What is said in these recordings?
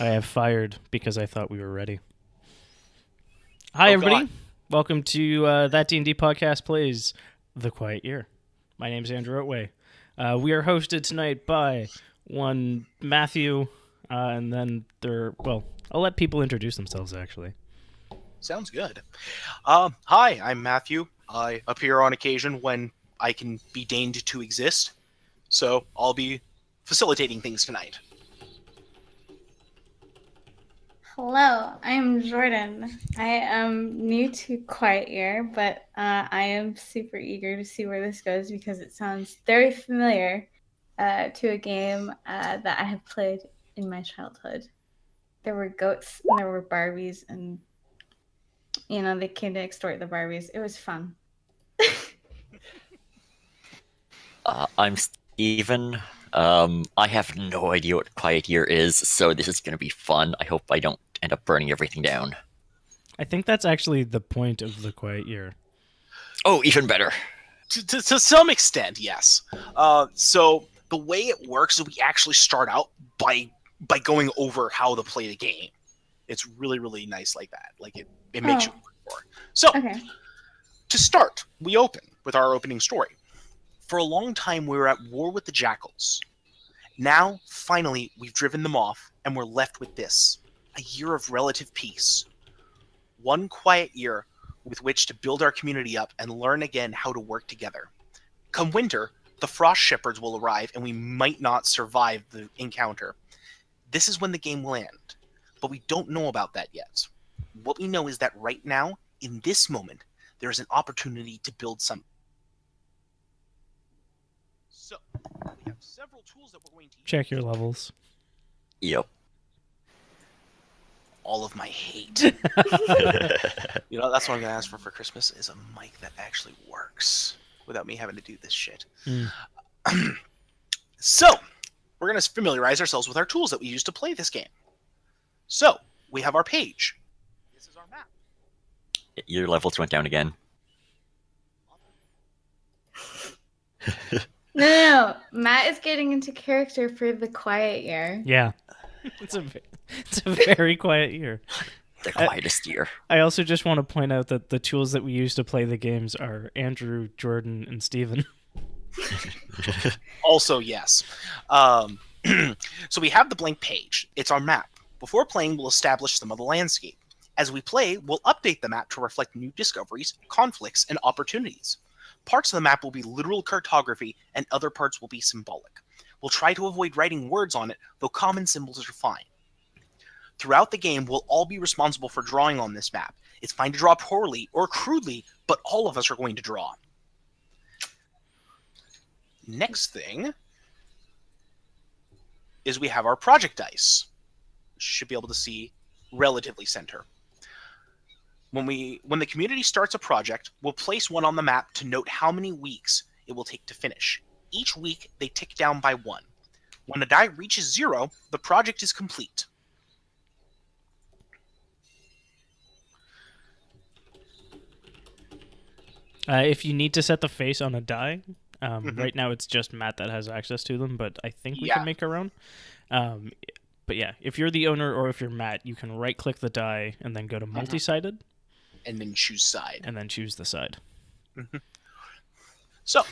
I have fired because I thought we were ready. Hi, Oh everybody. God. Welcome to That D&D Podcast Plays The Quiet Year. My name's Andrew Otway. We are hosted tonight by one Matthew, and then I'll let people introduce themselves, actually. Sounds good. Hi, I'm Matthew. I appear on occasion when I can be deigned to exist, so I'll be facilitating things tonight. Hello, I'm Jordan. I am new to Quiet Year, but I am super eager to see where this goes because it sounds very familiar to a game that I have played in my childhood. There were goats and there were Barbies, and they came to extort the Barbies. It was fun. I'm Steven. I have no idea what Quiet Year is, so this is going to be fun. I hope I don't end up burning everything down. I think that's actually the point of The Quiet Year. Oh, even better. To some extent, yes. So the way it works is we actually start out by going over how to play the game. It's really, really nice like that. Like it makes you work for it. So Okay. to start, we open with our opening story. For a long time, we were at war with the Jackals. Now, finally, we've driven them off, and we're left with this: a year of relative peace. One quiet year with which to build our community up and learn again how to work together. Come winter, the Frost Shepherds will arrive, and we might not survive the encounter. This is when the game will end, but we don't know about that yet. What we know is that right now, in this moment, there is an opportunity to build something. So, we have several tools that we're going to use. Check your levels. Yep. All of my hate. You know, that's what I'm going to ask for Christmas is a mic that actually works without me having to do this shit. So, we're going to familiarize ourselves with our tools that we use to play this game. So, we have our page. This is our map. Your levels went down again. No. Matt is getting into character for the Quiet Year. Yeah. It's a very quiet year. The quietest year. I also just want to point out that the tools that we use to play the games are Andrew, Jordan, and Steven. Also, yes. So we have the blank page. It's our map. Before playing, we'll establish some of the landscape. As we play, we'll update the map to reflect new discoveries, conflicts, and opportunities. Parts of the map will be literal cartography, and other parts will be symbolic. We'll try to avoid writing words on it, though common symbols are fine. Throughout the game, we'll all be responsible for drawing on this map. It's fine to draw poorly or crudely, but all of us are going to draw. Next thing is we have our project dice. Should be able to see relatively center. When the community starts a project, we'll place one on the map to note how many weeks it will take to finish. Each week, they tick down by one. When a die reaches 0, the project is complete. If you need to set the face on a die, right now it's just Matt that has access to them, but I think we can make our own. But yeah, if you're the owner or if you're Matt, you can right-click the die and then go to multi-sided. And then choose side. And then choose the side. So,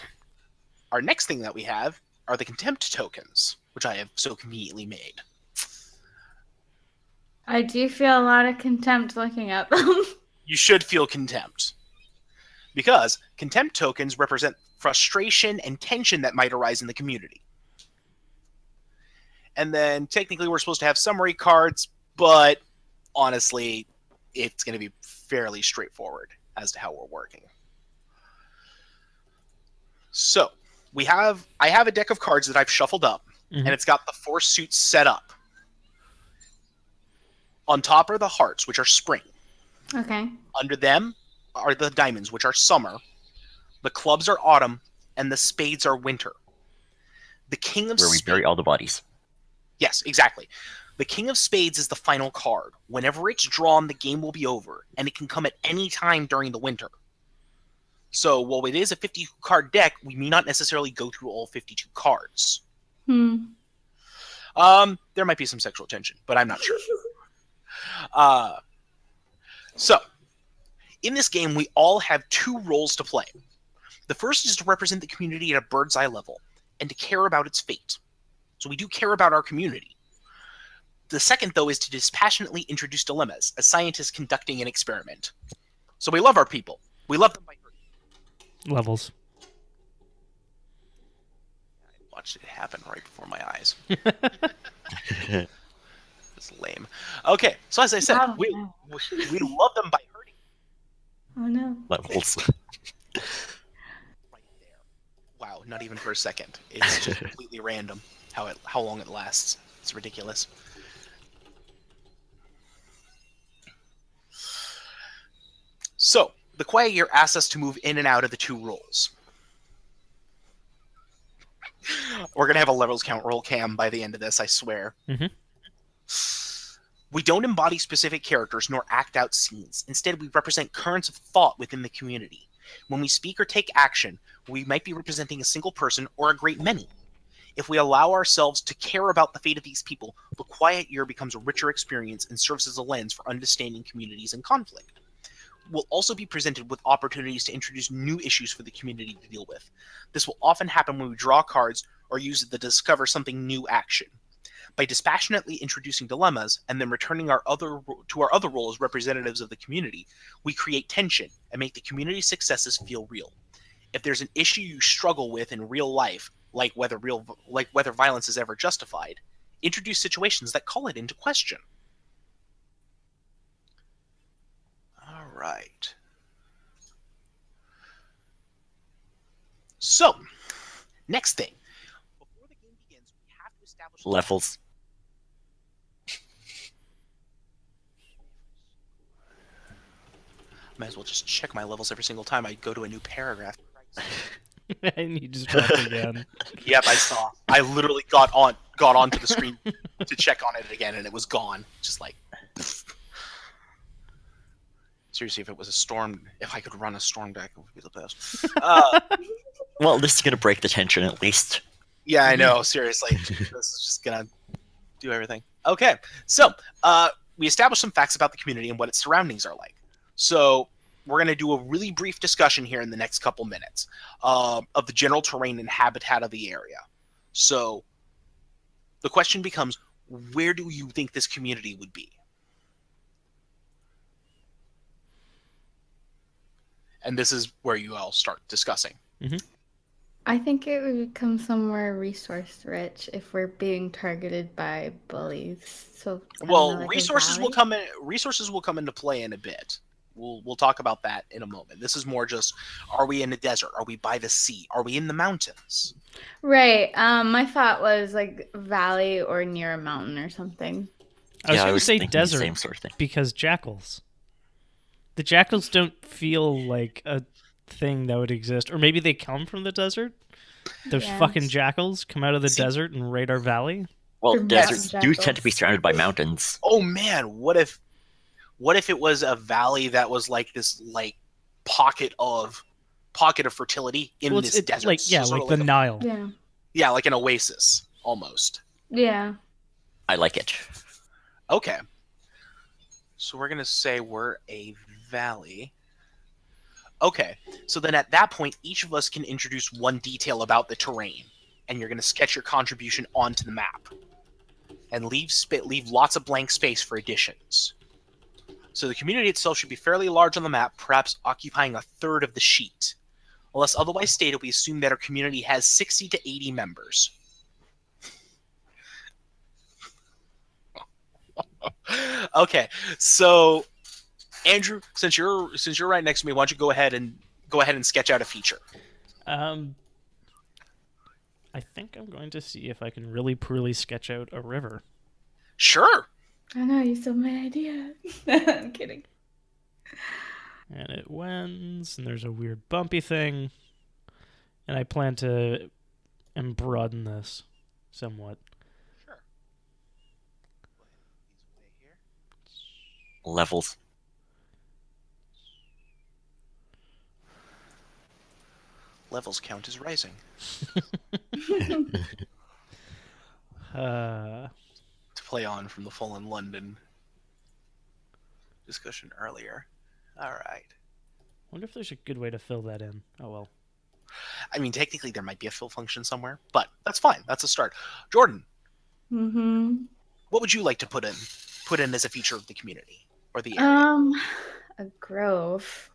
our next thing that we have are the contempt tokens, which I have so conveniently made. I do feel a lot of contempt looking at them. You should feel contempt. Because contempt tokens represent frustration and tension that might arise in the community. And then technically we're supposed to have summary cards, but honestly, it's going to be fairly straightforward as to how we're working. So, I have a deck of cards that I've shuffled up, and it's got the 4 suits set up. On top are the hearts, which are spring. Okay. Under them are the diamonds, which are summer. The clubs are autumn, and the spades are winter. The king of Where we bury all the bodies. Yes, exactly. The king of spades is the final card. Whenever it's drawn, the game will be over, and it can come at any time during the winter. So, while it is a 50-card deck, we may not necessarily go through all 52 cards. There might be some sexual tension, but I'm not sure. So, in this game, we all have two roles to play. The first is to represent the community at a bird's eye level and to care about its fate. So we do care about our community. The second, though, is to dispassionately introduce dilemmas as scientists conducting an experiment. So we love our people. We love them by hurting. Levels. I watched it happen right before my eyes. It's lame. Okay, so as I said, Oh, we no. love them by hurting. Oh no. Levels. Right there. Wow, not even for a second. It's just completely random how long it lasts. It's ridiculous. So, the Quiet Year asks us to move in and out of the two roles. We're going to have a levels count roll cam by the end of this, I swear. Mhm. We don't embody specific characters nor act out scenes. Instead, we represent currents of thought within the community. When we speak or take action, we might be representing a single person or a great many. If we allow ourselves to care about the fate of these people, the Quiet Year becomes a richer experience and serves as a lens for understanding communities in conflict. We'll also be presented with opportunities to introduce new issues for the community to deal with. This will often happen when we draw cards or use the discover something new action. By dispassionately introducing dilemmas and then returning to our other role as representatives of the community, we create tension and make the community's successes feel real. If there's an issue you struggle with in real life, like whether violence is ever justified, introduce situations that call it into question. All right. So, next thing. Before the game begins, we have to establish Levels. Might as well just check my levels every single time I go to a new paragraph. And you just dropped again. Yep, I saw. I literally got onto the screen to check on it again, and it was gone. Just like, seriously, if I could run a storm deck, it would be the best. Well, this is gonna break the tension at least. Yeah, I know. Seriously, this is just gonna do everything. Okay, so we established some facts about the community and what its surroundings are like. So we're going to do a really brief discussion here in the next couple minutes of the general terrain and habitat of the area. So the question becomes, where do you think this community would be? And this is where you all start discussing. I think it would become somewhere resource rich if we're being targeted by bullies. So I don't Well, know, like a resources will valley? come in. Resources will come into play in a bit. We'll talk about that in a moment. This is more just: are we in a desert? Are we by the sea? Are we in the mountains? Right. My thought was like valley or near a mountain or something. I was Yeah, going to say thinking the desert same sort of thing. because jackals. The jackals don't feel like a thing that would exist. Or maybe they come from the desert. Those Yeah. fucking jackals come out of the See- desert and raid our valley. Well, They're deserts mountain do tend to be jackals. surrounded by mountains. Oh man, what if it was a valley that was like this pocket of fertility in Well, this it's desert? like, So yeah, sort like of the Nile. Yeah. like an oasis almost. Yeah. I like it. Okay. So we're gonna say we're a valley. Okay. So then at that point, each of us can introduce one detail about the terrain, and you're gonna sketch your contribution onto the map, and leave lots of blank space for additions. So the community itself should be fairly large on the map, perhaps occupying a third of the sheet. Unless otherwise stated, we assume that our community has 60 to 80 members. Okay, so Andrew, since you're right next to me, why don't you go ahead and sketch out a feature? I think I'm going to see if I can really poorly sketch out a river. Sure. I know, you stole my idea. I'm kidding. And it wends, and there's a weird bumpy thing. And I plan to broaden this somewhat. Sure. Levels. Levels count is rising. play on from the Fallen London discussion earlier. All right. Wonder if there's a good way to fill that in. Oh well. I mean, technically there might be a fill function somewhere, but that's fine. That's a start. Jordan, Mm-hmm. what would you like to put in as a feature of the community or the area? A grove.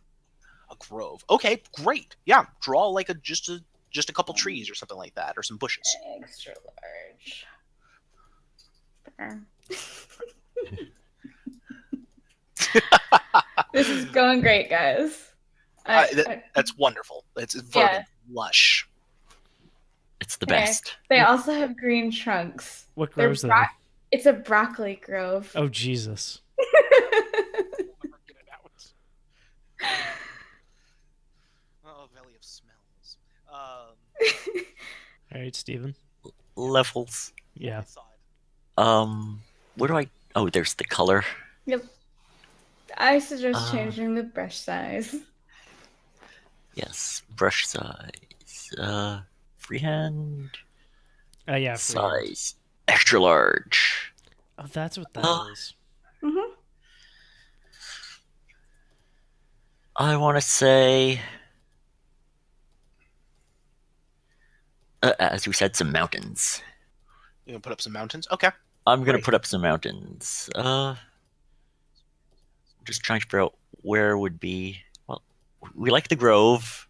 A grove. Okay, great. Yeah, draw like just a couple trees or something like that, or some bushes. Extra large. There. This is going great, guys. That's wonderful. It's very Yeah. lush. It's the Okay. best. They also have green trunks. What They're grows there? It's a broccoli grove. Oh Jesus. Oh, Valley of Smells. All right, Steven. Levels. Yeah. I saw it. Where do I? Oh, there's the color. Yep. I suggest Ah. changing the brush size. Yes, brush size. Freehand Yeah. freehand. size. Extra large. Oh, that's what that Ah. is. Mm-hmm. I want to say, as we said, some mountains. You gonna put up some mountains? Okay. I'm gonna Right. put up some mountains. Just trying to figure out where would be. Well, we like the grove,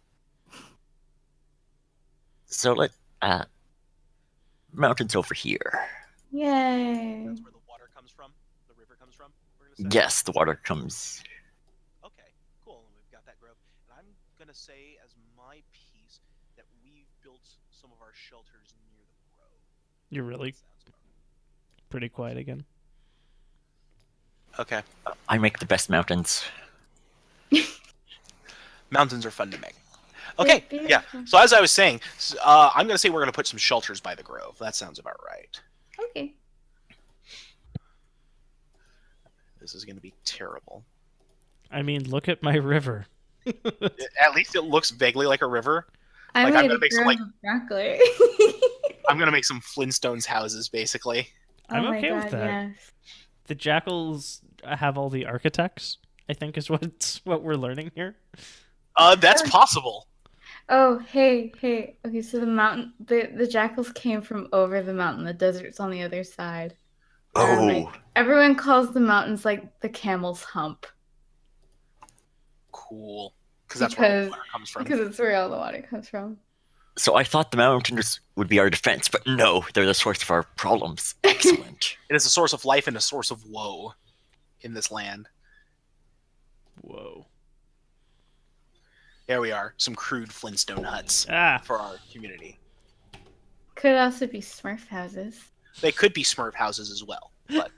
so mountains over here. Yay. That's where the water comes from. The river comes from. We're gonna say. Yes, the water comes. Okay, cool. And we've got that grove. And I'm gonna say, as my piece, that we've built some of our shelters near the grove. You're really Sounds about right. pretty quiet again. Okay. I make the best mountains. Mountains are fun to make. Okay, They're yeah. beautiful. So as I was saying, I'm gonna say we're gonna put some shelters by the grove. That sounds about right. Okay. This is gonna be terrible. I mean, look at my river. At least it looks vaguely like a river. I Like, I'm made gonna a make some, grove like- of broccoli. I'm gonna make some Flintstones houses, basically. I'm oh my okay with God, that. yes. The jackals have all the architects. I think is what we're learning here. That's possible. Oh, hey. Okay, so the jackals came from over the mountain. The desert's on the other side. Oh, Everyone calls the mountains like the camel's hump Cool. Because that's where all the Because- water comes from. because it's where all the water comes from. so I thought the mountains would be our defense, but no, they're the source of our problems. Excellent. It is a source of life and a source of woe in this land. Whoa. There we are. Some crude Flintstone huts Ah. for our community. Could also be Smurf houses. They could be Smurf houses as well. But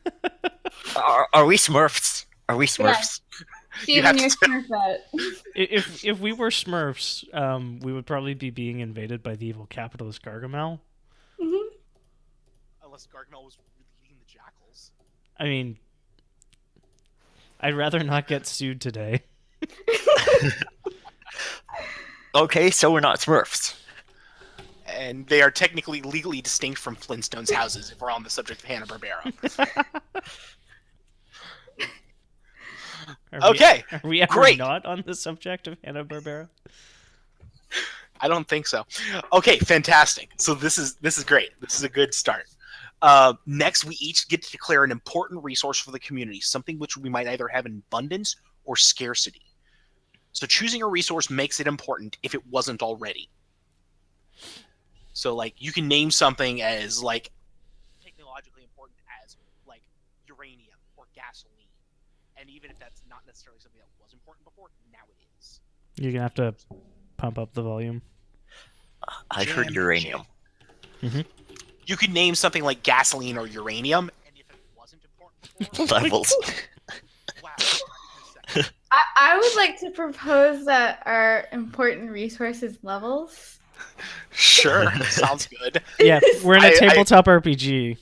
Are we Smurfs? Are we Smurfs? You have Steven, to you're Smurfette. If we were Smurfs, we would probably be being invaded by the evil capitalist Gargamel. Mhm. unless Gargamel was leading the jackals. I mean, I'd rather not get sued today. Okay, so we're not Smurfs. And they are technically legally distinct from Flintstones houses if we're on the subject of Hanna-Barbera. Okay, Are we ever great. not on the subject of Hanna-Barbera? I don't think so. Okay, fantastic. So this is great. This is a good start. Next, we each get to declare an important resource for the community, something which we might either have in abundance or scarcity. So choosing a resource makes it important if it wasn't already. So, like, you can name something as, like, technologically important as, like, uranium or gasoline. And even if that's not necessarily something that was important before, now it is. You're gonna have to pump up the volume. I've heard Jam, uranium. You could name something like gasoline or uranium, and if it wasn't important before, Levels. wow. I would like to propose that our important resource is levels. Sure, sounds good. Yeah, we're in a I- tabletop RPG.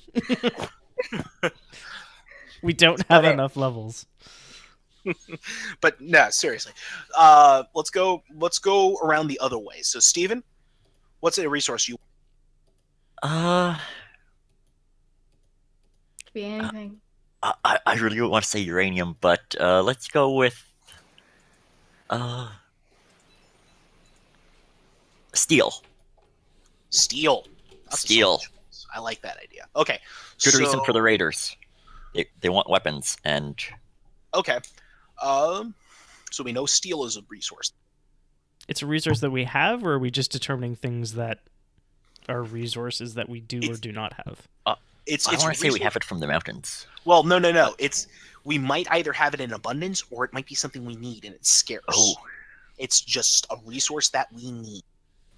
We don't have Okay. enough levels. But no, seriously. Let's go around the other way. So, Steven, what's a resource you? Could be anything. I really want to say uranium, but let's go with steel. Steel. That's a Steel. solid choice. I like that idea. Okay. Good reason so- for the raiders. They want weapons, and Okay. So we know steel is a resource. It's a resource that we have, or are we just determining things that are resources that we do or do not have? It's I want to say we resource- have it from the mountains. Well, no. It's we might either have it in abundance or it might be something we need and it's scarce. Oh. It's just a resource that we need.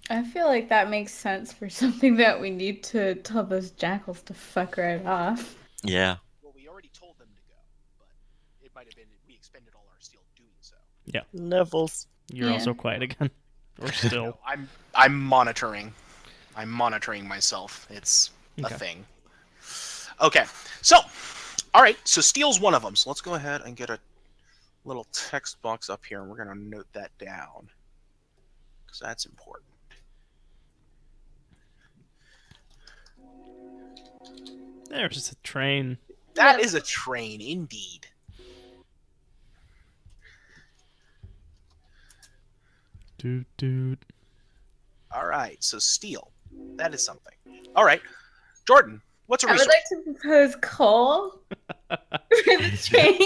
I feel like that makes sense for something that we need to tell those jackals to fuck right off. Yeah. Well, we already told them to go, but it might have been we expended all our steel doing so. Levels. You're Yeah. also quiet again. Or still. No, I'm monitoring. I'm monitoring myself. It's Okay. a thing. Okay. So, all right. So steel's one of them. So let's go ahead and get a little text box up here, and we're gonna note that down because that's important. There's a train. That Yep. is a train, indeed. Dude. All right. So steel. That is something. All right. Jordan, what's a I would resource? like to propose coal for the train.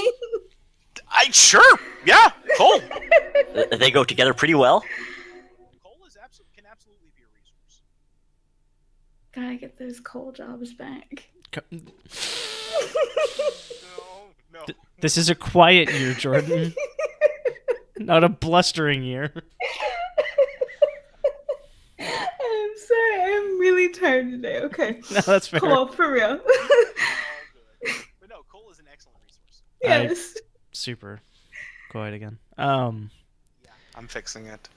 Sure. Yeah. Coal. They go together pretty well. Coal is can absolutely be a resource. Gotta get those coal jobs back. No. This is a quiet year, Jordan. Not a blustering year. I'm sorry, I'm really tired today. Okay. No, that's fair. Coal, for real. All good. But no, coal is an excellent resource. Yes. Super quiet again. Yeah, I'm fixing it.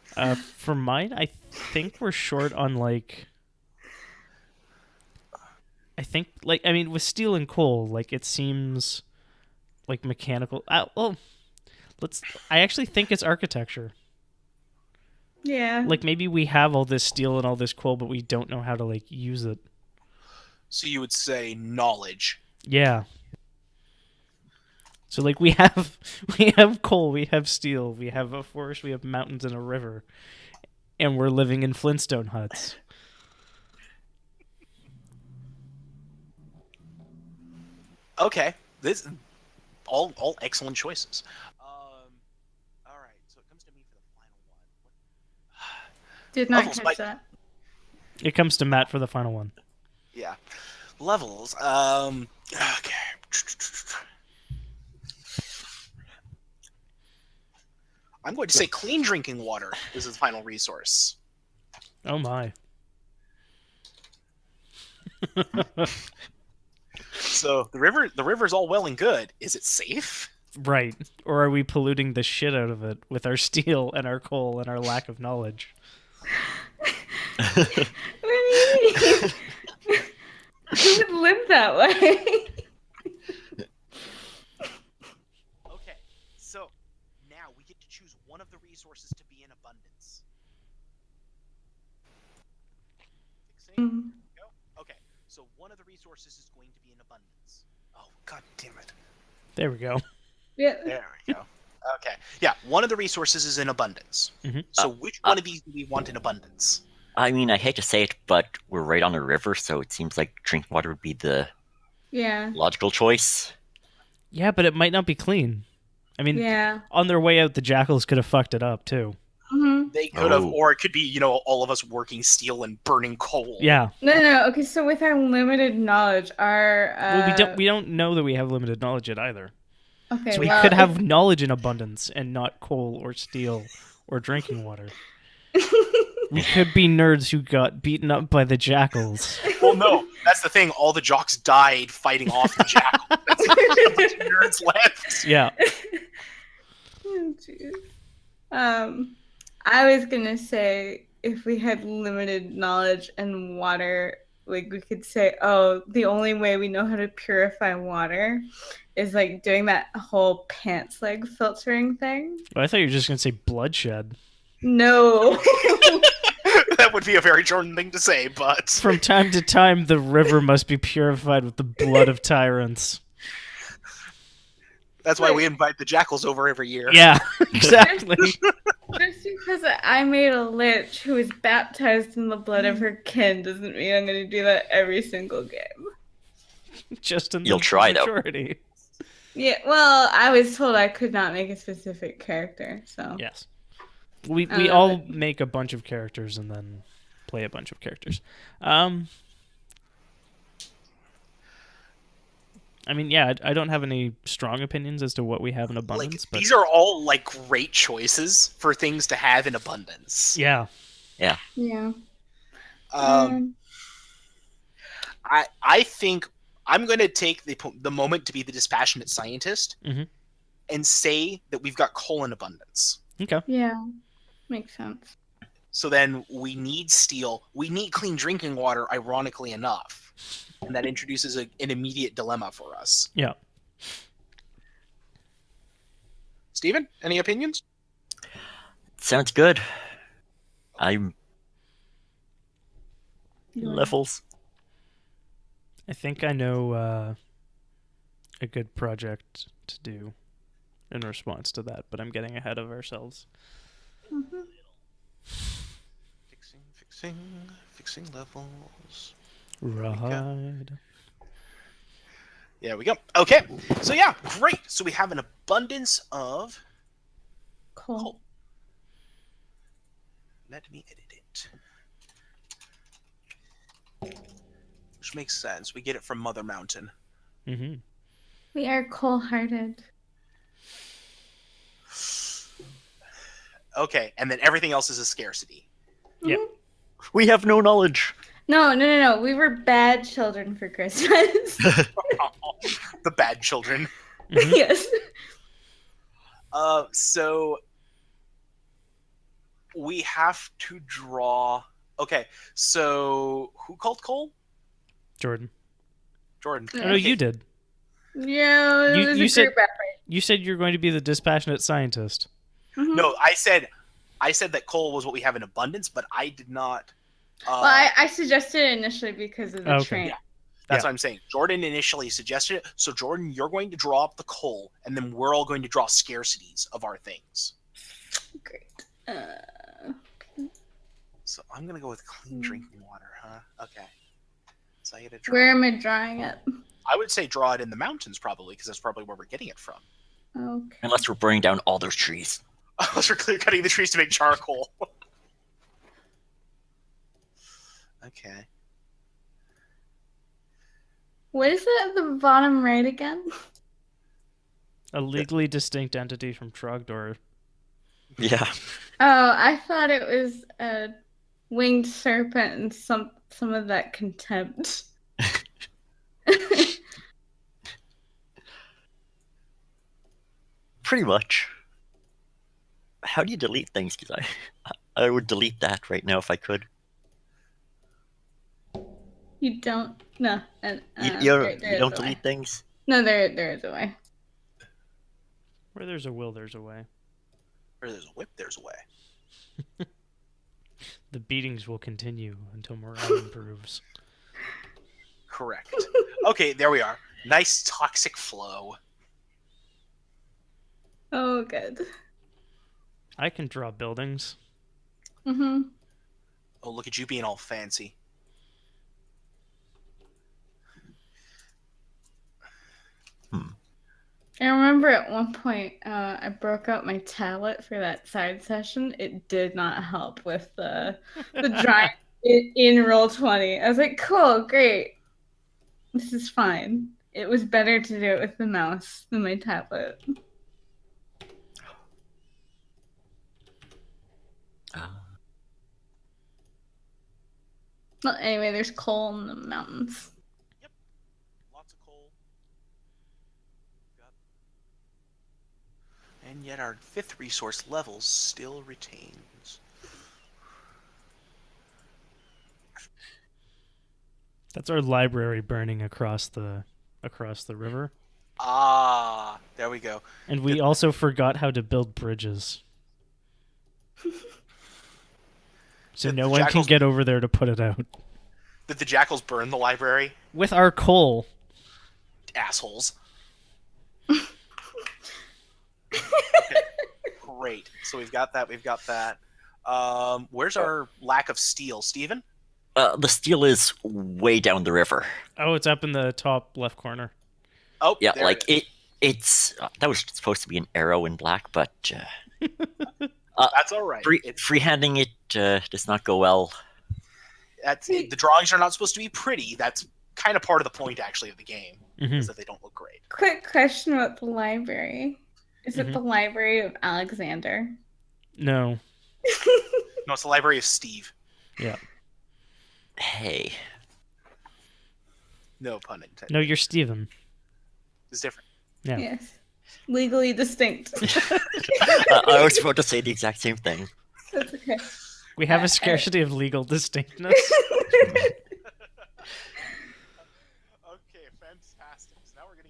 For mine, I think we're short on with steel and coal, it seems like mechanical. I actually think it's architecture. Yeah. Maybe we have all this steel and all this coal, but we don't know how to use it. So you would say knowledge. Yeah. So we have coal, we have steel, we have a forest, we have mountains and a river, and we're living in Flintstone huts. Okay, this all excellent choices. All right, so it comes to me for the final one. Did not Levels catch might- that. It comes to Matt for the final one. Yeah, levels. Okay. I'm going to say clean drinking water is the final resource. Oh my. So the river's all well and good. Is it safe? Right. Or are we polluting the shit out of it with our steel and our coal and our lack of knowledge? What do you mean? Who would live that way? Okay, so now we get to choose one of the resources to be in abundance. Fixing? Go. Okay, so one of the resources is going to be in abundance. Oh, god damn it. There we go. Yeah. There we go. Okay. Yeah, one of the resources is in abundance. Mhm. So which one of these do we want in abundance? I mean, I hate to say it, but we're right on a river, so it seems like drinking water would be the Yeah. logical choice. Yeah, but it might not be clean. I mean, Yeah. on their way out, the jackals could have fucked it up too. Mm-hmm. They could have, Oh. or it could be, all of us working steel and burning coal. Yeah. No. Okay, so with our limited knowledge, our Well, we don't know that we have limited knowledge yet either. Okay, So we well, could have knowledge in abundance and not coal or steel or drinking water. We could be nerds who got beaten up by the jackals. Well, no, that's the thing. All the jocks died fighting off the jackal. That's a bunch of nerds left. Yeah. Oh, jeez. I was gonna say if we had limited knowledge and water, we could say, oh, the only way we know how to purify water is doing that whole pants leg filtering thing. Well, I thought you were just going to say bloodshed. No. That would be a very Jordan thing to say, but From time to time, the river must be purified with the blood of tyrants. that's why we invite the jackals over every year. Yeah, exactly. Just because I made a lich who was baptized in the blood of her kin doesn't mean I'm going to do that every single game. Just in the You'll try, though. majority. Yeah, well, I was told I could not make a specific character, so. Yes. We all make a bunch of characters and then play a bunch of characters. I mean, yeah, I don't have any strong opinions as to what we have in abundance, but These are all like great choices for things to have in abundance. yeah. Yeah. I think I'm going to take the moment to be the dispassionate scientist Mhm. and say that we've got coal in abundance. Okay. Yeah. Makes sense. So then we need steel. We need clean drinking water, ironically enough. And that introduces an immediate dilemma for us. Yeah. Steven, any opinions? Sounds good. I'm levels. I think I know a good project to do in response to that, but I'm getting ahead of ourselves. Fixing levels. Right. There we go. Okay. So yeah, great. So we have an abundance of Cool. coal. Let me edit it. Which makes sense. We get it from Mother Mountain. Mm-hmm. We are cold-hearted. Okay, and then everything else is a scarcity. Yep. We have no knowledge. No. We were bad children for Christmas. The bad children. Mhm. Yes. So we have to draw. Okay, so who called Cole? Jordan. Jordan. Oh, no, you did. Yeah, it was you a said- group effort. You said you're going to be the dispassionate scientist. Mhm. No, I said that coal was what we have in abundance, but I did not. Well, I suggested it initially because of the Okay. train. Yeah. That's Yeah. what I'm saying. Jordan initially suggested it. So Jordan, you're going to draw up the coal, and then we're all going to draw scarcities of our things. Great. So I'm gonna go with clean drinking water, huh? Okay. So I gotta draw. Where am I drawing it? I would say draw it in the mountains, probably, because that's probably where we're getting it from. Okay. Unless we're burning down all those trees. Unless we're clear cutting the trees to make charcoal. Okay. What is it at the bottom right again? A legally distinct entity from Trogdor. Yeah. Oh, I thought it was a winged serpent and some of that contempt. Pretty much. How do you delete things? Because I would delete that right now if I could. You don't. No. You There is don't a way. delete things? No, there is a way. Where there's a will, there's a way. Where there's a whip, there's a way. The beatings will continue until morale improves. Correct. Okay, there we are. Nice toxic flow. Oh, good. I can draw buildings. Mm-hmm. Oh, look at you being all fancy. I remember at one point I broke out my tablet for that side session. It did not help with the drawing in Roll20. I was like, cool, great. This is fine. It was better to do it with the mouse than my tablet. Well, anyway, there's coal in the mountains. Lots of coal. And yet our 5th resource level still retains. That's our library burning across the river. Ah, there we go. And we also forgot how to build bridges. So Did no the one can jackals- get over there to put it out. Did the jackals burn the library? With our coal. Assholes. Great. So we've got that. Where's our lack of steel, Steven? The steel is way down the river. Oh, it's up in the top left corner. Oh, Yeah, there like it is. it's that was supposed to be an arrow in black, but That's all right. freehanding it does not go well. The drawings are not supposed to be pretty. That's kind of part of the point, actually, of the game, Mhm. is that they don't look great. Quick question about the library. Is it the Library of Alexander? No. No, it's the library of Steve. Yeah. Hey, No pun intended. No, you're Steven. It's different. Yeah. Yes. Legally distinct. I was about to say the exact same thing. That's okay. We have a scarcity of legal distinctness. Okay, fantastic. So now we're gonna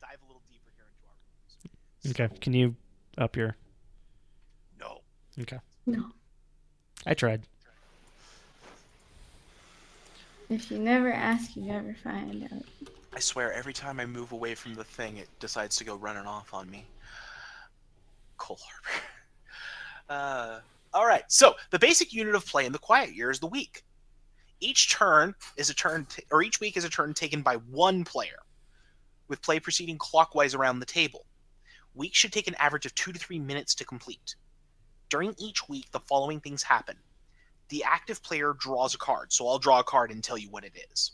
dive a little deeper here into our rules. Okay, can you up your... No. Okay. No. I tried. If you never ask, you never find out. I swear, every time I move away from the thing, it decides to go running off on me. Coal Harbor. All right. So the basic unit of play in the Quiet Year is the week. Each week is a turn taken by one player, with play proceeding clockwise around the table. Weeks should take an average of 2 to 3 minutes to complete. During each week, the following things happen. The active player draws a card, so I'll draw a card and tell you what it is.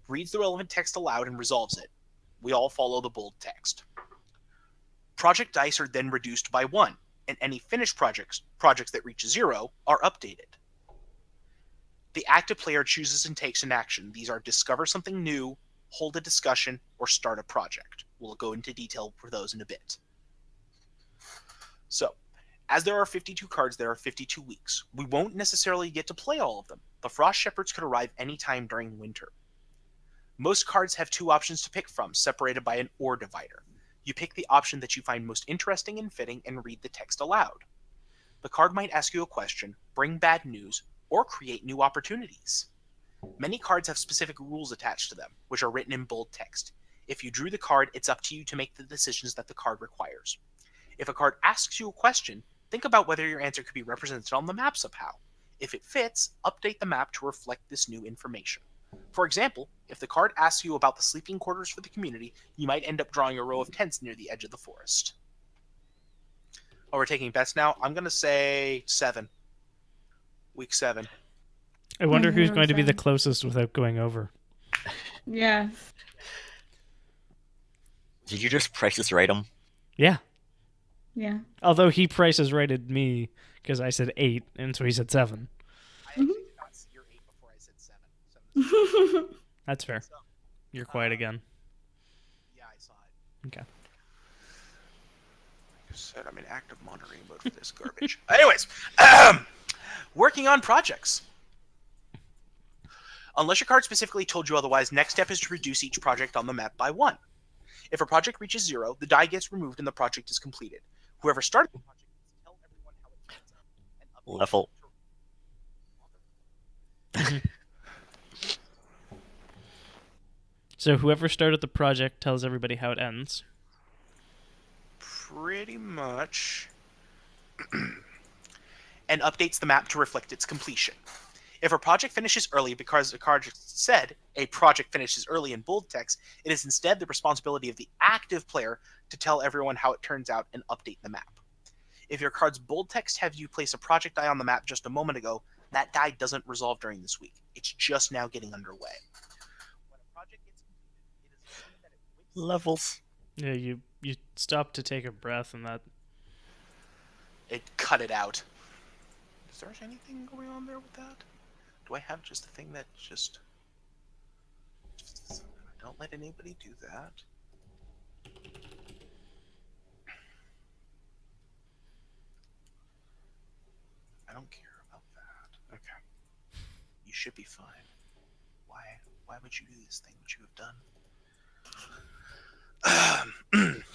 Reads the relevant text aloud and resolves it. We all follow the bold text. Project dice are then reduced by 1, and any finished projects that reach 0 are updated. The active player chooses and takes an action. These are discover something new, hold a discussion, or start a project. We'll go into detail for those in a bit. So, as there are 52 cards, there are 52 weeks. We won't necessarily get to play all of them. The Frost Shepherds could arrive anytime during winter. Most cards have 2 options to pick from, separated by an or divider. You pick the option that you find most interesting and fitting and read the text aloud. The card might ask you a question, bring bad news, or create new opportunities. Many cards have specific rules attached to them, which are written in bold text. If you drew the card, it's up to you to make the decisions that the card requires. If a card asks you a question, think about whether your answer could be represented on the map somehow. If it fits, update the map to reflect this new information. For example, if the card asks you about the sleeping quarters for the community, you might end up drawing a row of tents near the edge of the forest. Oh, we're taking bets now? I'm going to say 7. Week 7. I wonder who's going to be the 100%. closest without going over. Yes. Did you just price this right 'em? Yeah. Yeah. Although he prices righted me because I said 8, and so he said 7. I actually did not see your 8 before I said 7. That's fair. So, You're quiet again. yeah, I saw it. Okay. Like I said, I'm in active monitoring mode for this garbage. Anyways, working on projects. Unless your card specifically told you otherwise, next step is to reduce each project on the map by 1. If a project reaches 0, the die gets removed and the project is completed. Whoever started the project must tell everyone how it turns out and update Level. So whoever started the project tells everybody how it ends. Pretty much. And updates the map to reflect its completion. If a project finishes early because the card said a project finishes early in bold text, it is instead the responsibility of the active player to tell everyone how it turns out and update the map. If your card's bold text have you place a project die on the map just a moment ago, that die doesn't resolve during this week. It's just now getting underway. When a project gets completed, it is assumed that it wakes Levels. Yeah, you stop to take a breath, and that... It cut it out. Is there anything going on there with that? Do I have just a thing that just don't let anybody do that? I don't care about that. Okay. You should be fine. Why would you do this thing which you have done?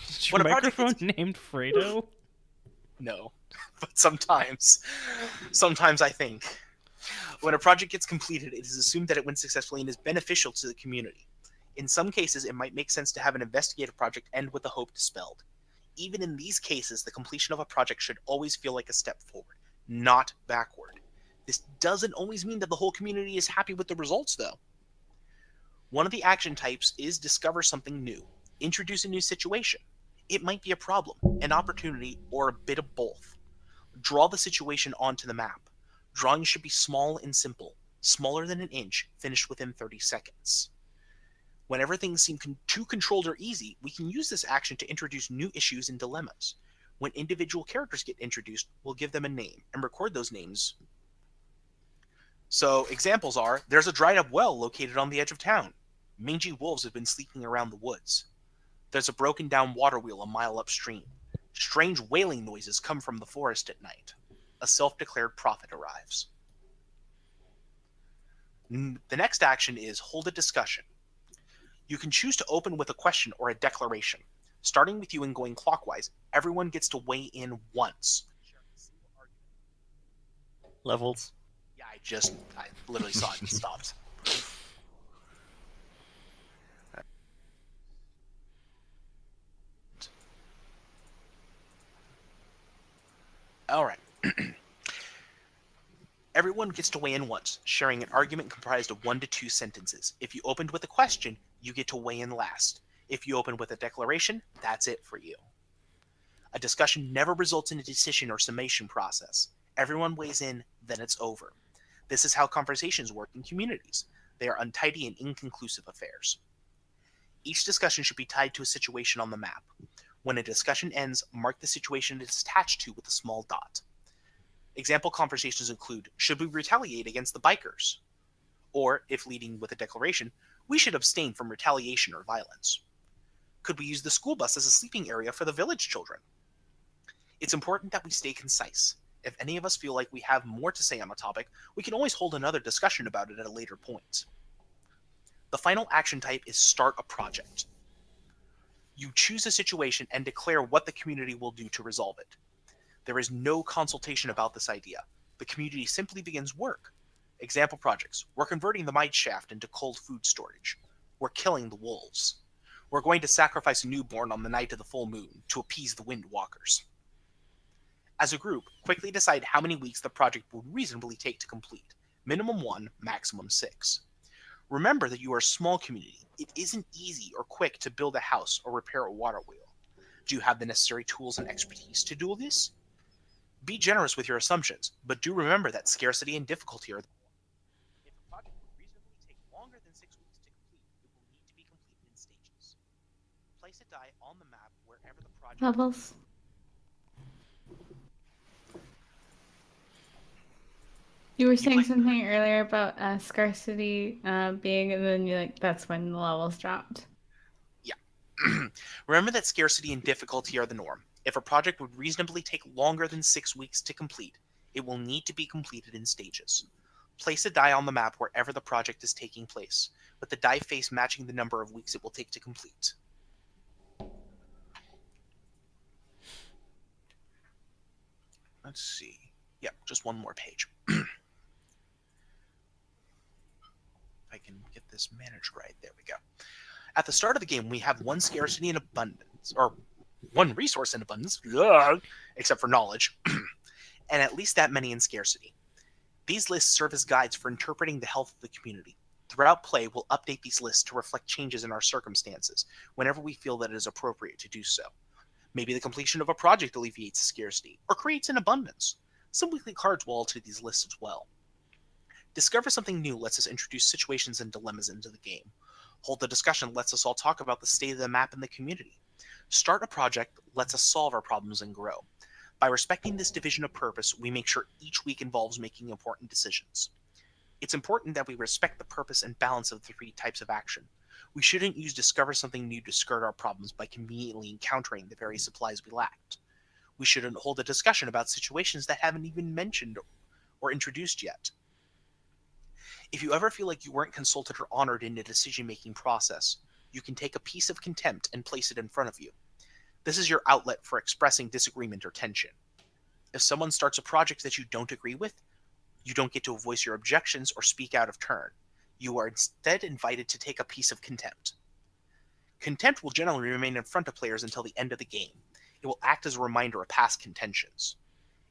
Is When your a project microphone named Fredo? No. but sometimes I think. When a project gets completed, it is assumed that it went successfully and is beneficial to the community. In some cases, it might make sense to have an investigative project end with the hope dispelled. Even in these cases, the completion of a project should always feel like a step forward, not backward. This doesn't always mean that the whole community is happy with the results, though. One of the action types is discover something new, introduce a new situation. It might be a problem, an opportunity, or a bit of both. Draw the situation onto the map. Drawings should be small and simple, smaller than an inch, finished within 30 seconds. Whenever things seem too controlled or easy, we can use this action to introduce new issues and dilemmas. When individual characters get introduced, we'll give them a name and record those names. So examples are, there's a dried up well located on the edge of town. Mangy wolves have been sleeping around the woods. There's a broken down water wheel a mile upstream. Strange wailing noises come from the forest at night. A self-declared prophet arrives. The next action is hold a discussion. You can choose to open with a question or a declaration. Starting with you and going clockwise, everyone gets to weigh in once. Levels. Yeah, I literally saw it and stopped. All right. Everyone gets to weigh in once, sharing an argument comprised of 1 to 2 sentences. If you opened with a question, you get to weigh in last. If you open with a declaration, that's it for you. A discussion never results in a decision or summation process. Everyone weighs in, then it's over. This is how conversations work in communities. They are untidy and inconclusive affairs. Each discussion should be tied to a situation on the map. When a discussion ends, mark the situation it is attached to with a small dot. Example conversations include, should we retaliate against the bikers? Or, if leading with a declaration, we should abstain from retaliation or violence. Could we use the school bus as a sleeping area for the village children? It's important that we stay concise. If any of us feel like we have more to say on a topic, we can always hold another discussion about it at a later point. The final action type is start a project. You choose a situation and declare what the community will do to resolve it. There is no consultation about this idea. The community simply begins work. Example projects. We're converting the mine shaft into cold food storage. We're killing the wolves. We're going to sacrifice a newborn on the night of the full moon to appease the windwalkers. As a group, quickly decide how many weeks the project would reasonably take to complete. Minimum 1, maximum 6. Remember that you are a small community. It isn't easy or quick to build a house or repair a water wheel. Do you have the necessary tools and expertise to do this? Be generous with your assumptions, but do remember that scarcity and difficulty are the norm. If a project would reasonably take longer than 6 weeks to complete, it will need to be completed in stages. Place a die on the map wherever the project... Levels. You were saying something earlier about scarcity being, and then that's when the levels dropped. Yeah. Remember that scarcity and difficulty are the norm. If a project would reasonably take longer than 6 weeks to complete, it will need to be completed in stages. Place a die on the map wherever the project is taking place, with the die face matching the number of weeks it will take to complete. Let's see. Yep, just one more page. If I can get this managed right, there we go. At the start of the game, we have one scarcity and abundance, or one resource in abundance, except for knowledge, and at least that many in scarcity. These lists serve as guides for interpreting the health of the community. Throughout play, we'll update these lists to reflect changes in our circumstances, whenever we feel that it is appropriate to do so. Maybe the completion of a project alleviates scarcity, or creates an abundance. Some weekly cards will alter these lists as well. Discover something new lets us introduce situations and dilemmas into the game. Hold the discussion lets us all talk about the state of the map and the community. Start a project lets us solve our problems and grow. By respecting this division of purpose, we make sure each week involves making important decisions. It's important that we respect the purpose and balance of the 3 types of action. We shouldn't use discover something new to skirt our problems by conveniently encountering the very supplies we lacked. We shouldn't hold a discussion about situations that haven't even mentioned or introduced yet. If you ever feel like you weren't consulted or honored in the decision-making process, you can take a piece of contempt and place it in front of you. This is your outlet for expressing disagreement or tension. If someone starts a project that you don't agree with, you don't get to voice your objections or speak out of turn. You are instead invited to take a piece of contempt. Contempt will generally remain in front of players until the end of the game. It will act as a reminder of past contentions.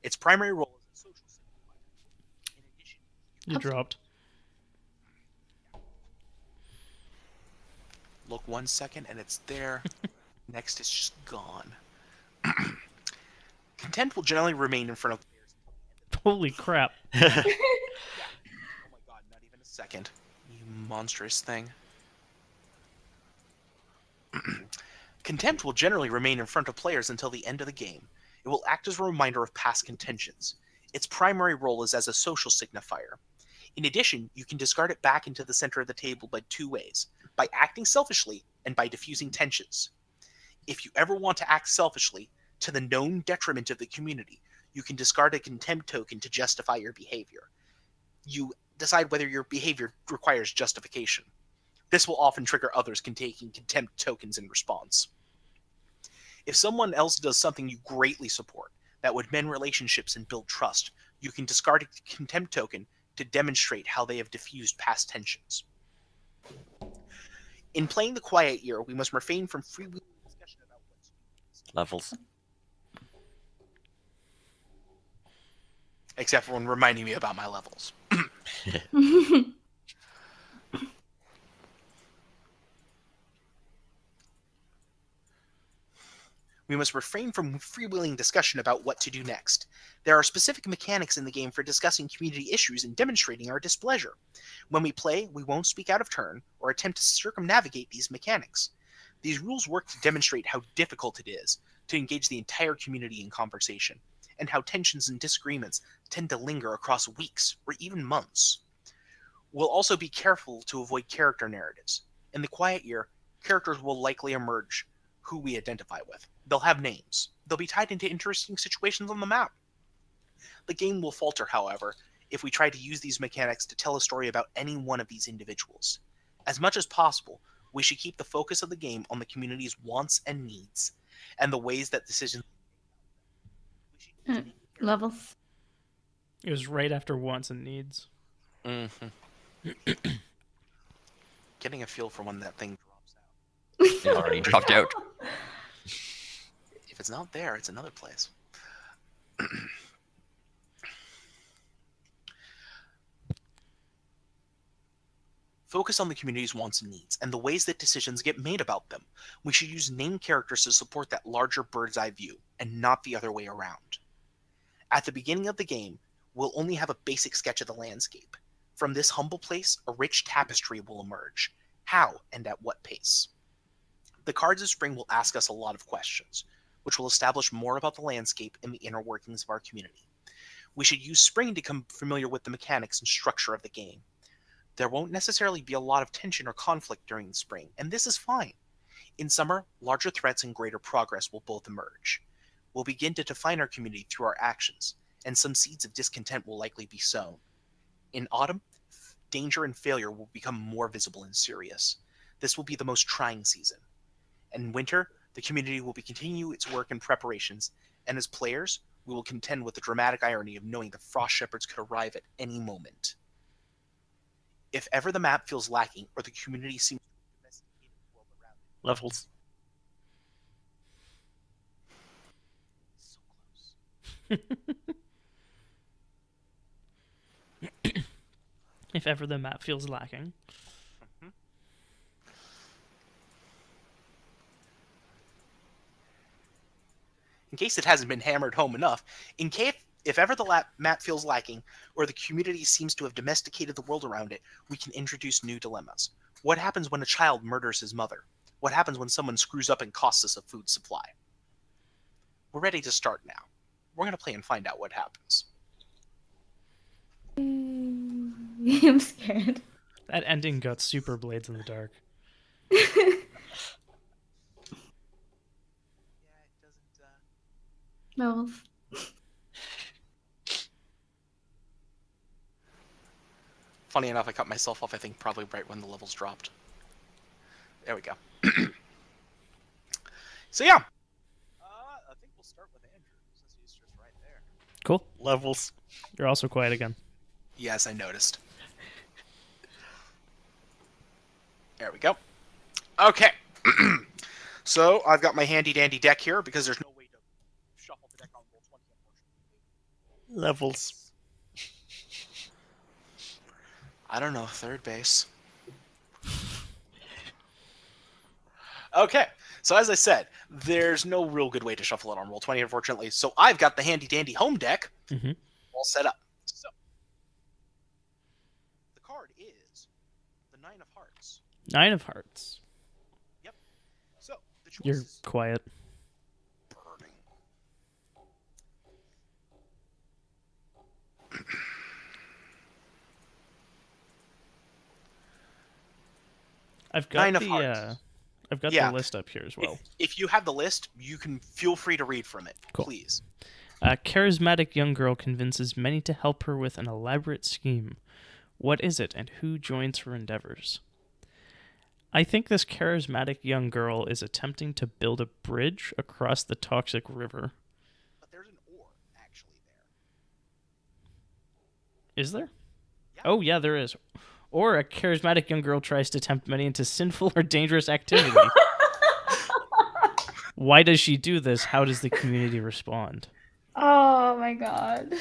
Its primary role is a social signifier. In addition, You dropped. look 1 second and it's there. Next, it's just gone. Contempt will generally remain in front of players. Holy crap. Oh my god, not even a second. You monstrous thing. Contempt will generally remain in front of players until the end of the game. It will act as a reminder of past contentions. Its primary role is as a social signifier. In addition, you can discard it back into the center of the table by 2 ways: by acting selfishly and by diffusing tensions. If you ever want to act selfishly, to the known detriment of the community, you can discard a contempt token to justify your behavior. You decide whether your behavior requires justification. This will often trigger others taking contempt tokens in response. If someone else does something you greatly support that would mend relationships and build trust, you can discard a contempt token to demonstrate how they have diffused past tensions. In playing the Quiet Year, we must refrain from freewheeling discussion about what's Levels. except for when reminding me about my levels. We must refrain from freewheeling discussion about what to do next. There are specific mechanics in the game for discussing community issues and demonstrating our displeasure. When we play, we won't speak out of turn or attempt to circumnavigate these mechanics. These rules work to demonstrate how difficult it is to engage the entire community in conversation, and how tensions and disagreements tend to linger across weeks or even months. We'll also be careful to avoid character narratives. In the Quiet Year, characters will likely emerge who we identify with. They'll have names. They'll be tied into interesting situations on the map. The game will falter, however, if we try to use these mechanics to tell a story about any one of these individuals. As much as possible, we should keep the focus of the game on the community's wants and needs, and the ways that decisions... Levels. It was right after wants and needs. Getting a feel for when that thing drops out. It already dropped out. If it's not there, it's another place. Focus on the community's wants and needs, and the ways that decisions get made about them. We should use named characters to support that larger bird's eye view, and not the other way around. At the beginning of the game, we'll only have a basic sketch of the landscape. From this humble place, a rich tapestry will emerge. How and at what pace? The cards of Spring will ask us a lot of questions, which will establish more about the landscape and the inner workings of our community. We should use Spring to become familiar with the mechanics and structure of the game. There won't necessarily be a lot of tension or conflict during the spring, and this is fine. In summer, larger threats and greater progress will both emerge. We'll begin to define our community through our actions, and some seeds of discontent will likely be sown. In autumn, danger and failure will become more visible and serious. This will be the most trying season. In winter, the community will continue its work and preparations, and as players, we will contend with the dramatic irony of knowing the Frost Shepherds could arrive at any moment. If ever the map feels lacking, or the community seems to have domesticated the world around it, Levels. so close. If ever the map feels lacking. In case it hasn't been hammered home enough, if ever the map feels lacking, or the community seems to have domesticated the world around it, we can introduce new dilemmas. What happens when a child murders his mother? What happens when someone screws up and costs us a food supply? We're ready to start now. We're going to play and find out what happens. I'm scared. That ending got super Blades in the Dark. Yeah, it doesn't... Levels. Funny enough, I cut myself off, I think, probably right when the levels dropped. There we go. So, yeah. I think we'll start with Andrew, since he's just right there. Cool. Levels. You're also quiet again. Yes, I noticed. There we go. Okay. So I've got my handy dandy deck here because there's no way to shuffle the deck on roll 20, unfortunately. Levels. I don't know, third base. Okay, so as I said, there's no real good way to shuffle it on roll 20, unfortunately. So I've got the handy dandy home deck all set up. So the card is the Nine of Hearts. 9 of Hearts. So the choice You're is quiet. burning. I've got Nine of the Hearts. I've got Yeah. the list up here as well. If you have the list, you can feel free to read from it, Cool. please. A charismatic young girl convinces many to help her with an elaborate scheme. What is it, and who joins her endeavors? I think this charismatic young girl is attempting to build a bridge across the toxic river. But there's an or actually there. Is there? Yeah. Oh, yeah, there is. Or a charismatic young girl tries to tempt many into sinful or dangerous activity. Why does she do this? How does the community respond? Oh my god.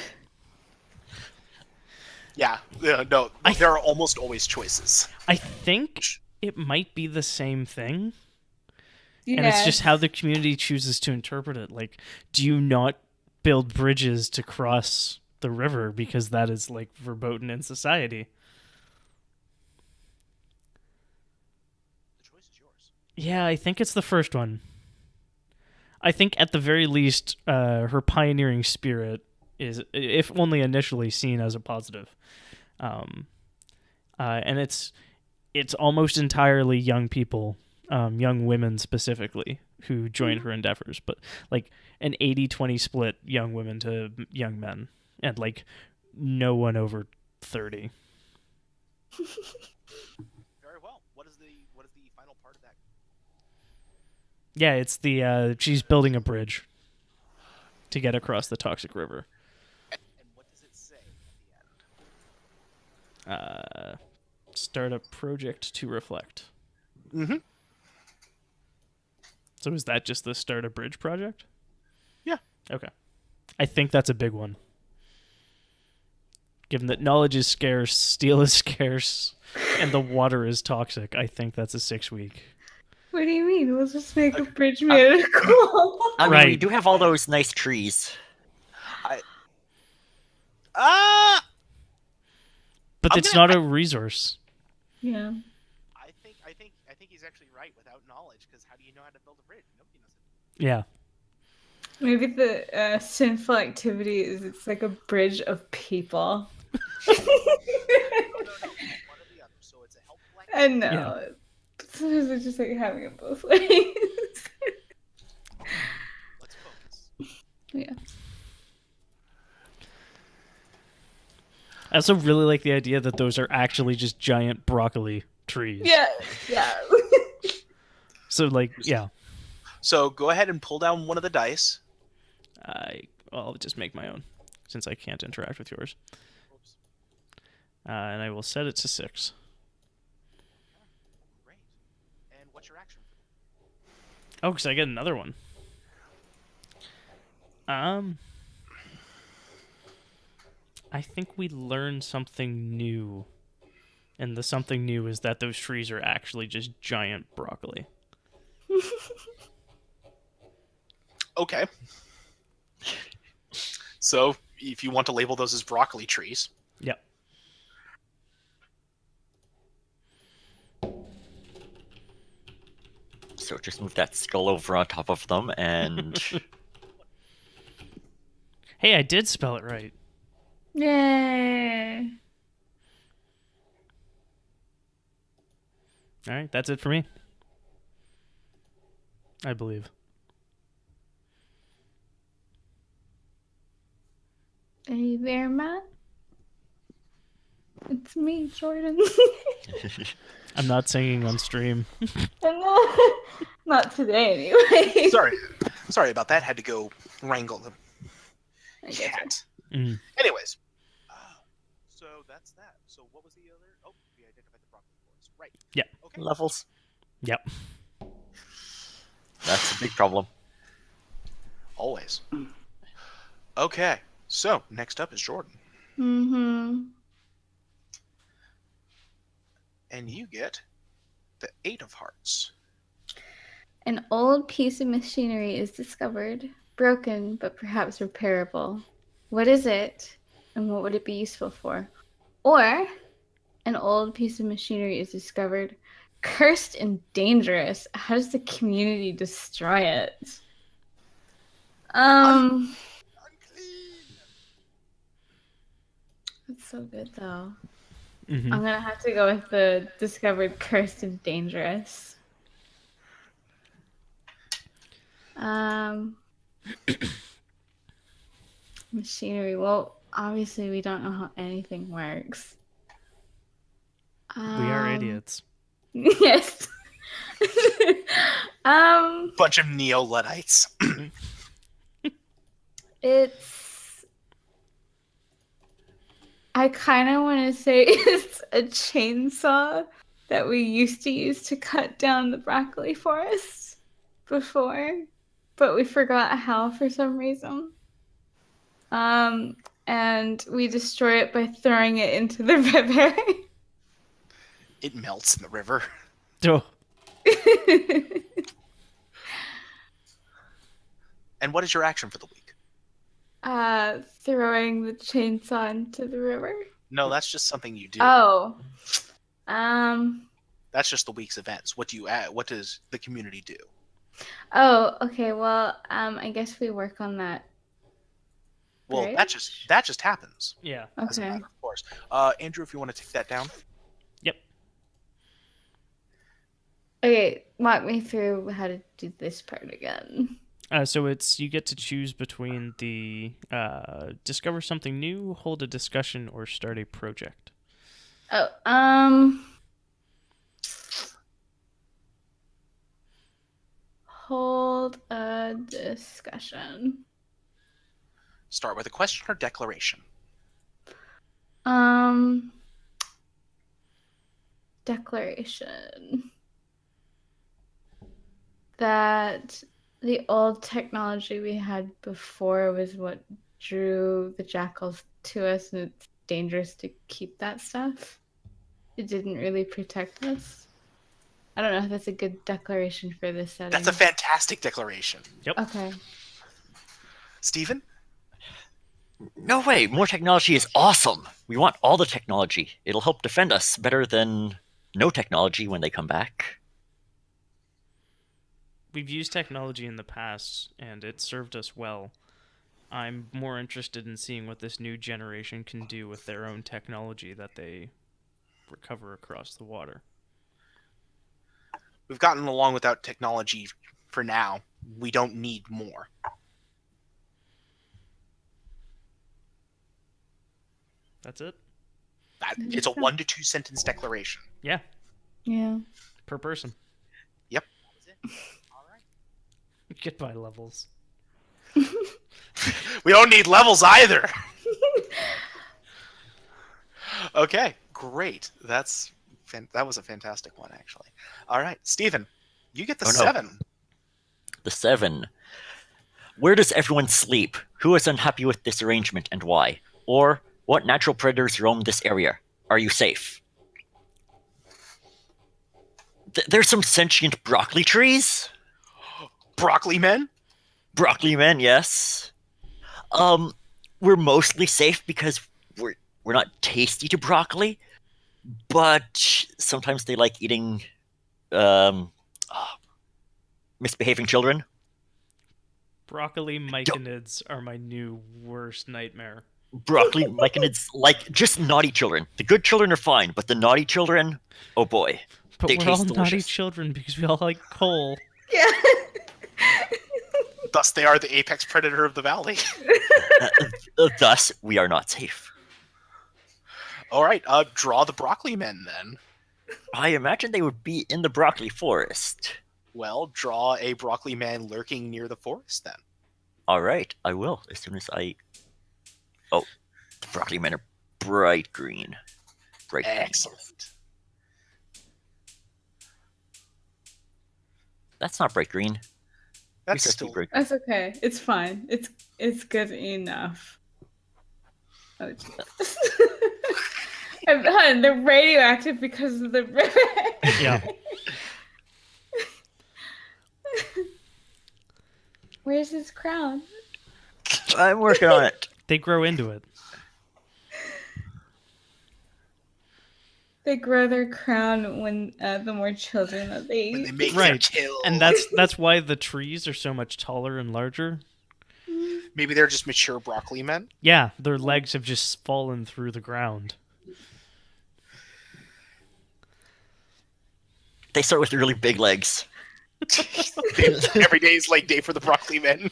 Yeah, no, there are almost always choices. I think it might be the same thing. Yeah. And it's just how the community chooses to interpret it. Like, do you not build bridges to cross the river because that is, like, verboten in society? The choice is yours. Yeah, I think it's the first one. I think at the very least, her pioneering spirit is, if only initially, seen as a positive. And it's almost entirely young people, young women specifically, who join her endeavors. But like an 80-20 split, young women to young men, and like no one over 30. Very well. What is the final part of that? Yeah, it's the she's building a bridge to get across the toxic river. And what does it say at the end? Start a project to reflect. Mm-hmm. So is that just the start a bridge project? Yeah. Okay. I think that's a big one. Given that knowledge is scarce, steel is scarce, and the water is toxic, I think that's a 6-week. What do you mean? We'll just make a bridge made of coal. I mean, we Right. do have all those nice trees. But I'm it's gonna- not a resource. Yeah. I think he's actually right without knowledge, because how do you know how to build a bridge? Nobody knows it. Yeah. Maybe the sinful activity is it's like a bridge of people. No, one or the other. So it's a helpful activity. I know. But sometimes I just like having it both ways. Let's focus. Yeah. I also really like the idea that those are actually just giant broccoli trees. Yeah. Yeah. So, like, yeah. So go ahead and pull down one of the dice. I'll just make my own, since I can't interact with yours. Oops. And I will set it to 6. Great. And what's your action? Oh, because I get another one. I think we learned something new. And the something new is that those trees are actually just giant broccoli. Okay. So if you want to label those as broccoli trees, Yep. So just move that skull over on top of them, and Hey, I did spell it right. Yay. All right, that's it for me. I believe. Are you there, Matt? It's me, Jordan. I'm not singing on stream. Not today, anyway. sorry about that. Had to go wrangle the I guess cat. Mm. Anyways, so that's that. So what was the other? Oh, we identified the broccoli forest. Right. Yep. Okay. Levels. Yep. That's a big problem. Always. Okay. So next up is Jordan, Mm-hmm. and you get the 8 of Hearts. An old piece of machinery is discovered, broken but perhaps repairable. What is it, and what would it be useful for? Or an old piece of machinery is discovered, cursed and dangerous. How does the community destroy it? Unclean. That's so good though. Mhm. I'm gonna have to go with the discovered, cursed and dangerous. Machinery. Well, obviously we don't know how anything works. We are Um, idiots. Yes. Bunch of neo-Luddites. It's. I kind of want to say it's a chainsaw that we used to use to cut down the broccoli forest before, but we forgot how for some reason. And we destroy it by throwing it into the river. It melts in the river. Oh, And what is your action for the week? Throwing the chainsaw into the river. No, that's just something you do. Oh, That's just the week's events. What do you add? What does the community do? oh, okay. Well, I guess we work on that. Well, Right. that just happens. yeah. As a Okay. matter of course. Andrew, if you want to take that down. Yep. Okay, walk me through how to do this part again. So it's you get to choose between the discover something new, hold a discussion, or start a project. Oh, hold a discussion. Start with a question or declaration. Declaration that the old technology we had before was what drew the jackals to us, and it's dangerous to keep that stuff. It didn't really protect us. I don't know if that's a good declaration for this setting. That's a fantastic declaration. Okay. Stephen? No way, more technology is awesome. We want all the technology. It'll help defend us better than no technology when they come back. We've used technology in the past, and it served us well. I'm more interested in seeing what this new generation can do with their own technology that they recover across the water. We've gotten along without technology for now. We don't need more. That's it? It's a 1 to 2 sentence declaration. Yeah, Yeah. per person. Yep. All right. Goodbye, levels. We don't need levels either. Okay, great. That was a fantastic one, actually. All right, Stephen, you get the Oh, no. 7. The 7. Where does everyone sleep? Who is unhappy with this arrangement and why? Or what natural predators roam this area? Are you safe? There's some sentient broccoli trees? Broccoli men? Broccoli men, yes. We're mostly safe because we're not tasty to broccoli, but sometimes they like eating misbehaving children. Broccoli myconids are my new worst nightmare. Broccoli myconids like just naughty children. The good children are fine, but the naughty children, oh boy. But They we're all taste naughty delicious. children because we all like coal. Yeah. Thus, they are the apex predator of the valley. Thus, we are not safe. All right, draw the broccoli men then. I imagine they would be in the broccoli forest. Well, draw a broccoli man lurking near the forest then. All right, I will as soon as I Oh, the broccoli men are bright green. Bright green. Excellent. That's not bright green. That's These are still bright. That's okay. It's fine. It's good enough. Oh, Jesus. Hun, they're radioactive because of the river. Yeah. Where's his crown? I'm working on it. They grow into it. They grow their crown when the more children that they when eat. they make Right. their kill. And that's why the trees are so much taller and larger. Maybe they're just mature broccoli men. Yeah, their legs have just fallen through the ground. They start with really big legs. Every day is like day for the broccoli men.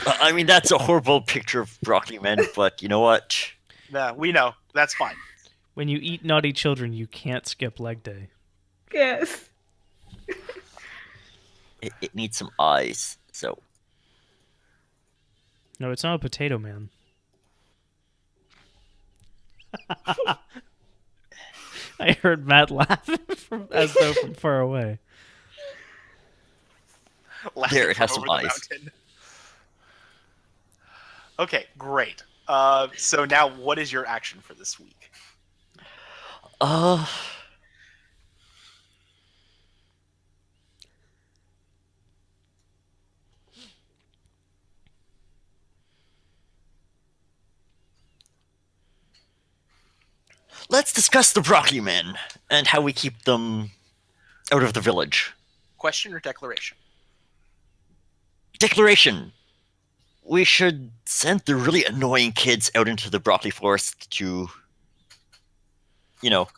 I mean, that's a horrible picture of broccoli men, but you know what? Nah, we know. That's fine. When you eat naughty children, you can't skip leg day. Yes. It needs some eyes, so... No, it's not a potato man. I heard Matt laugh as though from far away. There, it has Laughing some from over the eyes. mountain. Okay, great. So now, what is your action for this week? Uh... Let's discuss the broccoli men and how we keep them out of the village. Question or declaration? Declaration. We should send the really annoying kids out into the broccoli forest to, you know,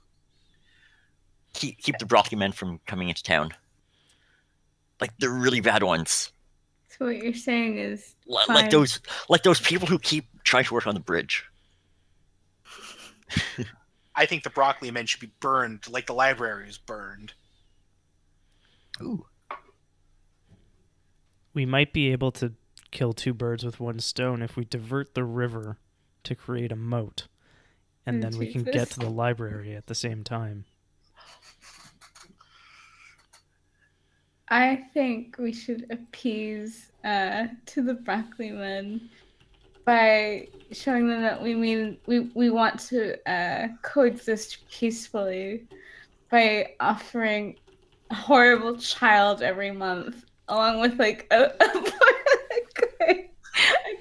keep the broccoli men from coming into town. Like the really bad ones. So what you're saying is Like those people who keep trying to work on the bridge. I think the broccoli men should be burned like the library is burned. Ooh. We might be able to kill two birds with one stone if we divert the river to create a moat. And then we can get Jesus. to the library at the same time. I think we should appease to the broccoli men by showing them that we want to coexist peacefully by offering a horrible child every month, along with like a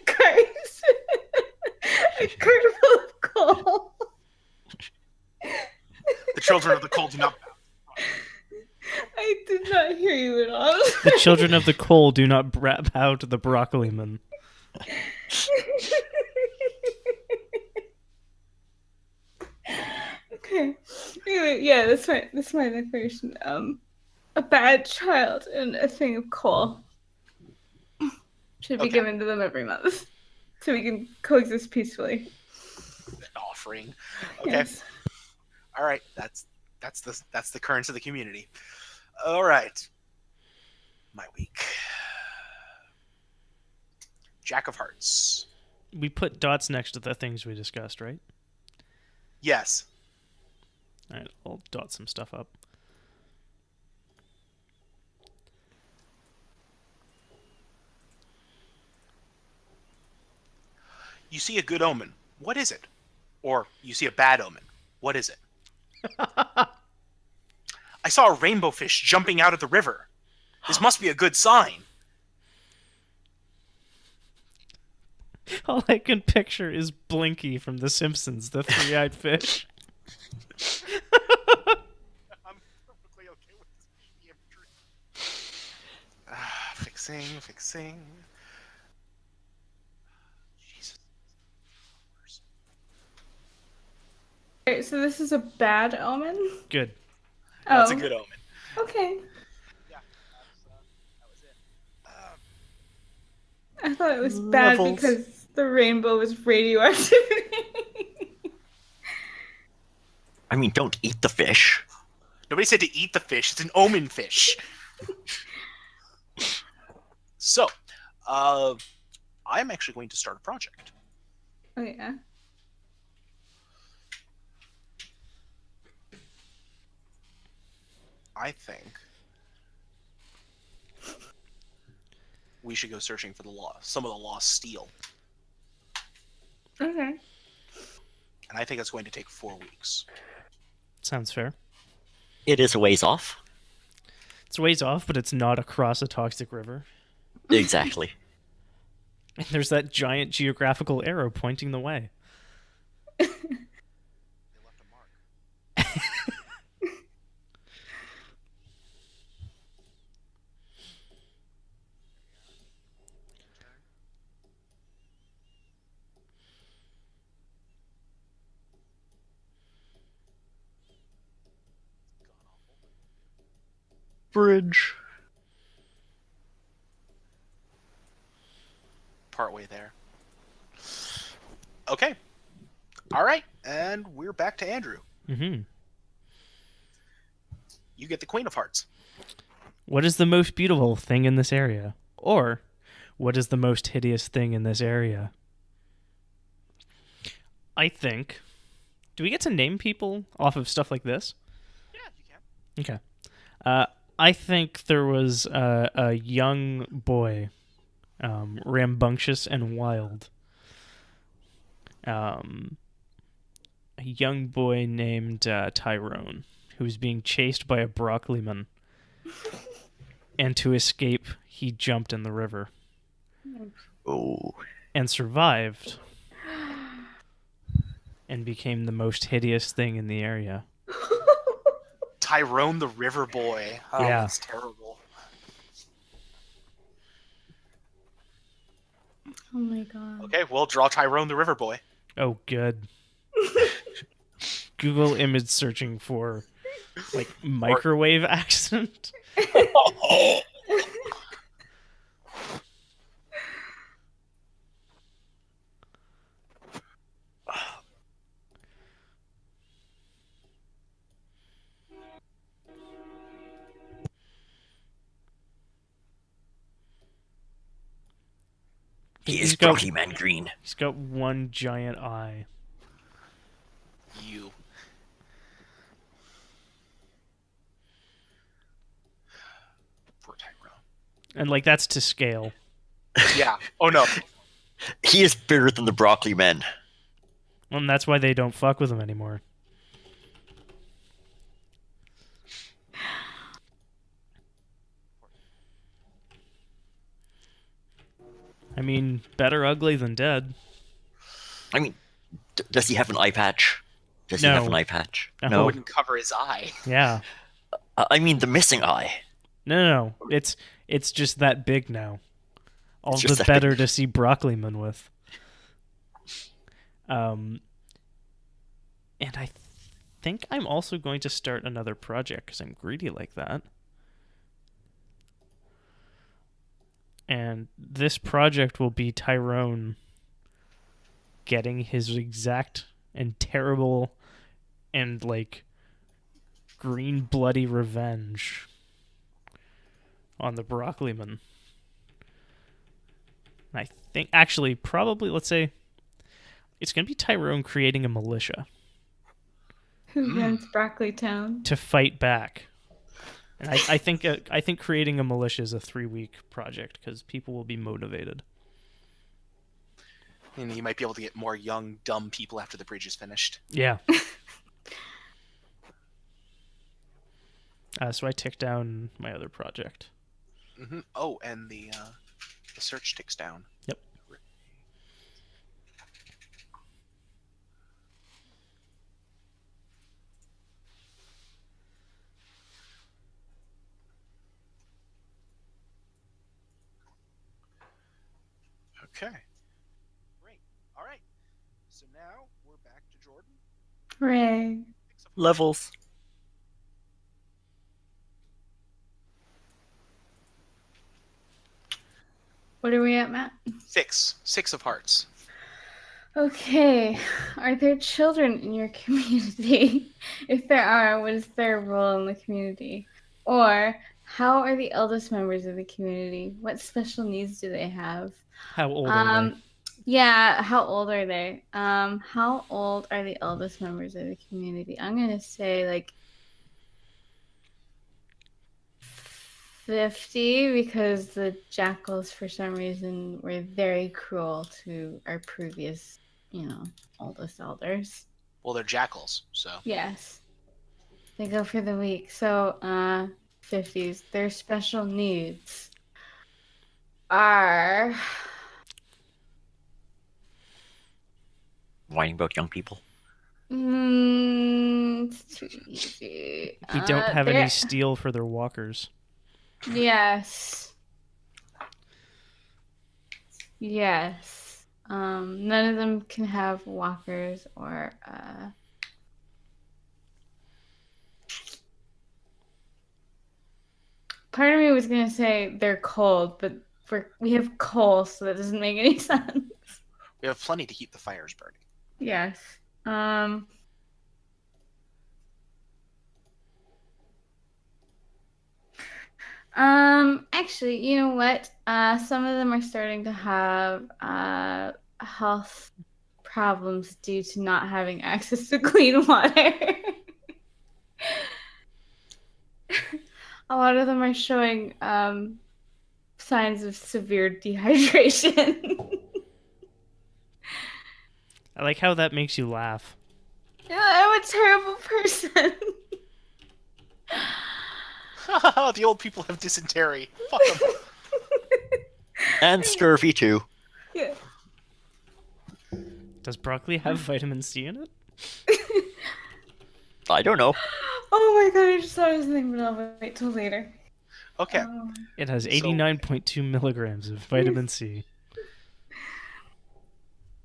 cart full of coal. The children of the cold do not bow. I did not hear you at all. The children of the coal do not bow to the broccoli men. Okay. Anyway, yeah, that's my declaration. A bad child and a thing of coal should be Okay. given to them every month, so we can coexist peacefully. An offering. Okay. Yes. All right. That's the currents of the community. All right. My week. Jack of Hearts. We put dots next to the things we discussed, right? Yes. All right, I'll dot some stuff up. You see a good omen. What is it? Or you see a bad omen. What is it? I saw a rainbow fish jumping out of the river. This must be a good sign. All I can picture is Blinky from The Simpsons, the three-eyed fish. I'm perfectly okay with this imagery. Fixing. Jesus. Alright, so this is a bad omen. Good. That's Oh, a good omen. okay. Yeah, that was it. I thought it was bad Levels. because the rainbow was radioactive. I mean, don't eat the fish. Nobody said to eat the fish. It's an omen fish. So, I'm actually going to start a project. Oh yeah. I think we should go searching for some of the lost steel. Okay. And I think it's going to take 4 weeks. Sounds fair. It is a ways off. It's a ways off, but it's not across a toxic river. Exactly. And there's that giant geographical arrow pointing the way. They left a mark. Bridge. Partway there. Okay. All right, and we're back to Andrew. Mm-hmm. You get the Queen of Hearts. What is the most beautiful thing in this area? Or, what is the most hideous thing in this area? I think... Do we get to name people off of stuff like this? Yeah, you can. Okay. I think there was a young boy, rambunctious and wild. A young boy named Tyrone, who was being chased by a broccoliman. And to escape, he jumped in the river. Oh. And survived. And became the most hideous thing in the area. Tyrone the River Boy. Oh, Yeah. That's terrible. Oh my god. Okay, we'll draw Tyrone the River Boy. Oh, good. Google image searching for, like, microwave accident. He He's is got- Broccoli Man Green. He's got one giant eye. You. Poor Tyrone. And, like, that's to scale. Yeah. Oh no. He is bigger than the Broccoli Men. And that's why they don't fuck with him anymore. I mean, better ugly than dead. I mean, does he have an eye patch? Does he No. have an eye patch? No. It No. wouldn't cover his eye. Yeah. I mean, the missing eye. No. It's just that big now. All It's the just that better big. to see Broccoliman with. And I think I'm also going to start another project because I'm greedy like that. And this project will be Tyrone getting his exact and terrible and, like, green bloody revenge on the Broccoliman. And I think, actually, probably, let's say, it's going to be Tyrone creating a militia Who runs Broccoli Town? to fight back. And I think creating a militia is a 3-week project because people will be motivated. And you might be able to get more young, dumb people after the bridge is finished. Yeah. So I tick down my other project. Oh, and the search ticks down. Yep. Okay. Great. All right. So now we're back to Jordan. Hooray. Levels. What are we at, Matt? 6. 6 of hearts. Okay. Are there children in your community? If there are, what is their role in the community? Or how are the eldest members of the community? What special needs do they have? How old are they? Yeah, how old are they? How old are the eldest members of the community? I'm gonna say like 50 because the jackals, for some reason, were very cruel to our previous, oldest elders. Well, they're jackals, so Yes, they go for the weak. So, 50s. Their special needs are. Whining about young people. It's too easy. We don't have any they're- steel for their walkers. Yes. Yes. None of them can have walkers or part of me was gonna say they're cold, but we have coal, so that doesn't make any sense. we have plenty to keep the fires burning. Yes. Actually, you know what? Some of them are starting to have health problems due to not having access to clean water. A lot of them are showing signs of severe dehydration. I like how that makes you laugh. Yeah, I'm a terrible person. The old people have dysentery. Fuck them. And scurvy too. Yeah. Does broccoli have vitamin C in it? I don't know. Oh my god, I just thought of something, but I'll wait till later. Okay. It has 89.2 milligrams of vitamin C.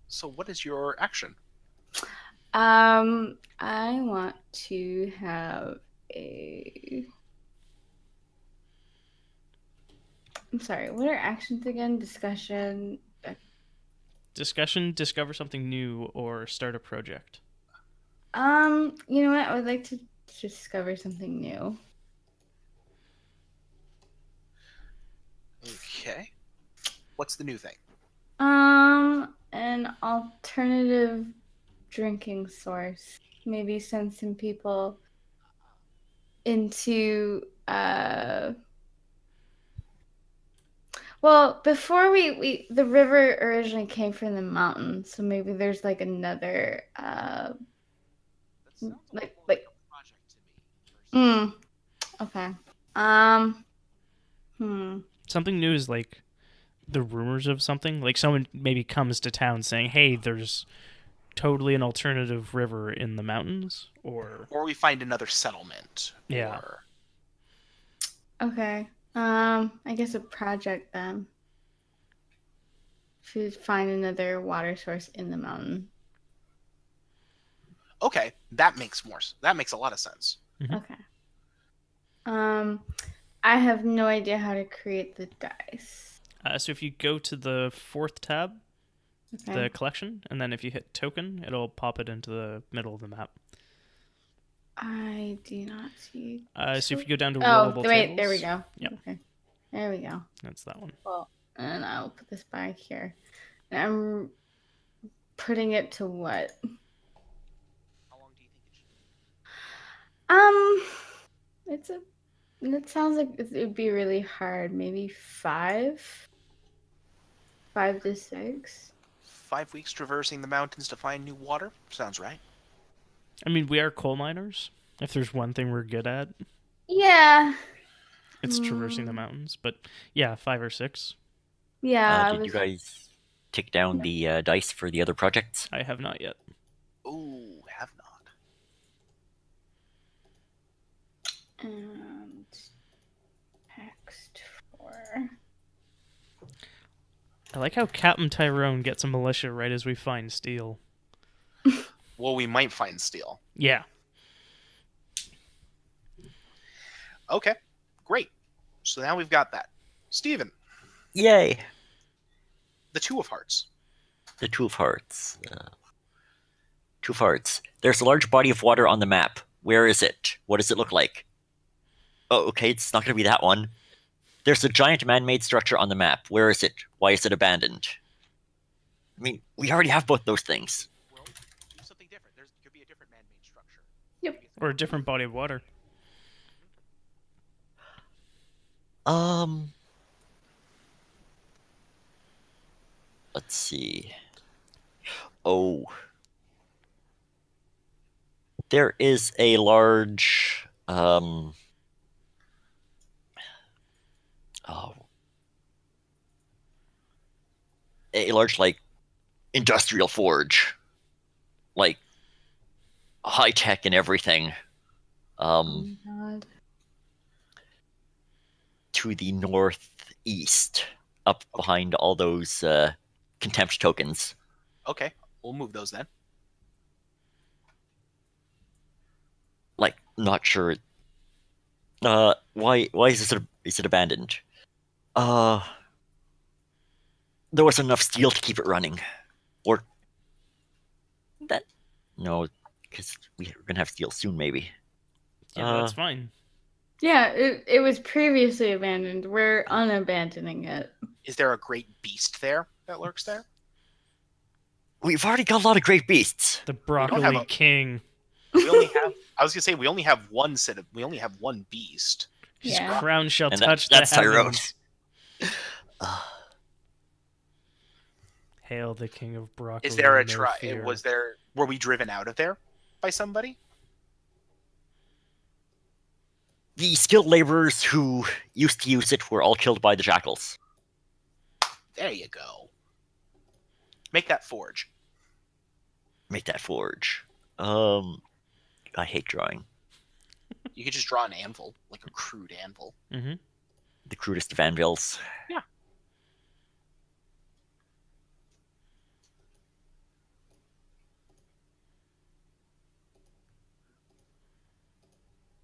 So what is your action? I want to have a. I'm sorry, what are actions again? Discussion. Discussion, discover something new, or start a project. You know what? I would like to discover something new. Okay. What's the new thing? An alternative drinking source. Maybe send some people into well, before the river originally came from the mountain, so maybe there's like another like project to me. okay. Something new is like the rumors of something. Like someone maybe comes to town saying, "Hey, there's totally an alternative river in the mountains," or Or we find another settlement. Yeah. Or... Okay. I guess a project then. To find another water source in the mountain. Okay, that makes a lot of sense. Okay. I have no idea how to create the dice. so if you go to the 4th tab, Okay. the collection, and then if you hit token, it'll pop it into the middle of the map. I do not see. So if you go down to Oh, rollable wait, tables, there we go. Yep. Okay. There we go. That's that one. Well, and I'll put this back here. And I'm putting it to what? How long do you think it should It sounds like it would be really hard. Maybe 5? 5 to 6? 5 weeks traversing the mountains to find new water? Sounds right. I mean, we are coal miners. If there's one thing we're good at, Yeah. it's traversing the mountains. But yeah, 5 or 6. Yeah. Did you guys take down the dice for the other projects? I have not yet. Ooh, have not. And text for. I like how Captain Tyrone gets a militia right as we find steel. Well, we might find steel. Yeah. Okay, great. So now we've got that. Steven, Yay! the Two of Hearts. The Two of Hearts. Two of Hearts. There's a large body of water on the map. Where is it? What does it look like? Oh, okay, it's not going to be that one. There's a giant man-made structure on the map. Where is it? Why is it abandoned? I mean, we already have both those things. Well, do something different. There could be a different man-made structure. Yep. Maybe it's Or a different body of water. Um, let's see. Oh, there is a large oh, a large like industrial forge, like high tech and everything. Oh my god. To the northeast, up behind all those contempt tokens. Okay, we'll move those then. Like, not sure. Why is it abandoned? There was enough steel to keep it running, or that no, because we're gonna have steel soon, maybe. Yeah, that's fine. Yeah, it was previously abandoned. We're unabandoning it. Is there a great beast there that lurks there? We've already got a lot of great beasts. The don't broccoli have a- king. We only have. I was gonna say we only have one set of. We only have one beast. His Yeah. crown shall And touch that's the Tyrone. heavens. Hail the king of broccoli. Is there a no try? fear. Was there? Were we driven out of there by somebody? The skilled laborers who used to use it were all killed by the jackals. There you go. Make that forge. Make that forge. I hate drawing. You could just draw an anvil, like a crude anvil. Mm-hmm. The crudest of anvils. Yeah.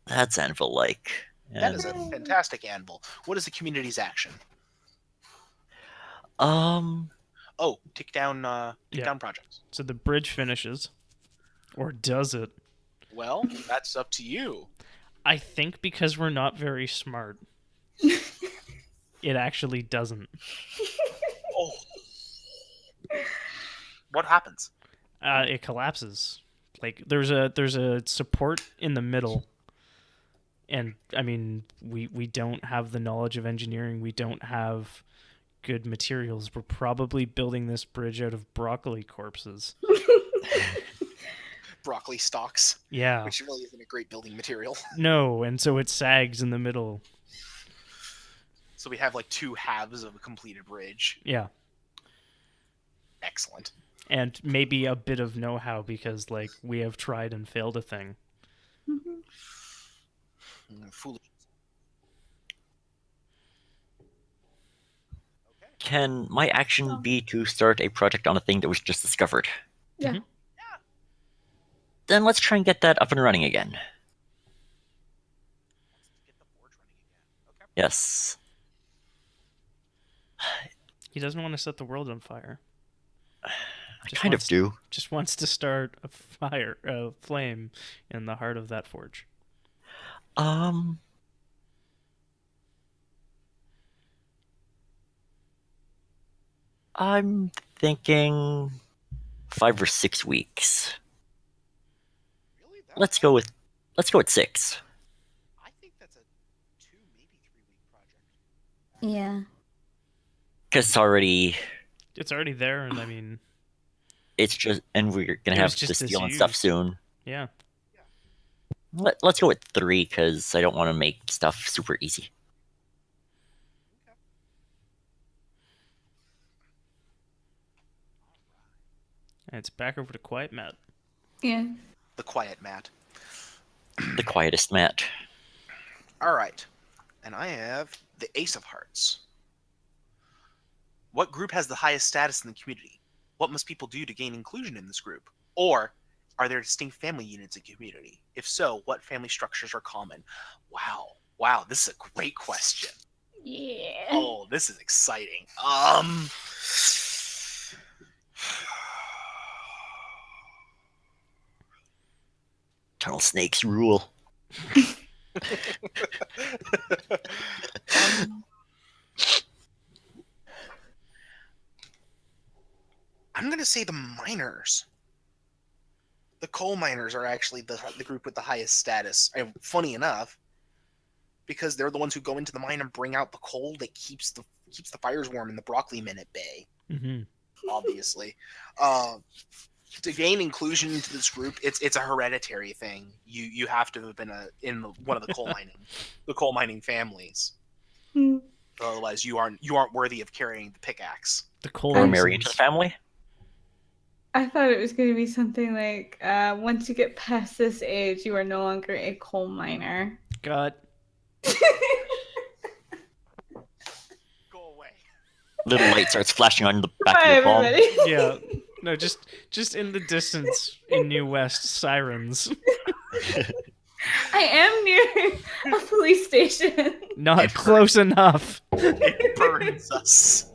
That's anvil-like. That is a fantastic anvil. What is the community's action? Oh, take down projects. So the bridge finishes. Or does it? Well, that's up to you. I think because we're not very smart, it actually doesn't. Oh. What happens? It collapses. Like there's a support in the middle. And I mean, we don't have the knowledge of engineering. We don't have good materials. We're probably building this bridge out of broccoli corpses. Broccoli stalks, Yeah. which really isn't a great building material. No, and so it sags in the middle. So we have like two halves of a completed bridge. Yeah. Excellent. And maybe a bit of know-how because like we have tried and failed a thing. Foolish. Can my action be to start a project on a thing that was just discovered? Yeah. Mhm. Then let's try and get that up and running again. Get the forge running again. Okay. Yes. He doesn't want to set the world on fire. I Just kind of wants- do. Just wants to start a flame in the heart of that forge. I'm thinking 5 or 6 weeks. Really? Let's go with 6. I think that's a 2, maybe 3 week project. Yeah. Because It's already there, and I mean, and we're gonna It have was the just steel and stuff disused. soon. yeah. Let's go with 3 because I don't want to make stuff super easy. And it's back over to Quiet Matt. Yeah. The quiet mat. The quietest mat. All right. And I have the Ace of Hearts. What group has the highest status in the community? What must people do to gain inclusion in this group? Or are there distinct family units in community? If so, what family structures are common? Wow. Wow, this is a great question. Yeah. Oh, this is exciting. Tunnel snakes rule. I'm gonna say the miners. The coal miners are actually the group with the highest status. Funny enough, because they're the ones who go into the mine and bring out the coal that keeps the fires warm in the broccoli men at bay. Mm-hmm. Obviously, to gain inclusion into this group, it's a hereditary thing. You have to have been in one of the coal mining families. Hmm. Otherwise, you aren't worthy of carrying the pickaxe. The coal. Or marry into the family. I thought it was going to be something like, once you get past this age, you are no longer a coal miner. God. Go away. Little light starts flashing on the back Bye, of your palm. everybody. Yeah. No, just in the distance in New West, sirens. I am near a police station. Not close enough. It burns us.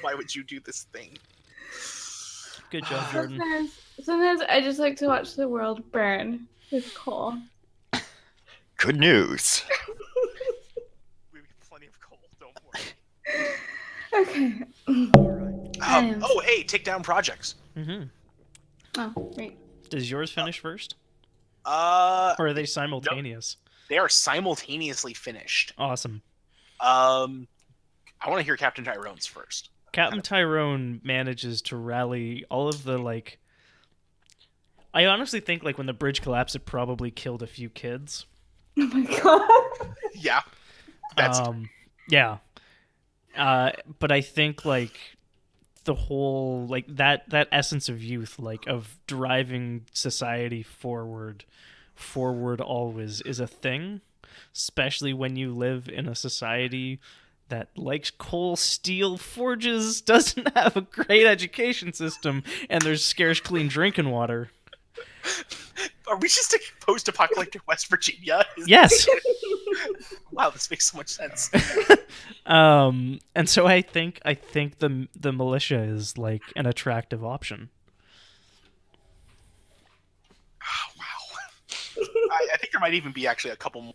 Why would you do this thing? Good job, Jordan. Sometimes I just like to watch the world burn with coal. Good news. We have plenty of coal. Don't worry. Okay. Oh, hey, take down projects. Mm-hmm. Oh, great. Does yours finish first? Or are they simultaneous? They are simultaneously finished. Awesome. I want to hear Captain Tyrone's first. Captain Tyrone manages to rally all of the, like... I honestly think, like, when the bridge collapsed, it probably killed a few kids. Oh my god. Yeah. That's Yeah. But I think, like, the whole, like, that essence of youth, like, of driving society forward always is a thing, especially when you live in a society that likes coal, steel, forges, doesn't have a great education system, and there's scarce clean drinking water. Are we just a post-apocalyptic West Virginia? Yes. Wow, this makes so much sense. And so I think the militia is like an attractive option. Oh, wow. I think there might even be actually a couple more.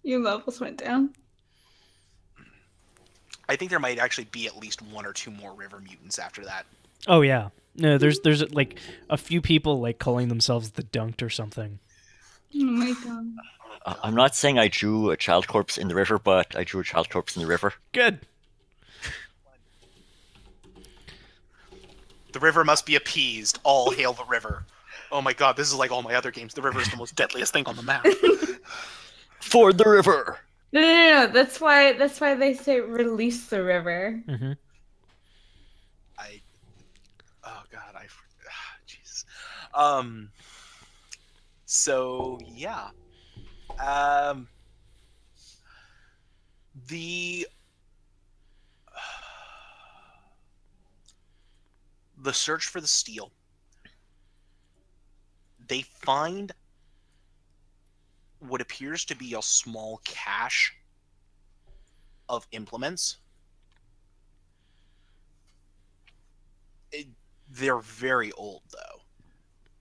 Your levels went down. I think there might actually be at least one or two more river mutants after that. Oh yeah. No, there's like a few people like calling themselves the Dunked or something. Oh my god. I'm not saying I drew a child corpse in the river, but I drew a child corpse in the river. Good. The river must be appeased. All hail the river. Oh my god, this is like all my other games. The river is the most deadliest thing on the map. For the river. No. That's why they say release the river. Mm-hmm. Oh god, jeez. So yeah. The search for the steel. They find what appears to be a small cache of implements. They're very old, though.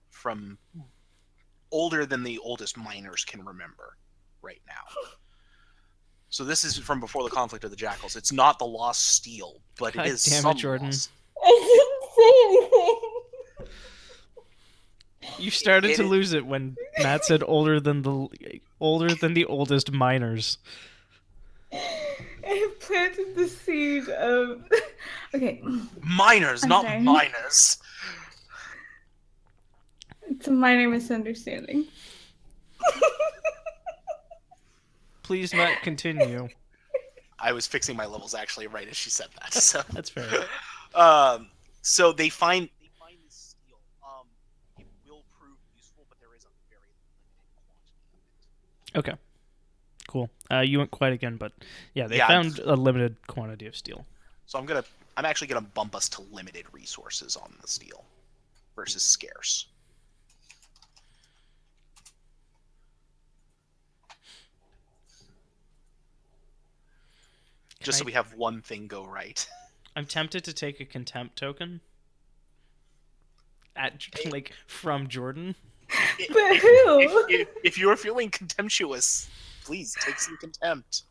From older than the oldest miners can remember right now. So this is from before the conflict of the Jackals. It's not the lost steel, but God it is damn it, some Jordan. lost. I didn't say anything. You started to lose it when Matt said older than the oldest miners. I planted the seed of. Okay. Miners, I'm not sorry. miners. It's a minor misunderstanding. Please, Matt, continue. I was fixing my levels actually right as she said that. So, That's fair. so they find this steel. It will prove useful, but there is a very limited quantity of it. Okay. Cool. You went quiet again, but yeah, they Yeah. found a limited quantity of steel. So I'm actually gonna bump us to limited resources on the steel versus scarce. Just so we have one thing go right. I'm tempted to take a contempt token like from Jordan. But who? If you are feeling contemptuous, please take some contempt.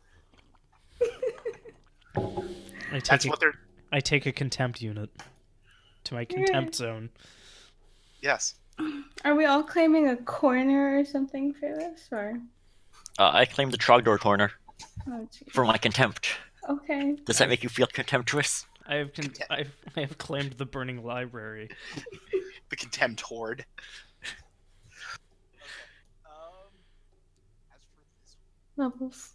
I take That's a, what they're I take a contempt unit to my contempt zone. Yes. Are we all claiming a corner or something for this, or? I claim the Trogdor corner Oh, geez. for my contempt. Okay. Does that make you feel contemptuous? I have claimed the burning library. The contempt horde. As for this Levels.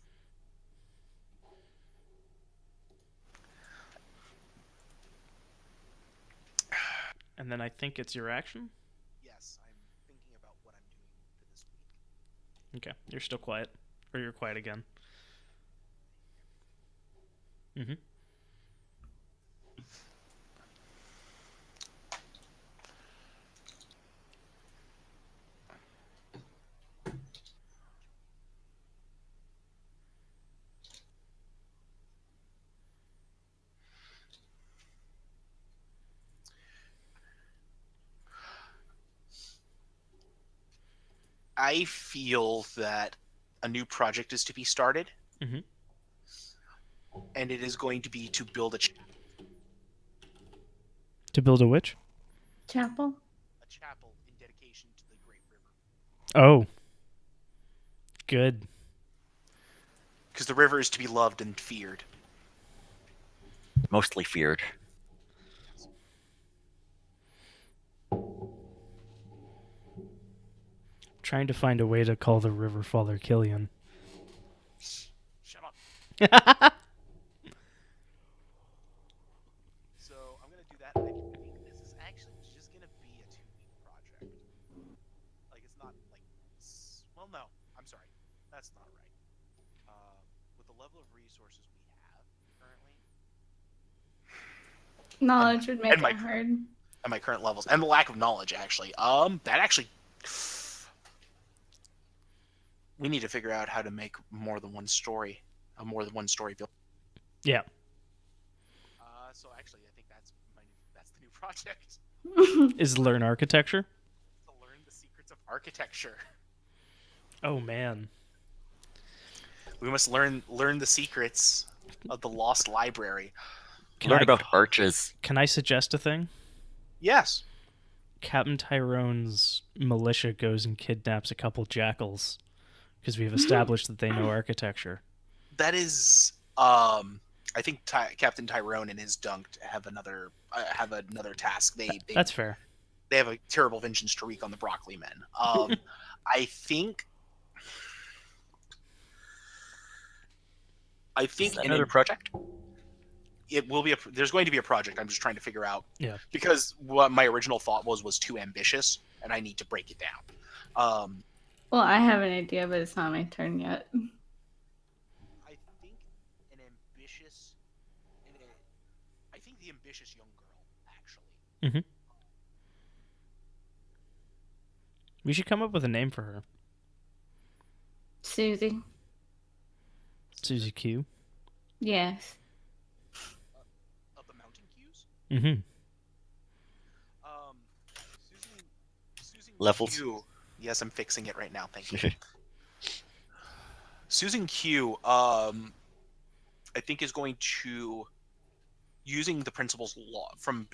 And then I think it's your action. yes, I'm thinking about what I'm doing for this week. Okay, you're still quiet, or you're quiet again. Mm-hmm. I feel that a new project is to be started, Mhm. and it is going to be to build To build a witch? Chapel. a chapel in dedication to the Great River, Oh. Good. because the river is to be loved and feared. Mostly feared. Trying to find a way to call the river Father Killian. Shut up. So I'm gonna do that. I think this is actually just gonna be a 2-week project. Like it's not like, well, no, I'm sorry, that's not right. With the level of resources we have currently, Knowledge would make and my- it hard. and my current levels, and the lack of knowledge, actually, that actually, we need to figure out how to make more than one story build. Yeah. So actually, I think that's the new project. Is learn architecture? To learn the secrets of architecture. Oh man. We must learn the secrets of the lost library. Can Learn I- about arches. Can I suggest a thing? Yes. Captain Tyrone's militia goes and kidnaps a couple jackals because we've established that they know architecture. That is, I think Captain Tyrone and his dunk have another task. They That's fair. they have a terrible vengeance to wreak on the broccoli men. I think Is that an another project? it will be there's going to be a project. I'm just trying to figure out. Yeah. Because what my original thought was too ambitious, and I need to break it down. Well, I have an idea, but it's not my turn yet. I think an ambitious, I think the ambitious young girl actually. We should come up with a name for her. Susie. Susie Q. Yes. Of the Mountain Cues. Mm-hmm. Susan Levels. Q. Yes, I'm fixing it right now. Thank you. Susan Q. I think is going to, using the principles from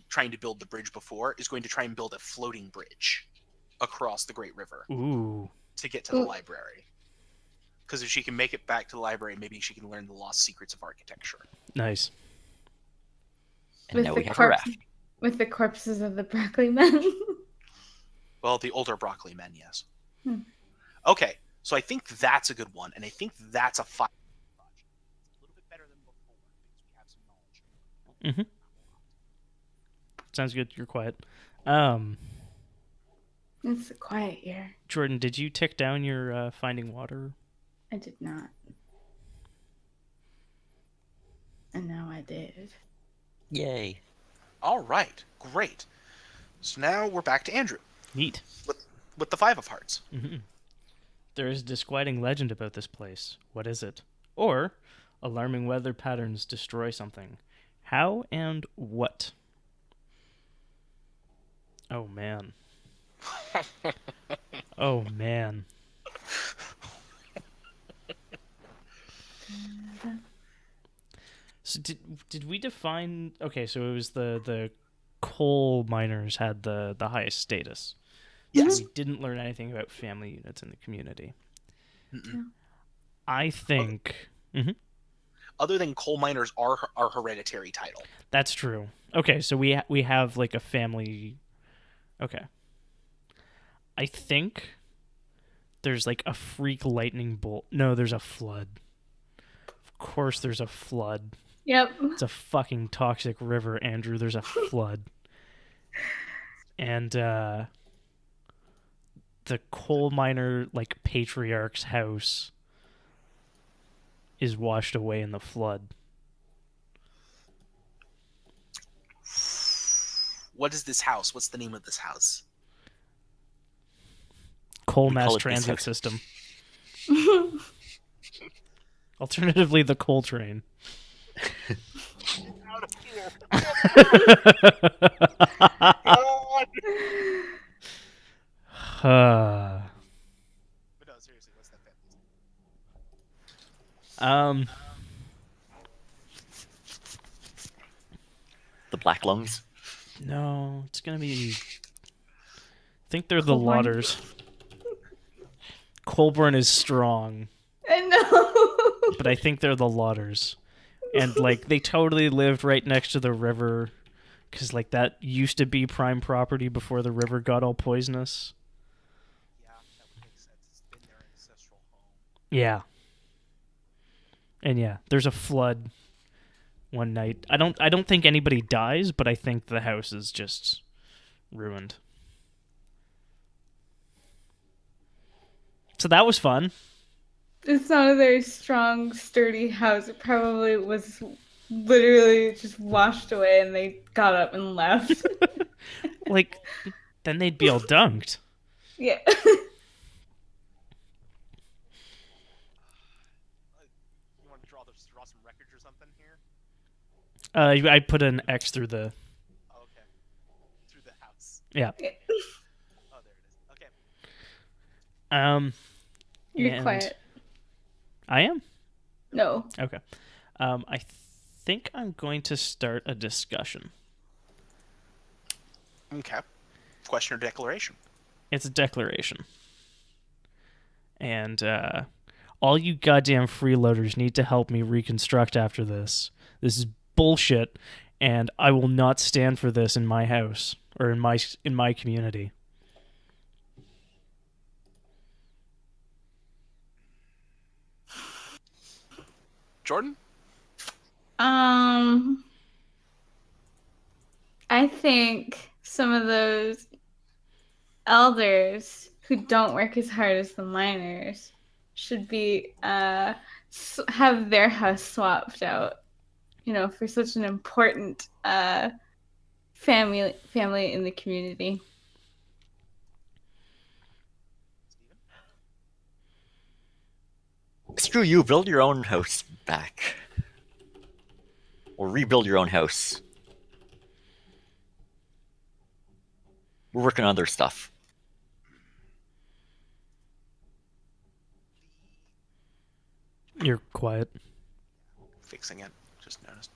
trying to build the bridge before, is going to try and build a floating bridge across the Great River Ooh. to get to the library. Because if she can make it back to the library, maybe she can learn the lost secrets of architecture. Nice. And now we have a raft. With the corpses of the broccoli men. Well, the older broccoli men, yes. Hmm. Okay, so I think that's a good one, and I think that's a 5 project. It's a little bit better than before because we have some knowledge. Mm-hmm. Sounds good. You're quiet. It's a quiet year. Jordan, did you tick down your finding water? I did not. And now I did. Yay. All right, great. So now we're back to Andrew Neat. with the 5 of hearts. Mm-hmm. There is a disquieting legend about this place. What is it? Or, alarming weather patterns destroy something. How and what? Oh, man. Oh, man. So did we define? Okay, so it was the coal miners had the highest status. Yes. We didn't learn anything about family units in the community. Mm-mm. I think Other than coal miners are our hereditary title. that's true. Okay, so we have like a family. Okay, I think there's like a freak lightning bolt. No, there's a flood. Of course, there's a flood. Yep. It's a fucking toxic river, Andrew. There's a flood. And the coal miner like patriarch's house is washed away in the flood. What is this house? What's the name of this house? Coal We mass call it this transit house. system. Alternatively, the coal train. Out of here. God. But no, seriously, what's that family? The Black Lungs. No, it's gonna be. I think they're the Colburn? Lauders. Colburn is strong, I know. but I think they're the Lauders, and like they totally lived right next to the river, because like that used to be prime property before the river got all poisonous. Yeah, that would make sense. It's been their ancestral home. Yeah. And yeah, there's a flood one night. I don't think anybody dies, but I think the house is just ruined. So that was fun. It's not a very strong, sturdy house. It probably was literally just washed away and they got up and left. Like then they'd be all dunked. Yeah. You want to draw some records or something here? I put an X through the Oh, okay. Through the house. yeah. Oh, there it is. Okay. You're And quiet. I am? No. Okay. I think I'm going to start a discussion. Okay. Question or declaration? It's a declaration. And all you goddamn freeloaders need to help me reconstruct after this. This is bullshit, and I will not stand for this in my house or in my community. Jordan? I think some of those elders who don't work as hard as the miners should be have their house swapped out. You know, for such an important family in the community. Screw you, build your own house back. Or rebuild your own house. We're working on other stuff. You're quiet. Fixing it. Just noticed.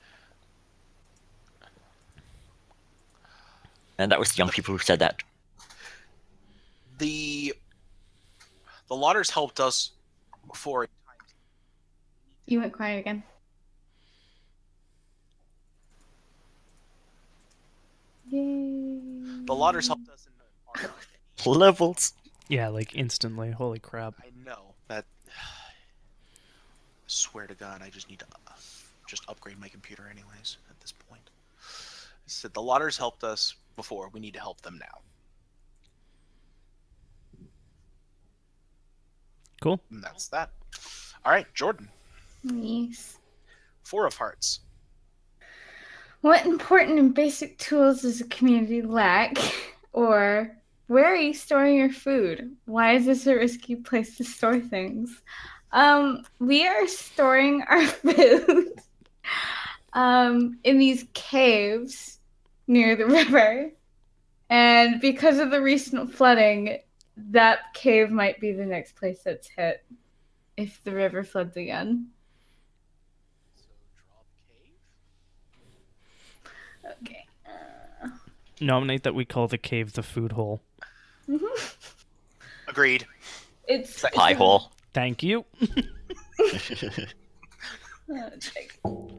And that was the young people who said that. The Lauders helped us before. You went quiet again. Yay. The Lauders helped us in our Levels. Yeah, like instantly. Holy crap. I know that. Swear to God, I just need to just upgrade my computer anyways at this point. I said the Lauders helped us before. We need to help them now. Cool. And that's that. All right, Jordan. Yes. 4 of Hearts. What important and basic tools does a community lack? Or where are you storing your food? Why is this a risky place to store things? We are storing our food in these caves near the river. And because of the recent flooding, that cave might be the next place that's hit if the river floods again. So draw the cave. nominate that we call the cave the food hole. Agreed. It's Pie hole. Thank you.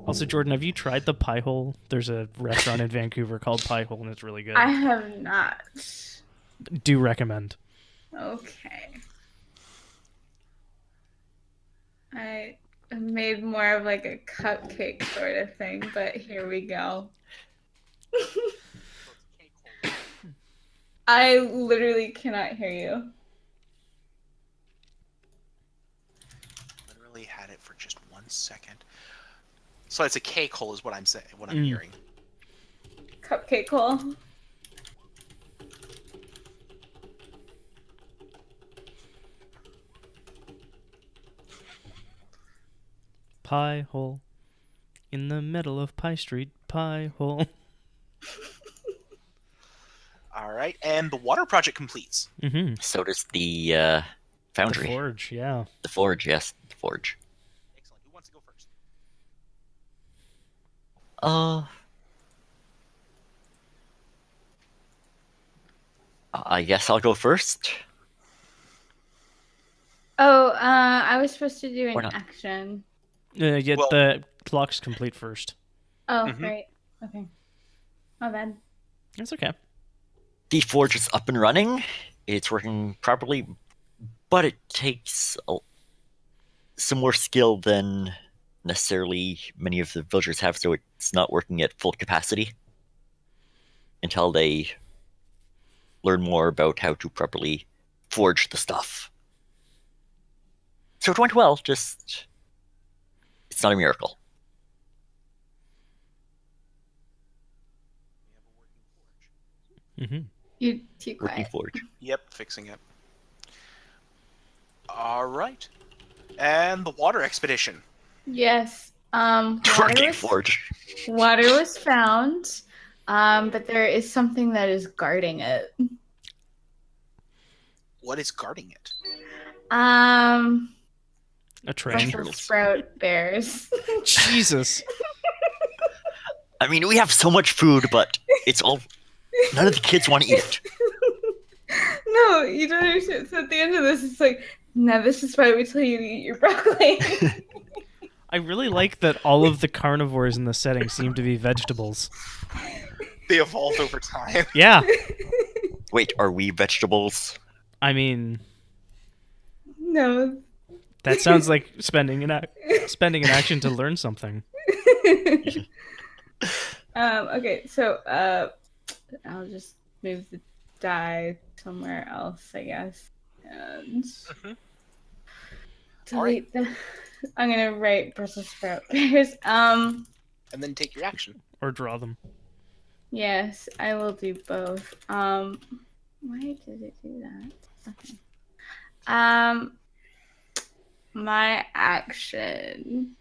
Also, Jordan, have you tried the Pie Hole? There's a restaurant in Vancouver called Pie Hole, and it's really good. I have not. Do recommend. Okay. I made more of like a cupcake sort of thing, but here we go. I literally cannot hear you. Literally had it for just 1 second. So it's a cake hole, is what I'm saying. What I'm hearing. Cupcake hole. Pie Hole. In the middle of Pie Street, Pie Hole. All right, and the water project completes. Mm-hmm. So does the The foundry. forge, yeah. The forge, yes. The forge. Excellent. Who wants to go first? I guess I'll go first. Oh, I was supposed to do Or an not. action. Get Well- the clocks complete first. Oh, Mhm. right. Okay. My bad. It's okay. The forge is up and running. It's working properly, but it takes some more skill than necessarily many of the villagers have, so it's not working at full capacity until they learn more about how to properly forge the stuff. So it went well, just it's not a miracle. We have a working forge. Mm-hmm. You too Working quiet. forge. Yep, fixing it. All right, and the water expedition. Yes. Working forge. Water was found, but there is something that is guarding it. What is guarding it? A train. Brussels sprout bears. Jesus. I mean, we have so much food, but it's all. None of the kids want to eat it. No, you don't understand. So at the end of this, it's like, now this is why we tell you to eat your broccoli. I really like that all of the carnivores in the setting seem to be vegetables. They evolved over time. Yeah. Wait, are we vegetables? I mean, No. that sounds like spending an action to learn something. Okay, so I'll just move the die somewhere else, I guess. And delete the. I'm gonna write Brussels sprout bears. And then take your action. Or draw them. Yes, I will do both. Why did it do that? Okay. My action.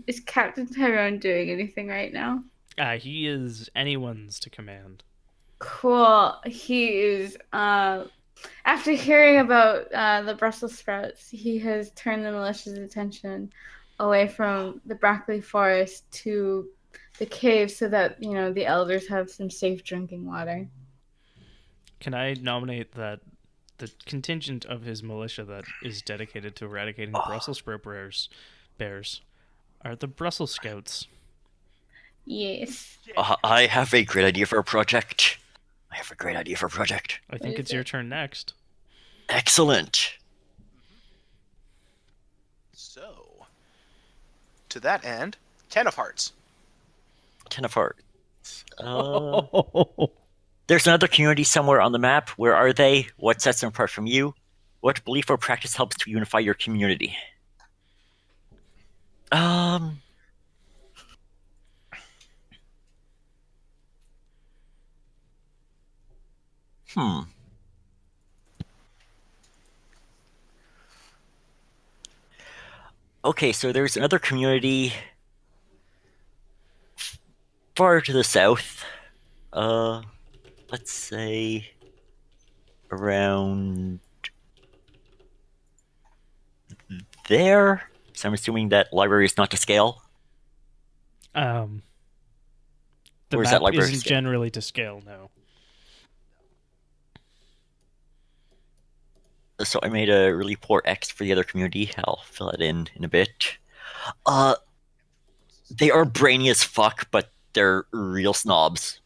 Is Captain Tyrone doing anything right now? He is anyone's to command. Cool. He is. After hearing about the Brussels sprouts, he has turned the militia's attention away from the broccoli forest to the cave, so that the elders have some safe drinking water. Can I nominate that the contingent of his militia that is dedicated to eradicating the Brussels sprout bears are the Brussels Scouts? Yes. I have a great idea for a project. I think is it's your it? turn next. Excellent. So, to that end, 10 of hearts. 10 of hearts. There's another community somewhere on the map. Where are they? What sets them apart from you? What belief or practice helps to unify your community? Okay, so there's another community far to the south. Let's say around there. So I'm assuming that library is not to scale. The Or is that map library isn't scale? generally to scale, no. So I made a really poor X for the other community. I'll fill it in a bit. Uh, they are brainy as fuck, but they're real snobs.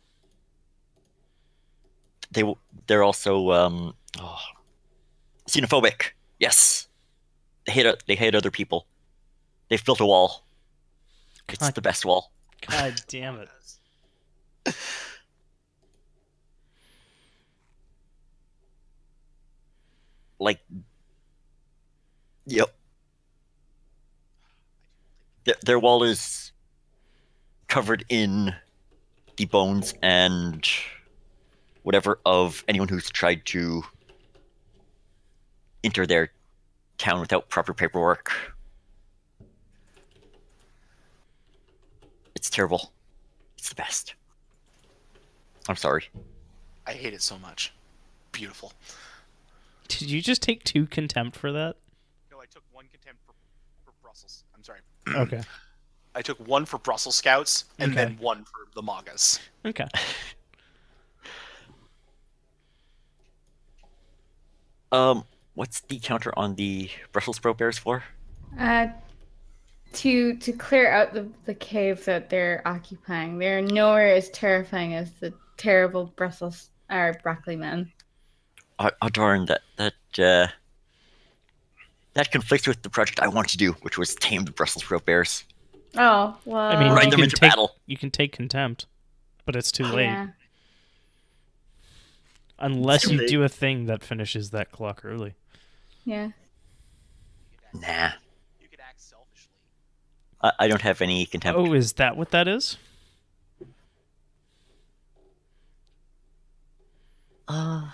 They're also xenophobic. Yes, they hate other people. They've built a wall. It's God. the best wall. God damn it. Like, yep. Their wall is covered in the bones and whatever of anyone who's tried to enter their town without proper paperwork. It's terrible. It's the best. I'm sorry. I hate it so much. Beautiful. Did you just take 2 contempt for that? No, I took 1 contempt for Brussels. I'm sorry. Okay. I took 1 for Brussels Scouts and Okay. then 1 for the Magas. Okay. What's the counter on the Brussels sprout bears for? To clear out the cave that they're occupying. They're nowhere as terrifying as the terrible Brussels or broccoli men. Oh, darn, that conflicts with the project I want to do, which was tame the Brussels sprout bears. Oh well. I mean, Ride you them can into take battle. you can take contempt, but it's too late. Yeah. Unless Too you late. do a thing that finishes that clock early. Yeah. Nah, You could act selfishly. I don't have any contempt. Oh, is that what that is? Let's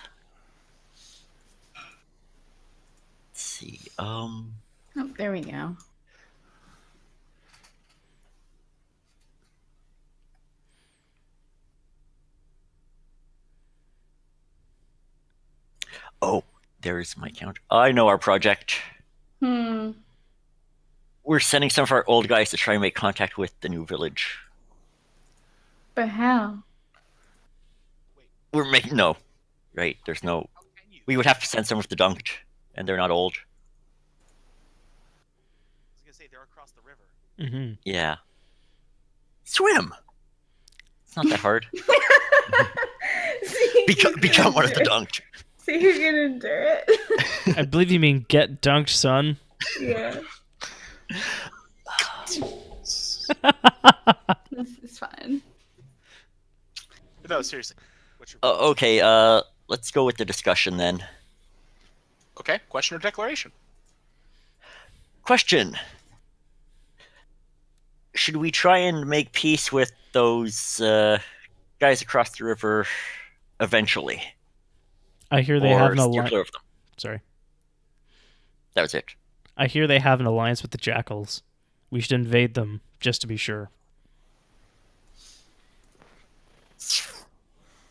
see. Oh, there we go. Oh, there's my counter. I know our project. Hmm. We're sending some of our old guys to try and make contact with the new village. But how? We're making no. Right, there's no. How can you? We would have to send some of the dunked, and they're not old. I was gonna say they're across the river. Mm-hmm. Yeah. Swim. It's not that hard. See, Become one of the dunked. See who can endure it. I believe you mean get dunked, son. Yeah. This is fine. No, seriously. What's your Okay. Let's go with the discussion then. Okay, question or declaration? Question. Should we try and make peace with those guys across the river eventually? I hear they or have an steer alliance. clear of them? Sorry. That was it. I hear they have an alliance with the Jackals. We should invade them just to be sure.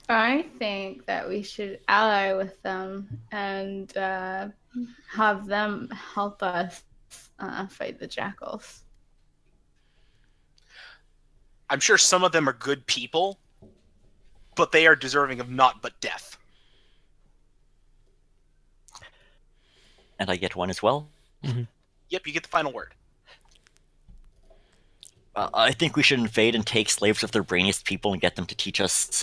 I think that we should ally with them and have them help us fight the jackals. I'm sure some of them are good people, but they are deserving of naught but death. And I get one as well. Yep, you get the final word. I think we should invade and take slaves of their brainiest people and get them to teach us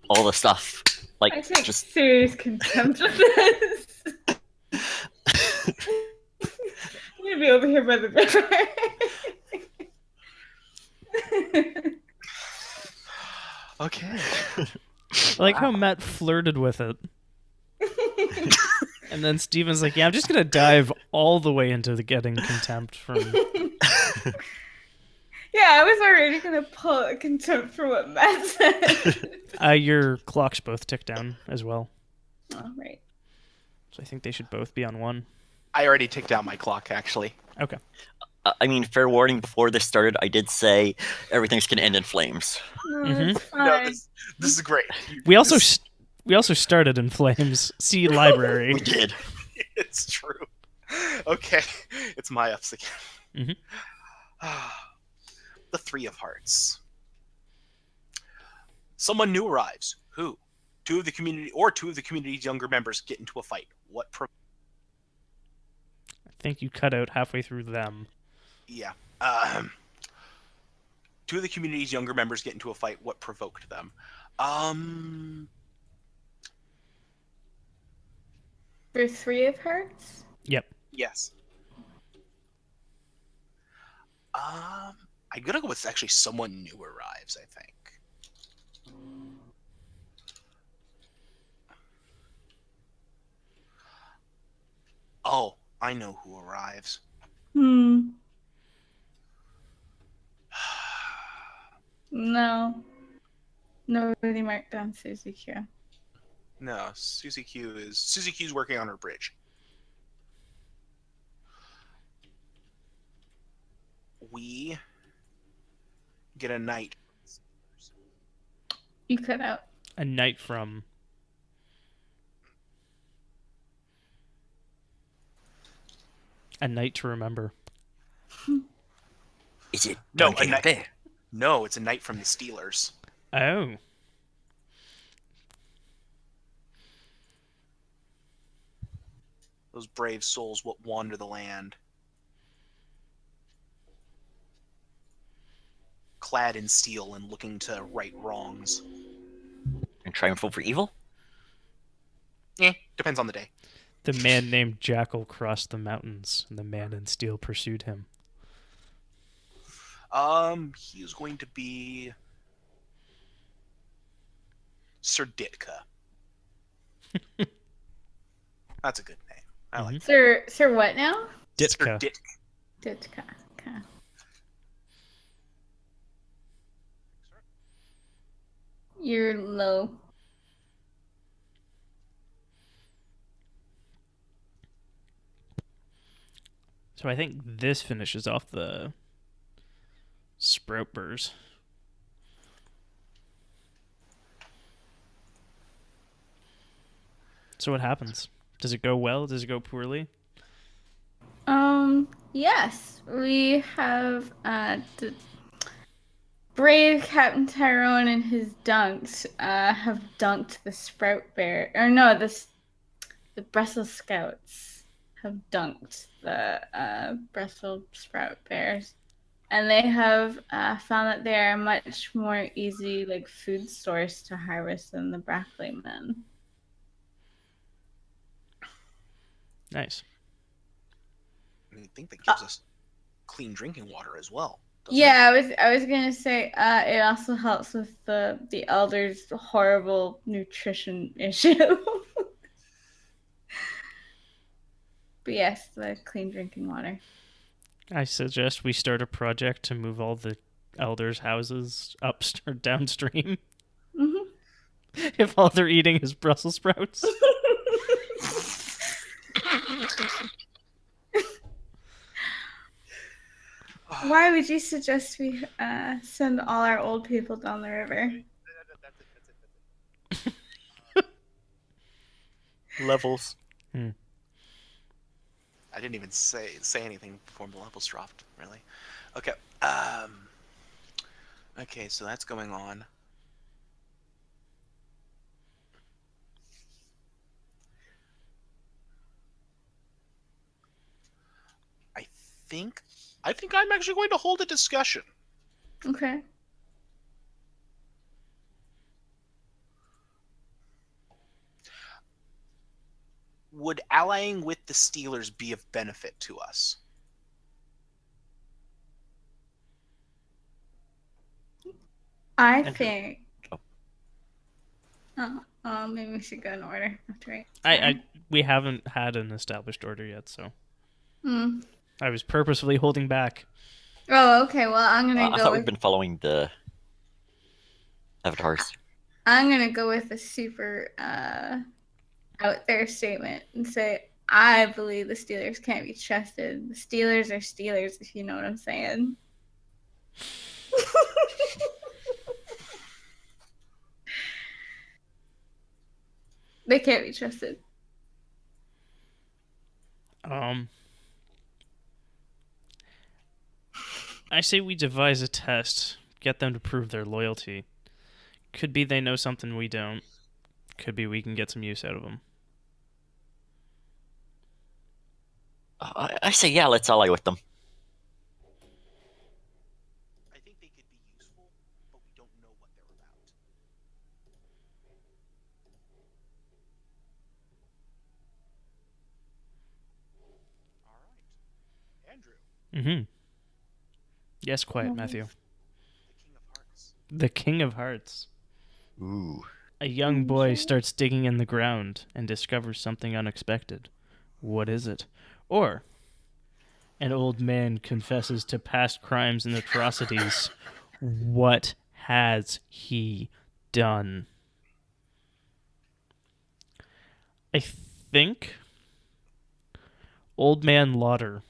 all the stuff. Like, I take just serious contempt of this. I'm gonna be over here by the river. Okay. I like how Matt flirted with it. And then Steven's like, yeah, I'm just going to dive all the way into the getting contempt from... Yeah, I was already gonna pull a contempt for what Matt said. Your clocks both tick down as well. Oh, right. So I think they should both be on 1. I already ticked down my clock, actually. Okay. I mean, fair warning, before this started, I did say everything's going to end in flames. No, Mhm. it's No, fine. this is great. We also started in flames. See library. We did. It's true. Okay, it's my ups again. Mhm. The Three of Hearts. Someone new arrives. Who? two of the community's younger members get into a fight. What? I think you cut out halfway through them. Yeah. Two of the community's younger members get into a fight. What provoked them? For 3 of hearts? Yep. Yes. I'm gonna go with actually someone new arrives, I think. Oh, I know who arrives. No. Nobody marked down Susie Q. No, Susie Q's working on her bridge. We get a knight. You cut out. A knight from. A night to remember. Is it No, Don a knight. Quixote? No, it's a knight from the Steelers. Oh. Those brave souls what wander the land. Clad in steel and looking to right wrongs. And triumph over evil? Depends on the day. The man named Jackal crossed the mountains, and the man in steel pursued him. He is going to be Sir Ditka. That's a good name. I like Sir what now? that. Ditka. Sir Ditka. Ditka. Okay. You're low. So I think this finishes off the Sprout Burrs. So what happens? Does it go well? Does it go poorly? Yes. We have the brave Captain Tyrone and his dunks have dunked the Sprout Bear. Or no, the Brussels Scouts have dunked the Brussels Sprout Bears. And they have found that they are a much more easy food source to harvest than the Brackley men. Nice. I think that gives us clean drinking water as well. Yeah, I was gonna say it also helps with the elders' horrible nutrition issue. But yes, the clean drinking water. I suggest we start a project to move all the elders' houses up or downstream. Mm-hmm. If all they're eating is Brussels sprouts. Why would you suggest we send all our old people down the river? Levels. I didn't even say anything before the levels dropped, really. Okay. Okay, so that's going on. I think I'm actually going to hold a discussion. Okay. Would allying with the Steelers be of benefit to us? I Andrew. think. Oh. Maybe we should go in order. That's right. We haven't had an established order yet, so Hmm. I was purposefully holding back. Oh, okay. Well, I'm gonna I go. thought we'd been following the avatars. I'm gonna go with a super out there statement and say I believe the Steelers can't be trusted. The Steelers are Steelers, if you know what I'm saying. They can't be trusted. I say we devise a test, get them to prove their loyalty. Could be they know something we don't. could be we can get some use out of them. I say, yeah, let's ally with them. I think they could be useful, but we don't know what they're about. All right. Andrew, Mm-hmm. Yes, quiet, Nice. Matthew. the King of Hearts. The King of Hearts. Ooh. A young boy Okay. starts digging in the ground and discovers something unexpected. What is it? Or an old man confesses to past crimes and atrocities. What has he done? I think Old Man Lauder,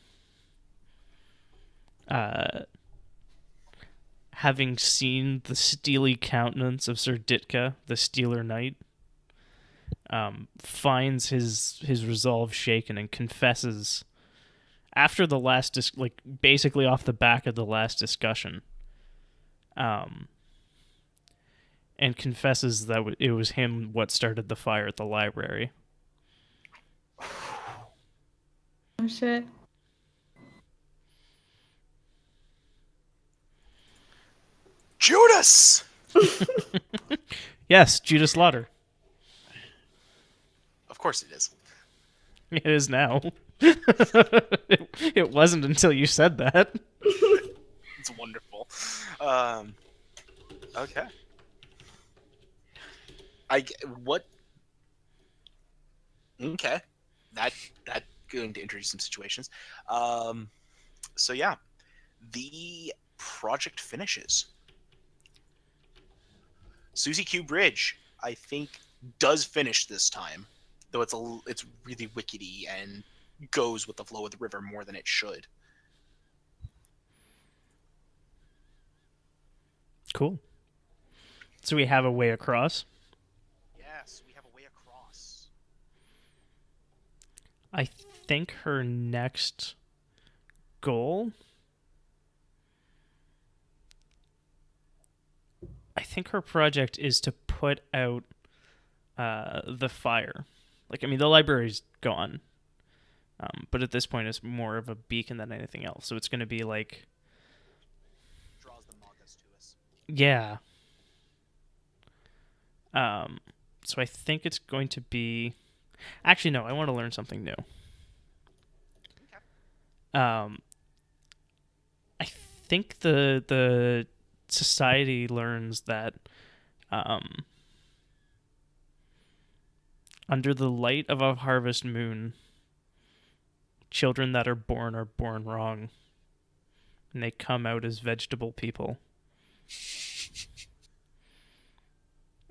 having seen the steely countenance of Sir Ditka, the Stealer Knight, finds his resolve shaken and confesses after the last basically off the back of the last discussion, and confesses that it was him what started the fire at the library. Oh shit. Judas! Yes, Judas Lauder. Of course it is. It is now. It wasn't until you said that. It's wonderful. Okay. What? Okay. That going to introduce some situations. So yeah, the project finishes. Susie Q Bridge, I think, does finish this time, though it's really wickety and goes with the flow of the river more than it should. Cool. So we have a way across. Yes, we have a way across. I think her next goal. I think her project is to put out the fire. Like, I mean, the library's gone, but at this point, it's more of a beacon than anything else. So it's going to be like, Draws the mangas to us. yeah. So I think it's going to be. Actually, no. I want to learn something new. I think the society learns that under the light of a harvest moon, children that are born wrong, and they come out as vegetable people.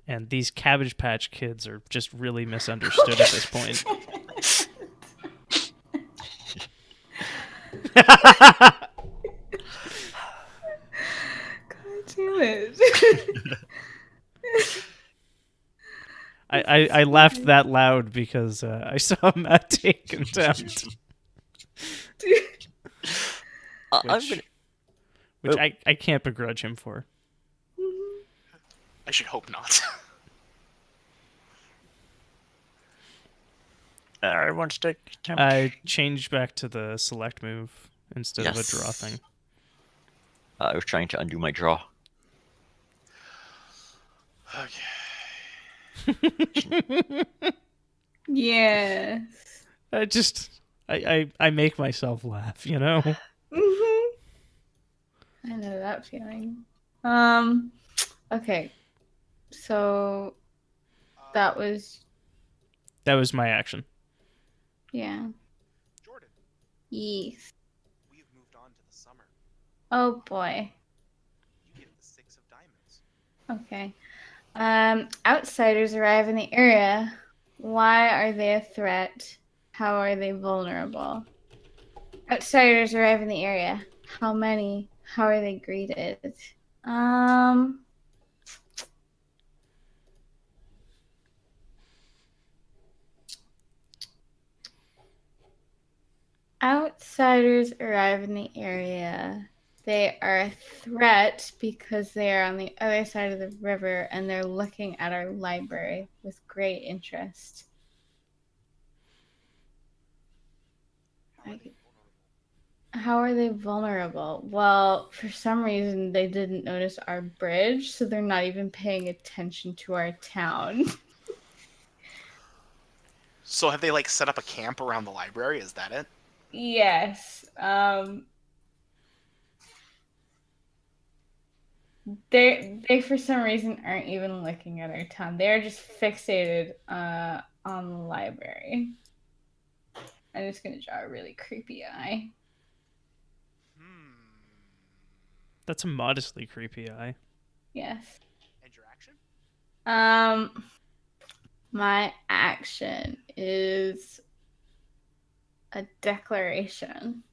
And these Cabbage Patch Kids are just really misunderstood at this point. God damn it. I laughed that loud because I saw Matt take contempt, I'm which, gonna. which Oh. I can't begrudge him for. I should hope not. I want to take attempt. I changed back to the select move instead of a draw Yes. thing. I was trying to undo my draw. Okay. Yes. I make myself laugh, you know? I know that feeling. Okay. So that was That was my action. yeah. Jordan, Yes. we have moved on to the summer. Oh boy. You get the 6 of diamonds. Okay. Outsiders arrive in the area. Why are they a threat? How are they vulnerable? Outsiders arrive in the area. How many? How are they greeted? Outsiders arrive in the area. they are a threat because they are on the other side of the river and they're looking at our library with great interest. How are they vulnerable? Well, for some reason, they didn't notice our bridge, so they're not even paying attention to our town. So have they like set up a camp around the library? Is that it? Yes. They for some reason aren't even looking at our town. They're just fixated on the library. I'm just gonna draw a really creepy eye. That's a modestly creepy eye. Yes. And your action? My action is a declaration.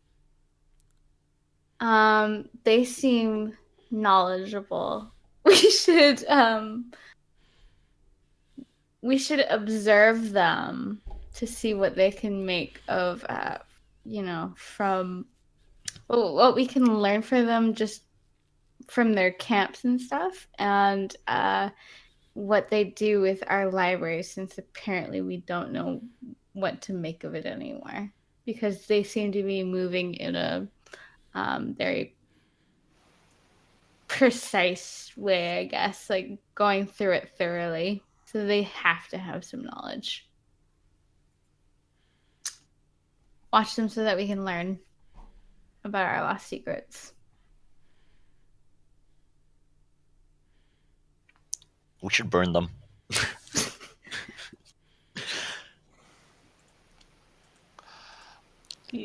They seem knowledgeable. We should observe them to see what they can make of from what we can learn for them just from their camps and stuff, and what they do with our library, since apparently we don't know what to make of it anymore, because they seem to be moving in a very precise way, I guess, like going through it thoroughly. So they have to have some knowledge. Watch them so that we can learn about our lost secrets. We should burn them.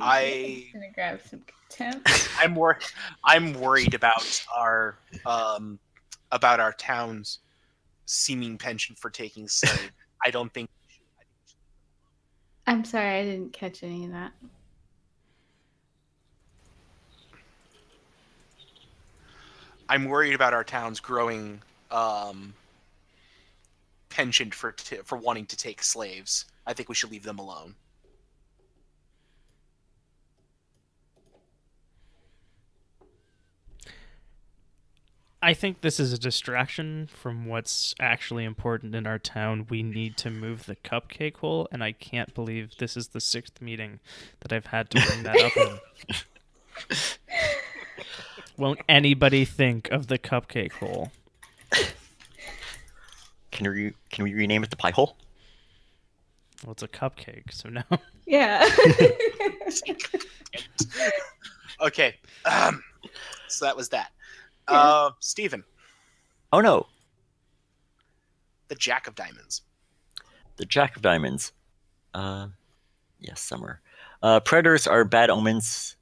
I'm gonna grab some contempt. I'm worried about our town's seeming penchant for taking slaves. I don't think. I'm sorry, I didn't catch any of that. I'm worried about our town's growing penchant for wanting to take slaves. I think we should leave them alone. I think this is a distraction from what's actually important in our town. We need to move the cupcake hole, and I can't believe this is the 6th meeting that I've had to bring that up in. Won't anybody think of the cupcake hole? Can we rename it the pie hole? Well, it's a cupcake, so no. Yeah. Okay. So that was that. Steven. Oh no. The Jack of Diamonds. The Jack of Diamonds. Yes, Summer. Predators are bad omens.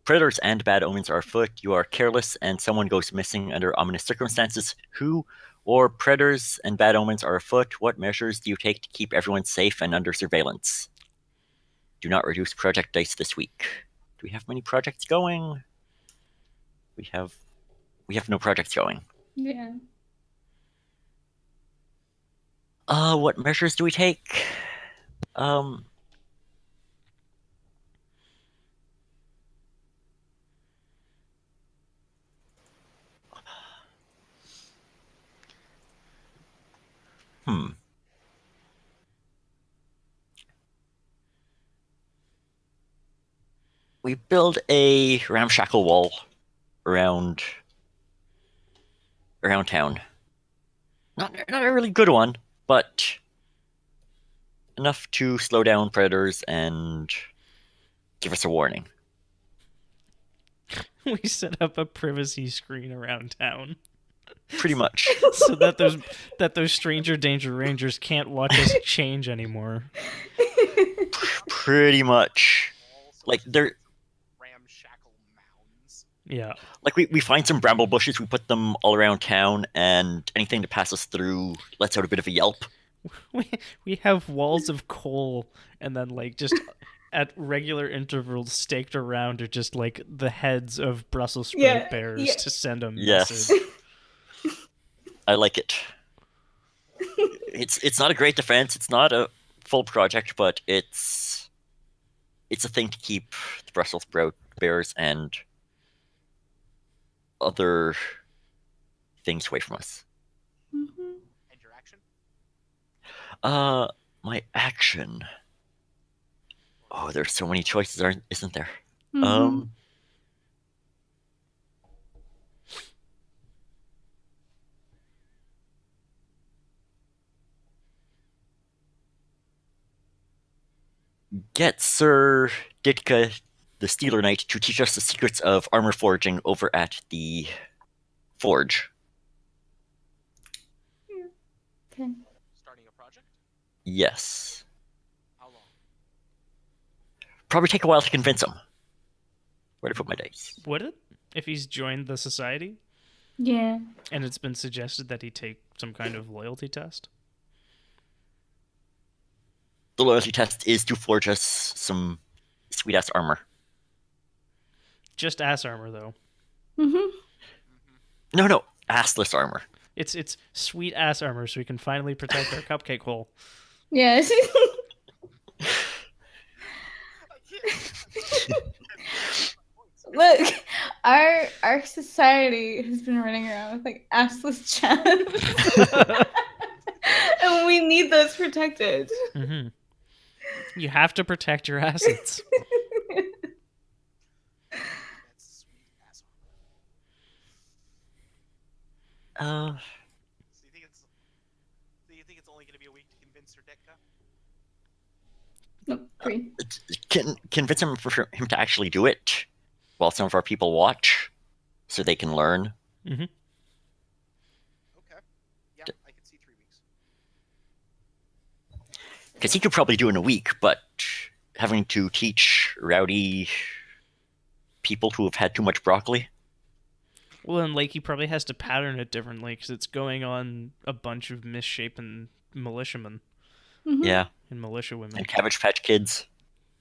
Predators and bad omens are afoot. You are careless and someone goes missing under ominous circumstances. Who or predators and bad omens are afoot? What measures do you take to keep everyone safe and under surveillance? Do not reduce project dice this week. Do we have many projects going? We have no projects going. Yeah. What measures do we take? We build a ramshackle wall around town. Not a really good one, but enough to slow down predators and give us a warning. We set up a privacy screen around town. Pretty much. So that those stranger danger rangers can't watch us change anymore. Pretty much. Like they're ramshackle mounds. Yeah. Like we find some bramble bushes, we put them all around town, and anything to pass us through lets out a bit of a yelp. We have walls of coal, and then like just at regular intervals staked around are just like the heads of Brussels sprout bears to send a message. Yes. I like it. It's not a great defense, it's not a full project, but it's a thing to keep the Brussels sprout bears and other things away from us. Mhm. And your action? My action. Oh, there's so many choices, isn't there? Mhm. Get Sir Ditka, the Stealer Knight, to teach us the secrets of armor forging over at the forge. Okay. Starting a project? Yes. How long? Probably take a while to convince him. Where to put my dice? Would it? If he's joined the society Yeah. and it's been suggested that he take some kind of loyalty test? The loyalty test is to forge us some sweet ass armor. Just ass armor, though. Mhm. No, assless armor. It's sweet ass armor, so we can finally protect our cupcake hole. Yes. Look, our society has been running around with like assless chaps, and we need those protected. Mm-hmm. You have to protect your assets. That's sweet ass. Uh, So you think it's only going to be a week to convince Sir Ditka? Nope, 3. can convince him for him to actually do it, while some of our people watch, so they can learn. Mm-hmm. Okay. Yeah, I can see 3 weeks. Because he could probably do it in a week, but having to teach rowdy people who have had too much broccoli. Well, and like he probably has to pattern it differently because it's going on a bunch of misshapen militiamen Mhm. Yeah, and militia women and Cabbage Patch Kids.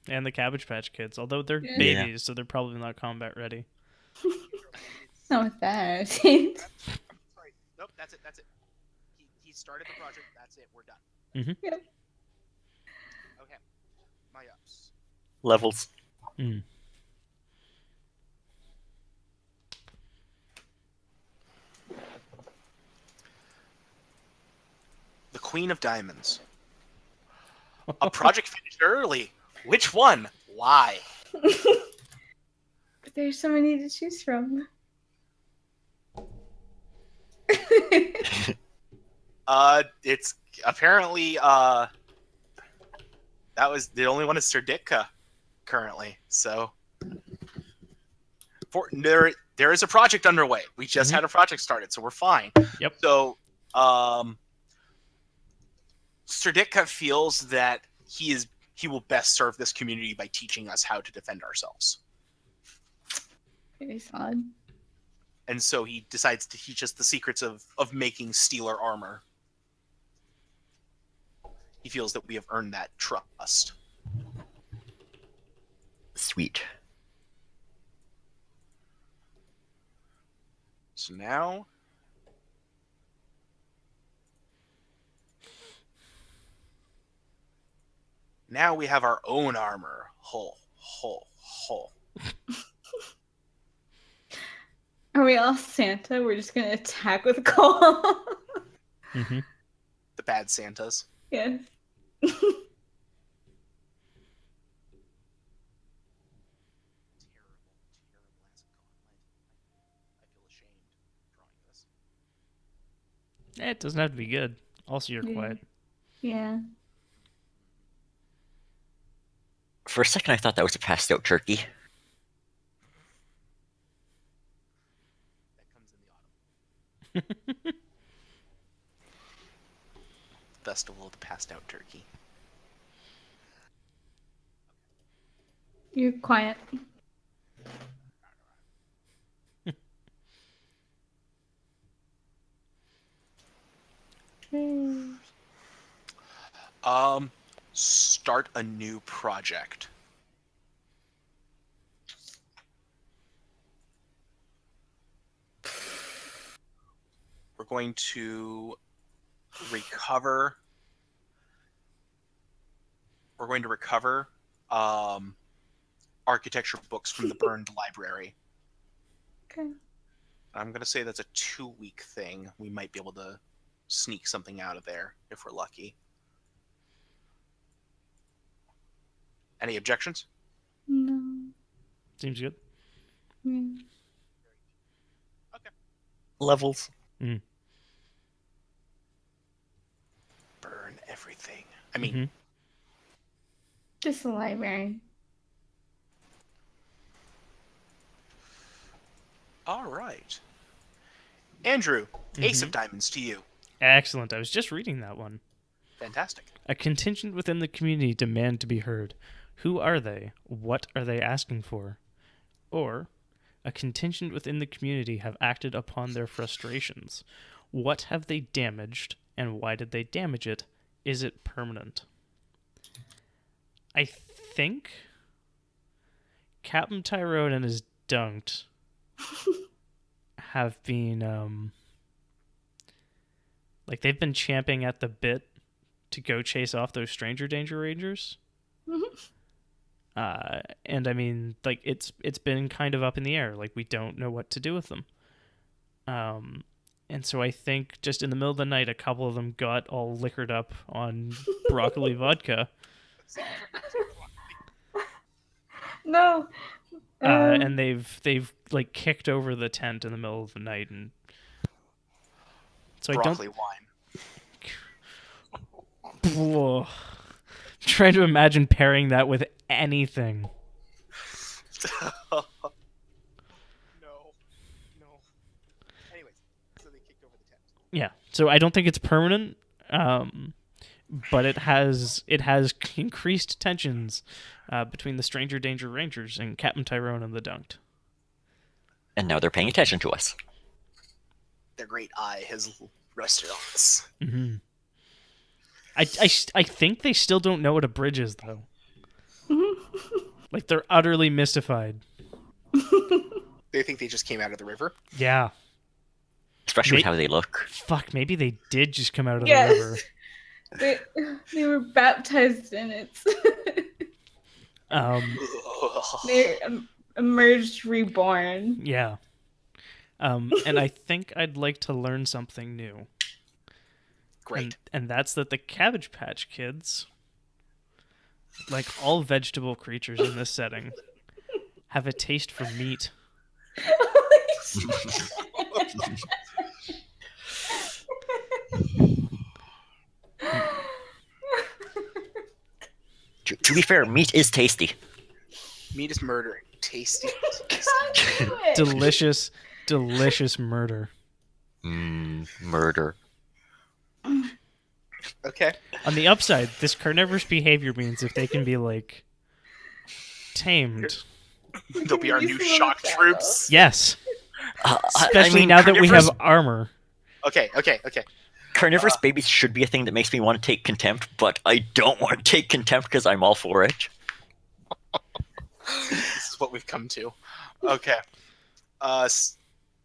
and the Cabbage Patch Kids. Although they're Yeah. babies, so they're probably not combat ready. Not with that. Sorry. Nope, that's it. He started the project. That's it. We're done. Mhm. Yep. Okay. My ups. Levels. Mm. The Queen of Diamonds. A project finished early. Which one? Why? But there's so many to choose from. It's apparently that was the only one is Sir Ditka currently. So there is a project underway. We just Mhm. had a project started, so we're fine. Yep. So Sir Ditka feels that he will best serve this community by teaching us how to defend ourselves. Pretty solid. And so he decides to teach us the secrets of making Stealer armor. He feels that we have earned that trust. Sweet. So now we have our own armor. Ho. Are we all Santa? We're just gonna attack with coal. Mm-hmm. The bad Santas. Yes. Terrible as a gauntlet. I feel ashamed drawing this. It doesn't have to be good. Also, you're Yeah. quiet. Yeah. For a second, I thought that was a passed out turkey. That comes in the autumn. Festival of the Passed Out Turkey. You're quiet. Start a new project. We're going to recover. We're going to recover architecture books from the burned library. Okay. I'm gonna say that's a 2-week thing. We might be able to sneak something out of there if we're lucky. Any objections? No. Seems good. Yeah. Levels. Burn everything. I mean, Mhm. Just the library. all right. Andrew, Ace Mhm. of Diamonds to you. Excellent. I was just reading that one. Fantastic. A contingent within the community demand to be heard. Who are they? What are they asking for? Or, a contingent within the community have acted upon their frustrations. What have they damaged, and why did they damage it? Is it permanent? I think Captain Tyrone and his dunked have been like they've been champing at the bit to go chase off those stranger danger rangers. And I mean, like it's been kind of up in the air. Like we don't know what to do with them. And so I think just in the middle of the night, a couple of them got all liquored up on broccoli vodka, No. and they've like kicked over the tent in the middle of the night, and so Broccoli wine. I don't. Whoa. Trying to imagine pairing that with anything. No. Anyways, so they kicked over the tent. Yeah, so I don't think it's permanent, but it has increased tensions between the Stranger Danger Rangers and Captain Tyrone and the Dunked. And now they're paying attention to us. Their great eye has rested on us. Mm-hmm. I think they still don't know what a bridge is, though. Like, they're utterly mystified. They think they just came out of the river. Yeah. Especially with how they look. Fuck, maybe they did just come out of the Yes. river. They were baptized in it. They emerged reborn. Yeah. And I think I'd like to learn something new. Great. And that's that the Cabbage Patch Kids, like all vegetable creatures in this setting, have a taste for meat. To be fair, meat is tasty. Meat is murder. Tasty. Delicious, delicious murder. Murder. Okay. On the upside, this carnivorous behavior means if they can be, like, tamed. They'll be our new shock troops. Yes. I Especially mean, now that we carnivorous- have armor. Okay. Carnivorous babies should be a thing that makes me want to take contempt, but I don't want to take contempt because I'm all for it. This is what we've come to. Okay.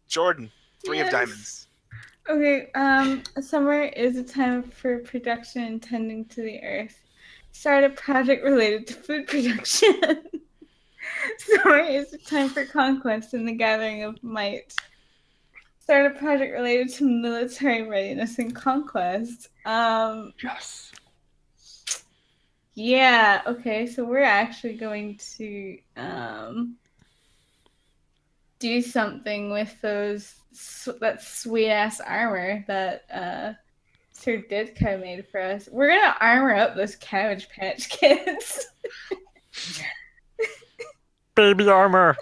Jordan, 3 of Yes. diamonds. Okay, summer is a time for production and tending to the earth. Start a project related to food production. Summer is a time for conquest and the gathering of might. Start a project related to military readiness and conquest. Yes. Yeah, okay, so we're actually going to do something with that sweet ass armor that Sir Ditka made for us. We're gonna armor up those Cabbage Patch Kids. Baby armor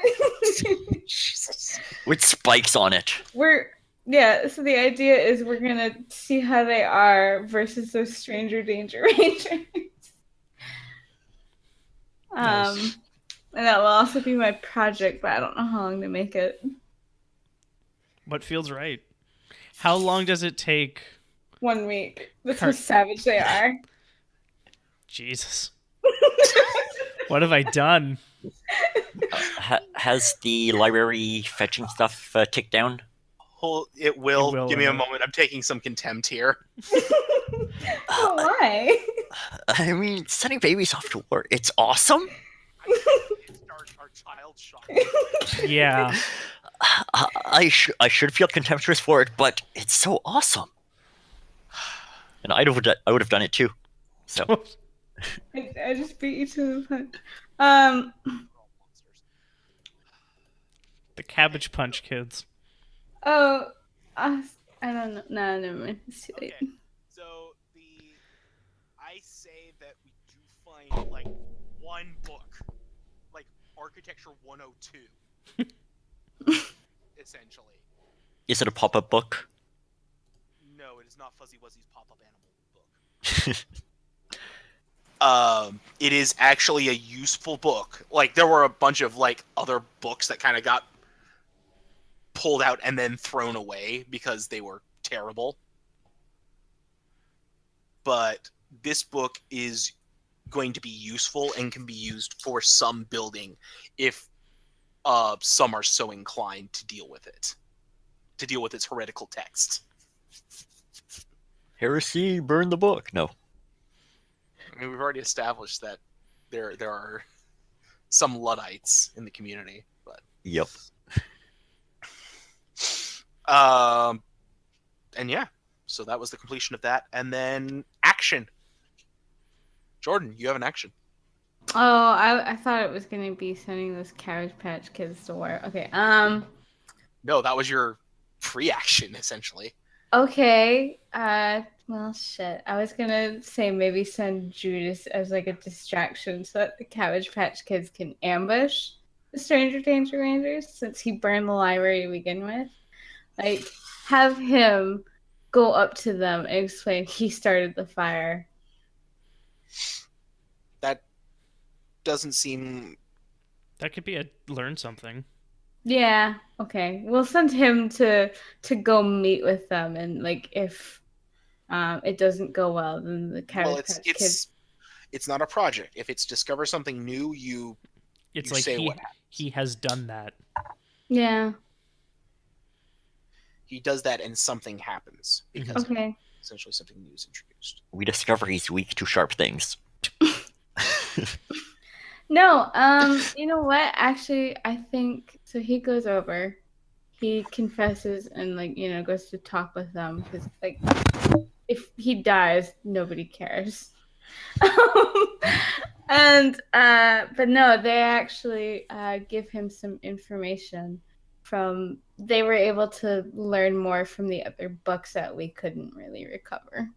Jesus. with spikes on it. So the idea is we're gonna see how they are versus those Stranger Danger Rangers. Nice. And that will also be my project, but I don't know how long to make it. What feels right? How long does it take? 1 week. That's how savage they are. Jesus. What have I done? Has the library fetching stuff ticked down? It will. It will, Give me a uh, moment. I'm taking some contempt here. Oh, why? I mean, sending babies off to war, it's awesome. It's our child shock. Yeah. I should feel contemptuous for it, but it's so awesome. And I would have done it too. So I just beat you to the punch. The Cabbage Punch kids. Oh, I don't know. No, never mind. It's too late. Okay. So I say that we do find like one book, like Architecture 102, essentially. is it a pop-up book? No, it is not Fuzzy Wuzzy's pop-up animal book. It is actually a useful book. Like there were a bunch of like other books that kind of got pulled out and then thrown away because they were terrible. But this book is going to be useful and can be used for some building if some are so inclined to deal with it, to deal with its heretical text. Heresy, burn the book. No. I mean, we've already established that there are some Luddites in the community, but Yep. and yeah, so that was the completion of that, and then action. Jordan, you have an action. Oh, I thought it was gonna be sending those Cabbage Patch Kids to war. Okay. No, that was your free action essentially. Okay. Well, shit. I was gonna say maybe send Judas as like a distraction so that the Cabbage Patch Kids can ambush the Stranger Danger Rangers since he burned the library to begin with. Like, have him go up to them and explain he started the fire. That doesn't seem. That could be a learn something. Yeah. Okay. We'll send him to go meet with them, and like if it doesn't go well, then the Cabbage Patch Kids. It's not a project. If it's discover something new, It's you like say what happens. he has done that. Yeah. He does that and something happens because Okay. essentially something new is introduced. We discover he's weak to sharp things. No, you know what? Actually, I think so. He goes over, he confesses, and like goes to talk with them because like if he dies, nobody cares. And but no, they actually give him some information from. They were able to learn more from the other books that we couldn't really recover.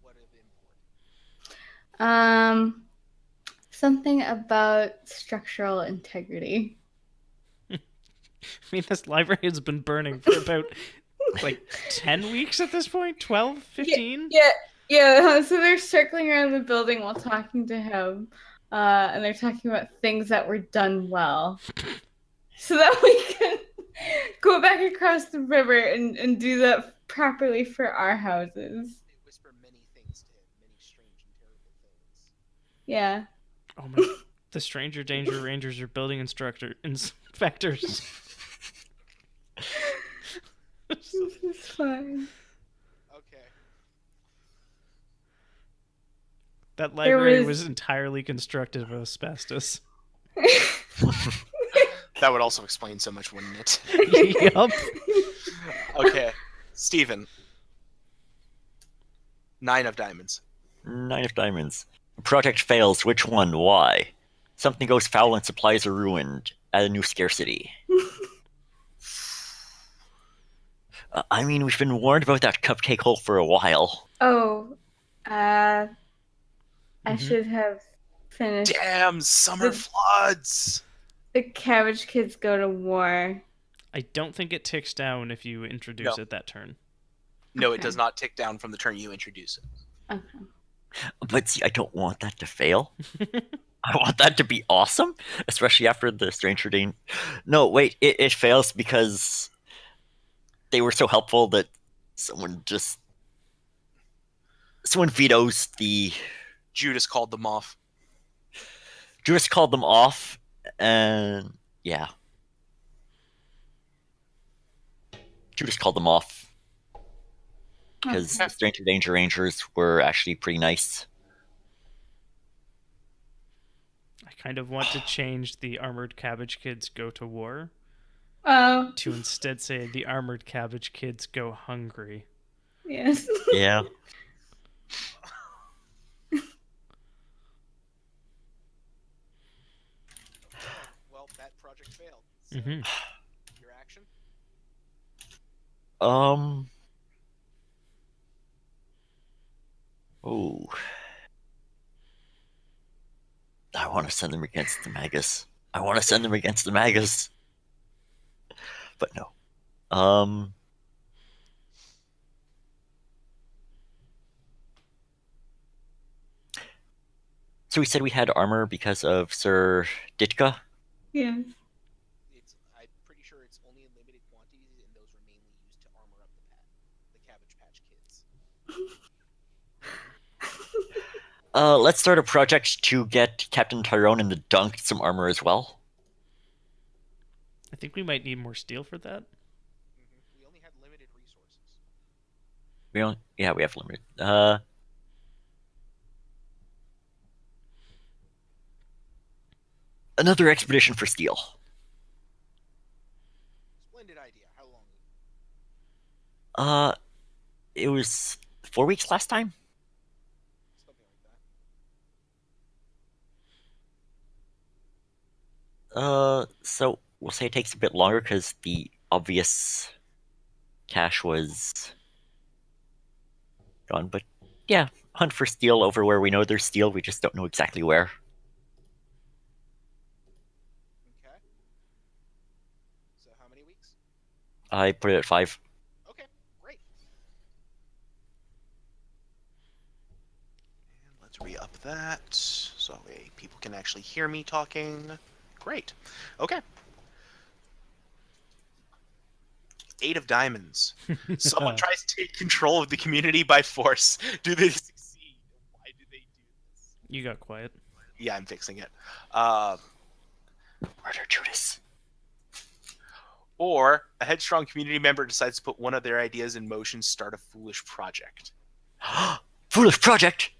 What are they important? Something about structural integrity. I mean, this library has been burning for about like 10 weeks at this point? 12, 15? Yeah. So they're circling around the building while talking to him, and they're talking about things that were done well, so that we can go back across the river and do that properly for our houses. They whisper many things to him, many strange and terrible things. Yeah. Oh my! The Stranger Danger Rangers are building inspectors. This is fine. Okay. That library was- was entirely constructed of asbestos. That would also explain so much, wouldn't it? Yup. Okay. Steven. 9 of diamonds. 9 of diamonds. Project fails. Which one? Why? Something goes foul and supplies are ruined. Add a new scarcity. I mean, we've been warned about that cupcake hole for a while. Oh, I Mhm. should have finished. Damn, summer floods! The Cabbage Kids go to war. I don't think it ticks down if you introduce No. it that turn. No, it Okay. does not tick down from the turn you introduce it. Okay. But see, I don't want that to fail. I want that to be awesome, especially after the Stranger Danger. No, wait, it fails because they were so helpful that someone vetoes the. Judas called them off. Judas called them off, and yeah. Judas called them off because Okay. the Stranger Danger Rangers were actually pretty nice. I kind of want to change the Armored Cabbage Kids go to war Oh, to instead say the armored cabbage kids go hungry. yes. Yeah. Well, that project failed. So, Hmm. your action? Um. Oh. I want to send them against the Magus. I want to send them against the Magus. But no. So we said we had armor because of Sir Ditka. Yes. I'm pretty sure it's only in limited quantities, and those were mainly used to armor up the Cabbage Patch Kids. Let's start a project to get Captain Tyrone and the Dunk some armor as well. I think we might need more steel for that. We only had limited resources. We have limited. Another expedition for steel. Splendid idea. How long? It was 4 weeks last time. Something like that. So we'll say it takes a bit longer because the obvious cache was gone. But yeah, hunt for steel over where we know there's steel. We just don't know exactly where. Okay. So how many weeks? I put it at 5. Okay, great. And let's re-up that so people can actually hear me talking. Great. Okay. 8 of diamonds. Someone tries to take control of the community by force. Do they succeed? Why do they do this? You got quiet. Yeah, I'm fixing it. Murder Judas. Or a headstrong community member decides to put one of their ideas in motion, start a foolish project. Foolish project.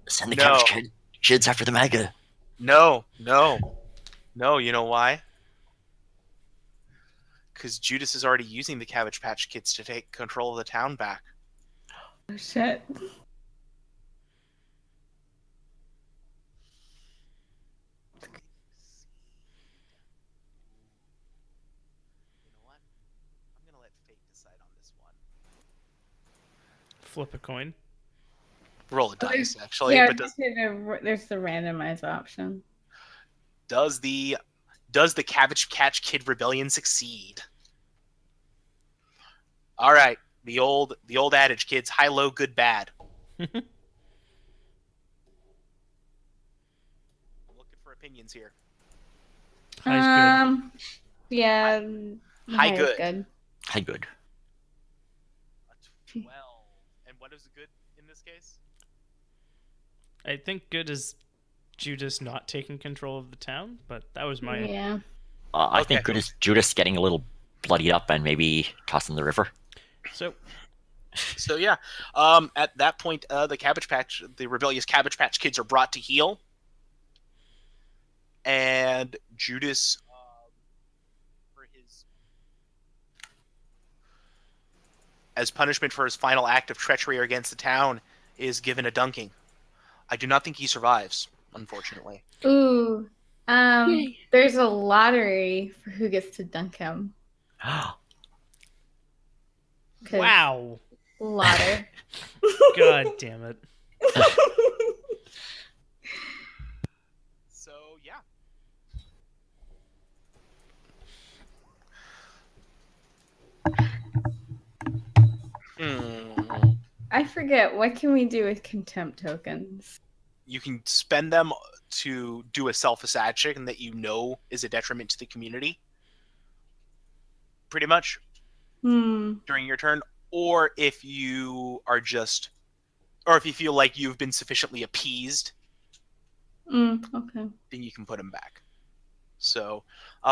Send the No. Cabbage Kids after the Maga. No. You know why? Because Judas is already using the Cabbage Patch Kids to take control of the town back. Oh, shit. You know what? I'm gonna let fate decide on this one. Flip a coin. Roll a dice, actually. Yeah, But there's the randomize option. does the Cabbage Patch Kid rebellion succeed? All right, the old adage, kids: high, low, good, bad. I'm looking for opinions here. High's Yeah. High is good. Hi, good. A 12. And what is good in this case? good. I think good is Judas not taking control of the town, but that was my. Yeah. I Okay. think good is Judas getting a little bloodied up and maybe tossed in the river. So yeah, at that point, the rebellious Cabbage Patch Kids are brought to heel, and Judas, for his as punishment for his final act of treachery against the town, is given a dunking. I do not think he survives, unfortunately. Ooh. There's a lottery for who gets to dunk him. 'Cause Wow. Lauder. God damn it. So yeah. I forget. What can we do with contempt tokens? You can spend them to do a self-assassination that you know is a detriment to the community. Pretty much. During your turn, or if you feel like you've been sufficiently appeased, Okay. then you can put them back. So,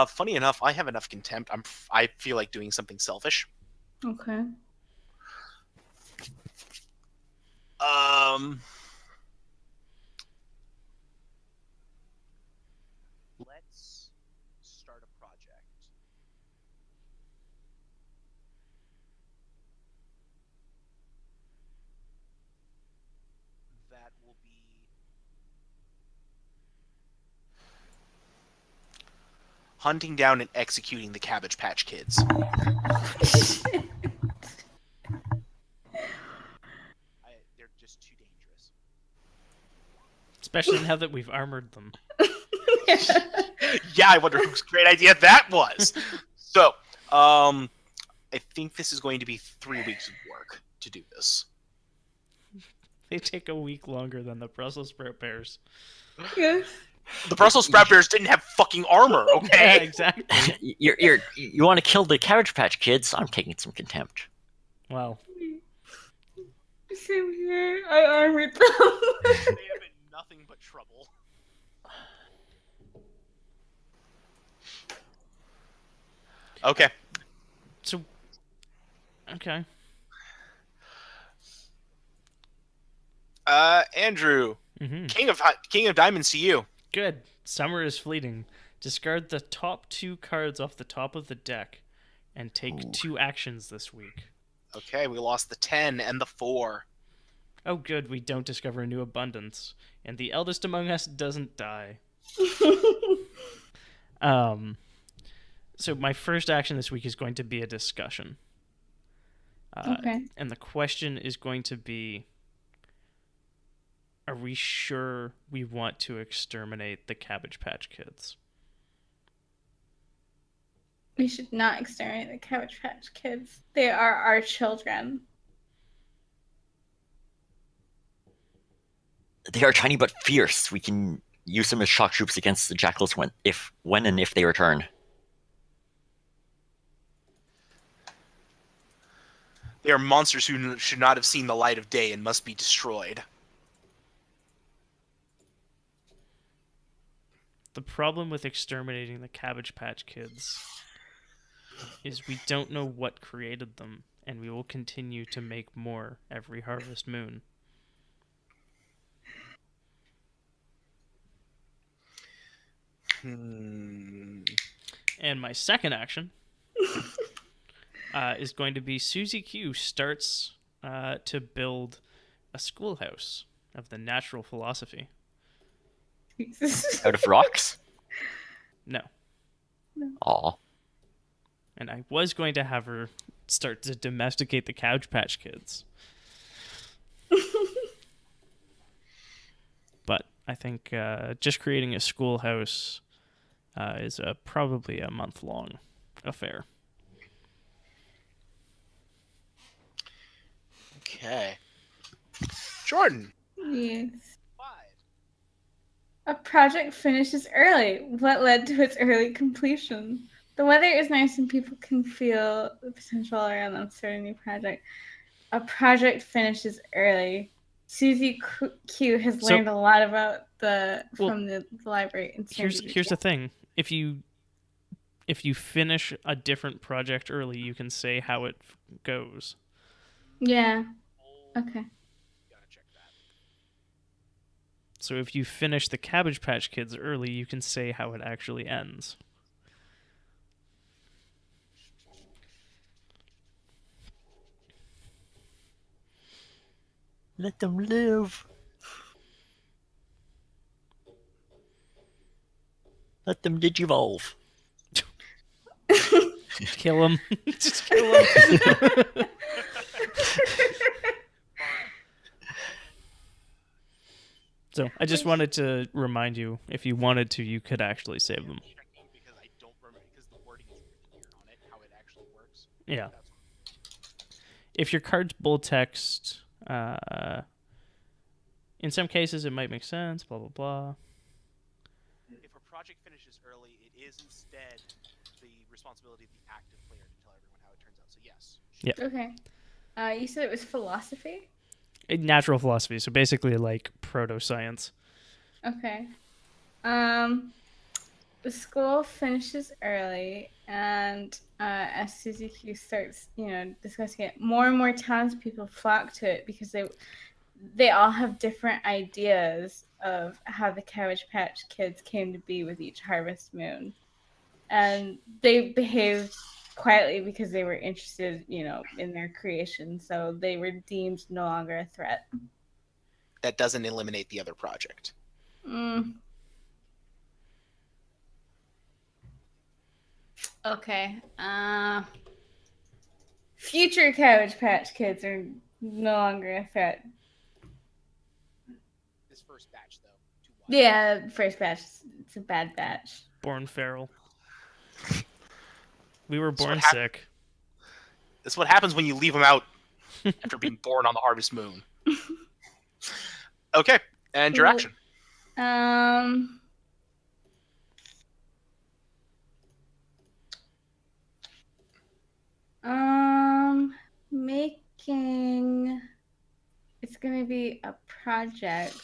funny enough, I have enough contempt. I feel like doing something selfish. Okay. Let's start a project. hunting down and executing the Cabbage Patch Kids. They're just too dangerous. Especially now that we've armored them. Yeah, I wonder whose great idea that was. So, I think this is going to be 3 weeks of work to do this. They take a week longer than the Brussels sprout bears. Yes. The Brussels sprout bears didn't have fucking armor, Yeah, okay? exactly. You want to kill the Cabbage Patch Kids? I'm taking some contempt. Well, Same here. I armored them. They have been nothing but trouble. Okay. so okay. Andrew, Hmm. King of Diamonds to you. Good. Summer is fleeting. Discard the top 2 cards off the top of the deck, and take 2 actions this week. Okay, we lost the 10 and the 4. Oh, good. We don't discover a new abundance, and the eldest among us doesn't die. So my first action this week is going to be a discussion. Okay. And the question is going to be, are we sure we want to exterminate the Cabbage Patch Kids? We should not exterminate the Cabbage Patch Kids. They are our children. They are tiny but fierce. We can use them as shock troops against the jackals when and if they return. They are monsters who should not have seen the light of day and must be destroyed. The problem with exterminating the Cabbage Patch Kids is we don't know what created them, and we will continue to make more every harvest moon. And my second action is going to be Susie Q starts to build a schoolhouse of the natural philosophy. Jesus. Out of rocks? No. Aw. And I was going to have her start to domesticate the Cabbage Patch Kids. But I think just creating a schoolhouse is probably a month-long affair. Okay. Jordan. Yes. 5. A project finishes early. What led to its early completion? The weather is nice and people can feel the potential around them starting a new project. A project finishes early. Susie Q has So- learned a lot about from the library. In San Diego. Here's the thing. If you finish a different project early, you can say how it goes. Yeah. Okay. Gotta check that. So if you finish the Cabbage Patch Kids early, you can say how it actually ends. Let them live. Let them digivolve. Kill him. Just kill him. So I just wanted to remind you, if you wanted to, you could actually save them. Checking because I don't remember because the wording is written here on it, how it actually works. Yeah. That's If your card's bold text, in some cases it might make sense, blah, blah, blah. if a project finishes early, it is instead the responsibility of the active player to tell everyone how it turns out. So yes. Okay. You said it was philosophy? Natural philosophy, so basically like proto-science. Okay. The school finishes early, and as Susie Q starts, discussing it, more and more townspeople flock to it because they all have different ideas of how the Cabbage Patch Kids came to be with each harvest moon, and they behaved quietly because they were interested, in their creation, so they were deemed no longer a threat. That doesn't eliminate the other project. Okay. Future Cabbage Patch Kids are no longer a threat. This first batch, though. Too wide. Yeah, first batch. It's a bad batch. Born feral. We were So born what hap- sick. That's what happens when you leave them out after being born on the harvest moon. Okay, and your Cool. action. Making. It's gonna be a project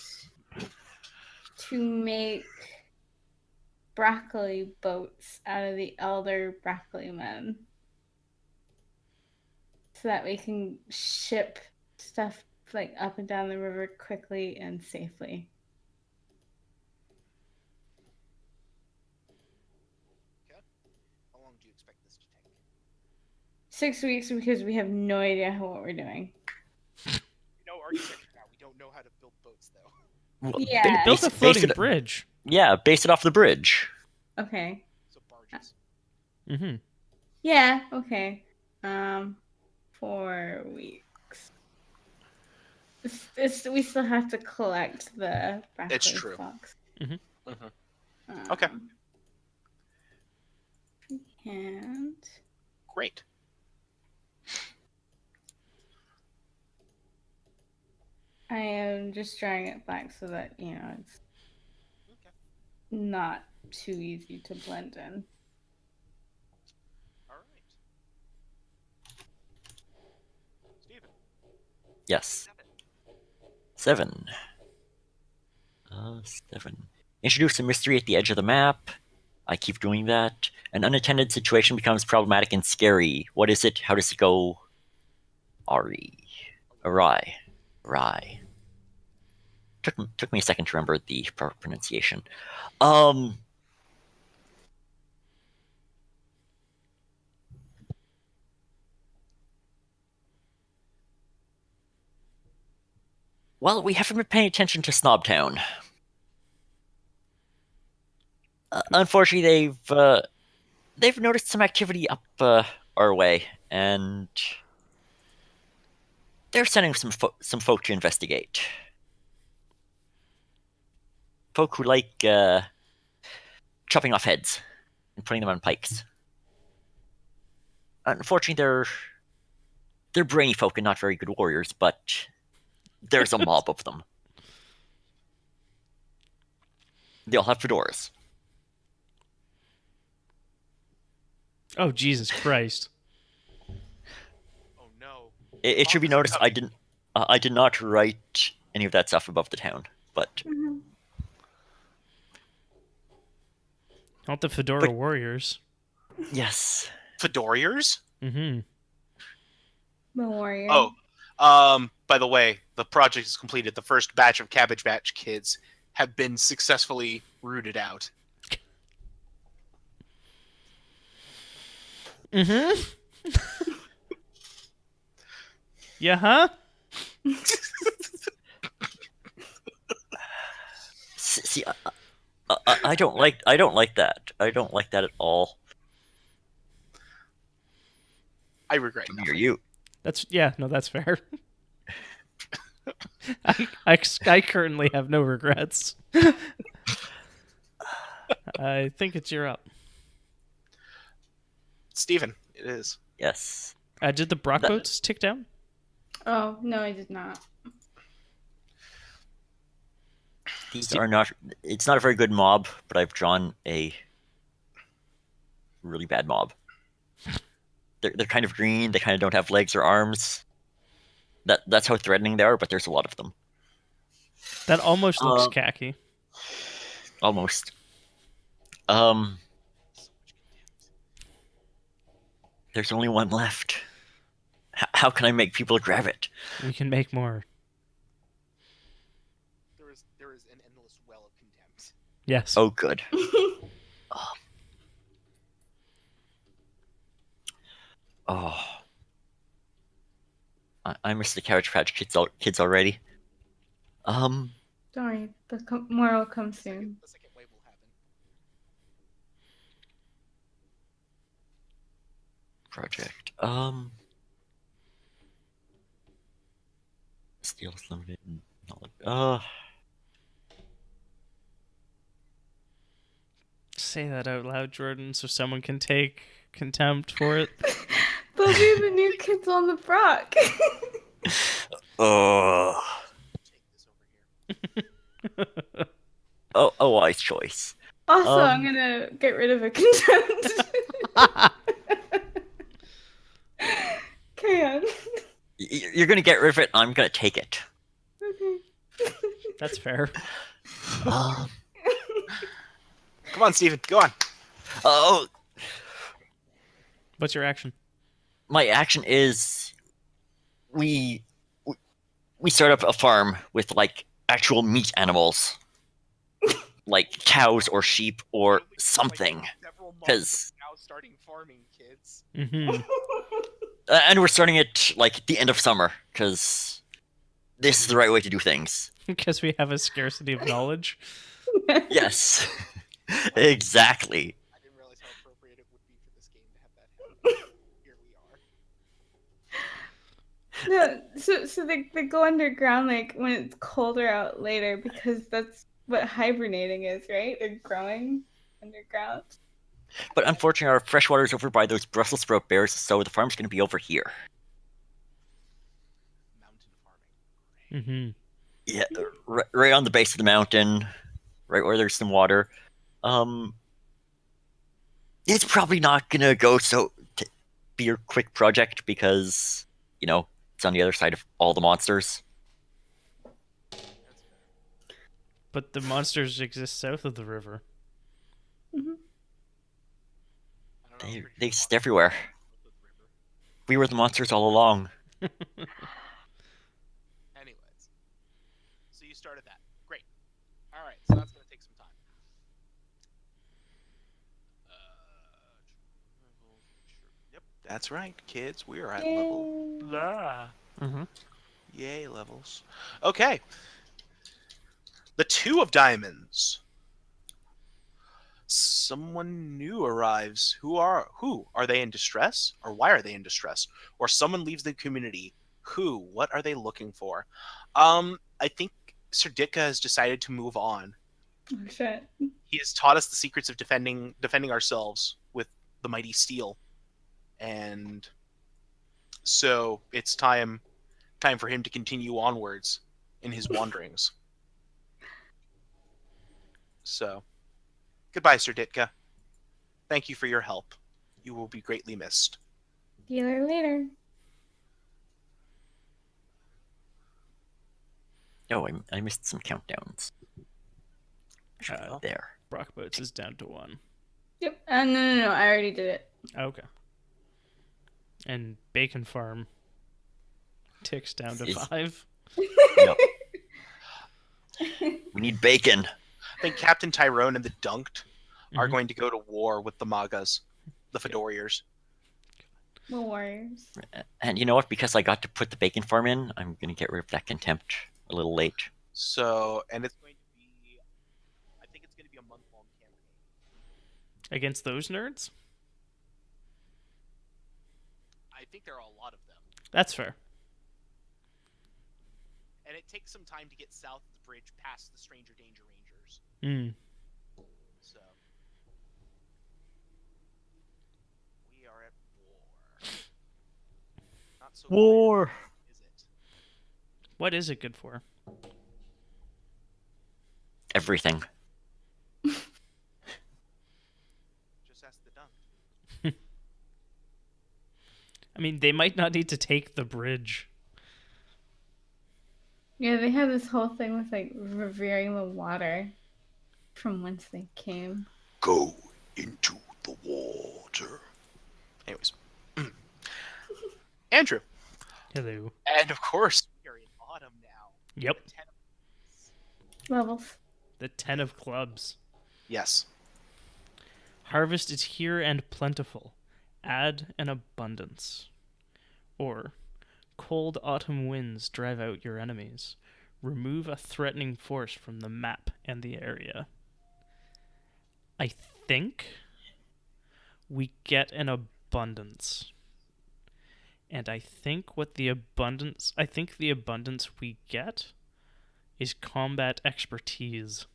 to make broccoli boats out of the elder broccoli men, so that we can ship stuff like up and down the river quickly and safely. How long do you expect this to take? 6 weeks because we have no idea what we're doing. No architecture now. We don't know how to build boats, though. Well, Yeah. Built a base floating it, bridge. yeah, base it off the bridge. Okay. So barges. Mm-hmm. Yeah, okay. 4 weeks. We still have to collect the broccoli It's true. stalks. Mhm. Okay. And Great. I am just drawing it black so that, it's Okay. not too easy to blend in. All right. Steven. Yes. 7. 7. Introduce a mystery at the edge of the map. I keep doing that. An unattended situation becomes problematic and scary. What is it? How does it go? Ari. Awry. Awry. Took me a second to remember the proper pronunciation. Well, we haven't been paying attention to Snobtown. Unfortunately, they've noticed some activity up our way, and they're sending some folk to investigate. Folk who like chopping off heads and putting them on pikes. Unfortunately, they're brainy folk and not very good warriors, but there's a mob of them. They all have fedoras. Oh, Jesus Christ. Oh no. It should be noticed I did not write any of that stuff above the town, but Not the Fedora Warriors. yes. Fedoriers? Mm-hmm. The warrior. Oh, by the way, the project is completed. The first batch of Cabbage Patch Kids have been successfully rooted out. Mm-hmm. Yeah, huh? See, I don't like that. I don't like that at all. I regret You're nothing. you. That's fair. I currently have no regrets. I think it's you're up. Steven, it is. Yes. Did the Brock boats tick down? Oh, no, I did not. These are not. It's not a very good mob, but I've drawn a really bad mob. They're kind of green. They kind of don't have legs or arms. That's how threatening they are, but there's a lot of them. That almost looks khaki. Almost. There's only one left. How can I make people grab it? We can make more. There is an endless well of contempt. Yes. Oh, good. Oh. I miss the Carriage Patch kids already. Don't worry, more will come soon. The second wave will happen. project. Steel is limited. Say that out loud, Jordan, so someone can take contempt for it. They'll be the new kids on the block. Uh, Take this over here. a wise choice. Also, I'm gonna get rid of a contempt. Carry on. You're gonna get rid of it. I'm gonna take it. Okay. That's fair. Um, Come on, Steven, go on. oh, What's your action? my action is we start up a farm with like actual meat animals, like cows or sheep or something. Several months 'Cause- now starting farming, kids. Mm-hmm. And we're starting it like the end of summer because this is the right way to do things. Because we have a scarcity of knowledge. Yes, exactly. I didn't realize how appropriate it would be for this game to have that happen. Here we are. No, so they go underground like when it's colder out later because that's what hibernating is, right? They're growing underground. But unfortunately, our freshwater is over by those Brussels sprout bears, so the farm's going to be over here. Mountain farming. Mm-hmm. Yeah, right on the base of the mountain, right where there's some water. It's probably not going to go be a quick project because, it's on the other side of all the monsters. But the monsters exist south of the river. I don't know, They I'm pretty exist sure everywhere. We were the monsters all along. Anyways, so you started that. Great. All right, so that's going to take some time. Yep, that's right, kids. We are at level. Mm-hmm. Yay, levels. Okay. The Two of Diamonds. Someone new arrives. Who are they in distress? Or why are they in distress? Or someone leaves the community. Who? What are they looking for? I think Sir Ditka has decided to move on. Oh shit. He has taught us the secrets of defending ourselves with the mighty steel. And so it's time for him to continue onwards in his wanderings. So, goodbye, Sir Ditka. Thank you for your help. You will be greatly missed. Dealer later. Oh, I missed some countdowns. There. Brock Boats is down to 1. Yep. No. I already did it. Okay. And Bacon Farm ticks down to Is- 5. No. We need bacon. I think Captain Tyrone and the Dunked are Mhm. going to go to war with the Magas, the Fedoriers. The Warriors. And you know what? Because I got to put the bacon farm in, I'm going to get rid of that contempt a little late. So, and it's going to be, I think it's going to be a month-long campaign. Against those nerds? I think there are a lot of them. That's fair. And it takes some time to get south of the bridge past the Stranger Danger Rangers. Mm. So we are at war. Not so War. quiet, is it? What is it good for? Everything. Just ask the Dunk. I mean, they might not need to take the bridge. Yeah, they have this whole thing with like revering the water from whence they came. Go into the water. Anyways. Andrew. Hello. And of course, we are in autumn now. Yep. The 10 of- Levels. The 10 of clubs. Yes. Harvest is here and plentiful. Add an abundance. Or, cold autumn winds drive out your enemies. Remove a threatening force from the map and the area. I think we get an abundance. And I think the abundance we get is combat expertise.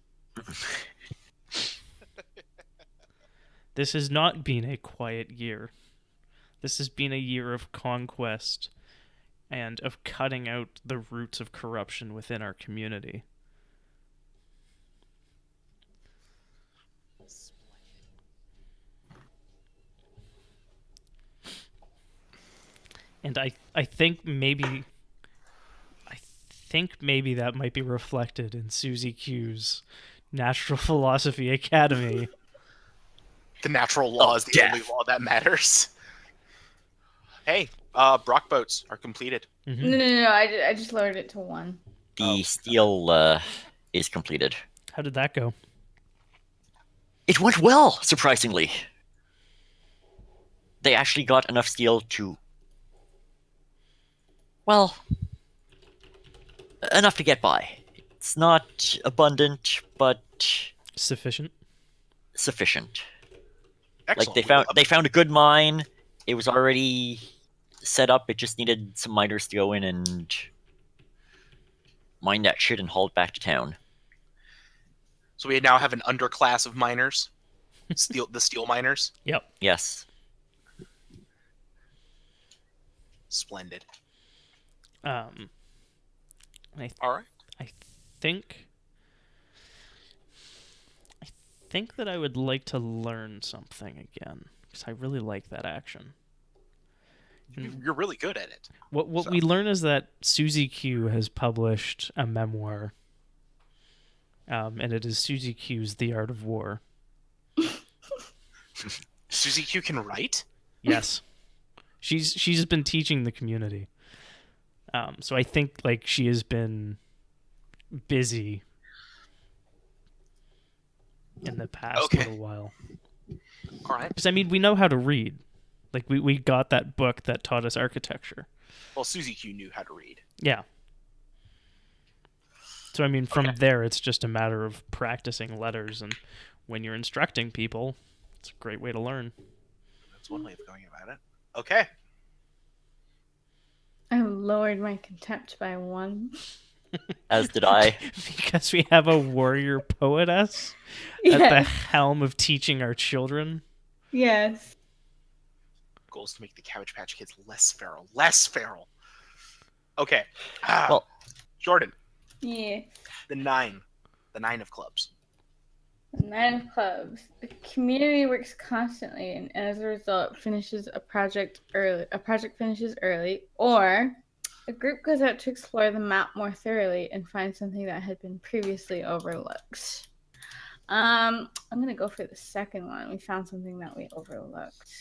This has not been a quiet year. This has been a year of conquest and of cutting out the roots of corruption within our community. And I think maybe that might be reflected in Susie Q's Natural Philosophy Academy. The natural law is the only law that matters. Hey, Brock boats are completed. Mm-hmm. No. I just lowered it to 1. The steel is completed. How did that go? It went well, surprisingly. They actually got enough steel to... Well, enough to get by. It's not abundant, but Sufficient. sufficient. Excellent. Like they found a good mine. It was already set up. It just needed some miners to go in and mine that shit and haul it back to town. So we now have an underclass of miners, the steel miners. Yep. Yes. Splendid. All All right. I think that I would like to learn something again because I really like that action. You're really good at it. What we learn is that Susie Q has published a memoir, and it is Susie Q's The Art of War. Susie Q can write? Yes, she's been teaching the community. So I think like she has been busy in the past little while. All right. Because I mean, we know how to read. Like we got that book that taught us architecture. Well, Susie Q knew how to read. Yeah. So I mean, from there, it's just a matter of practicing letters, and when you're instructing people, it's a great way to learn. That's one way of going about it. Okay. I lowered my contempt by 1. As did I. Because we have a warrior poetess at the helm of teaching our children. Yes. Goal is to make the Cabbage Patch Kids less feral. Less feral. Okay. Well, Jordan. Yeah. The 9. The 9 of clubs. 9 of clubs. The community works constantly, and as a result, finishes a project early. A project finishes early, or a group goes out to explore the map more thoroughly and find something that had been previously overlooked. I'm gonna go for the second one. We found something that we overlooked.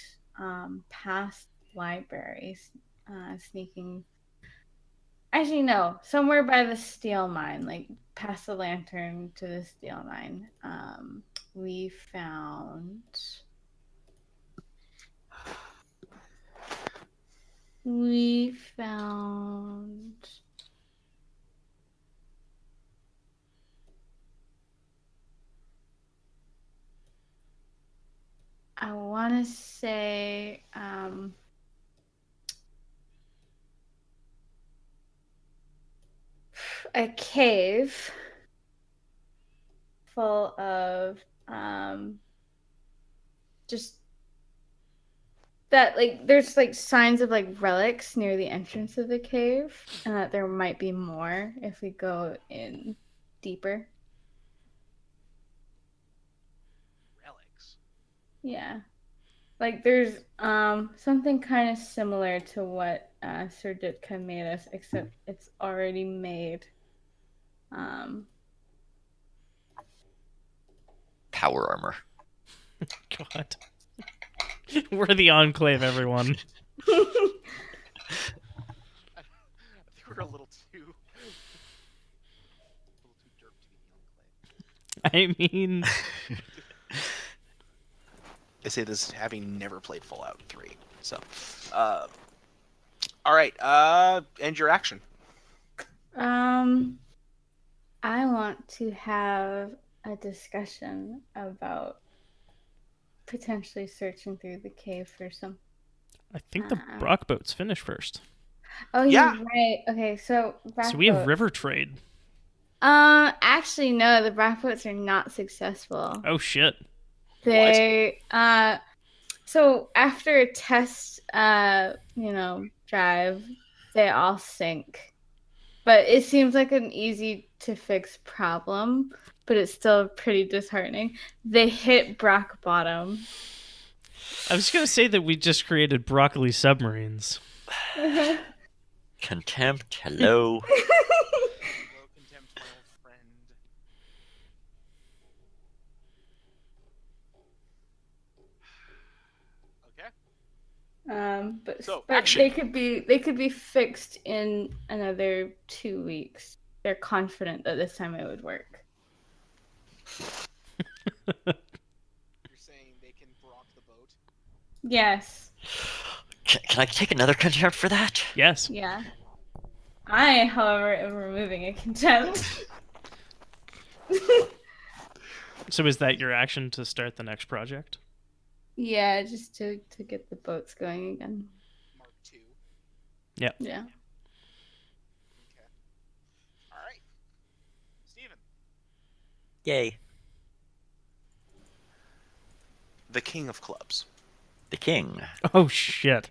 Past libraries, sneaking. Actually, no. Somewhere by the steel mine, like past the lantern to the steel mine, we found. I want to say a cave full of just that, like, there's like signs of like relics near the entrance of the cave, and that there might be more if we go in deeper. Relics. Yeah. Like there's something kind of similar to what Sir Ditka made us, except it's already made. Power armor. God. We're the Enclave, everyone. I think we're a little too derp to be the Enclave. I mean, I say this having never played Fallout 3. So, all right. End your action. I want to have a discussion about potentially searching through the cave for some I think the Brock boats finish first. Oh, Yeah. you're right. Okay, so So we have Brock river trade. actually, no, the Brock boats are not successful. Oh shit. They so after a test drive, they all sink. But it seems like an easy to fix problem, but it's still pretty disheartening. They hit rock bottom. I was gonna say that we just created broccoli submarines. Contempt, hello. Hello, Contempt, my old friend. Okay. But, So, but action. they could be fixed in another 2 weeks. They're confident that this time it would work. You're saying they can Brock the boat? Yes. Can I take another contempt for that? Yes. Yeah. I, however, am removing a contempt. So is that your action to start the next project? Yeah, just to get the boats going again. Mark II. Yeah. Okay. All right. Steven. Yay. The King of Clubs. The king. Oh shit.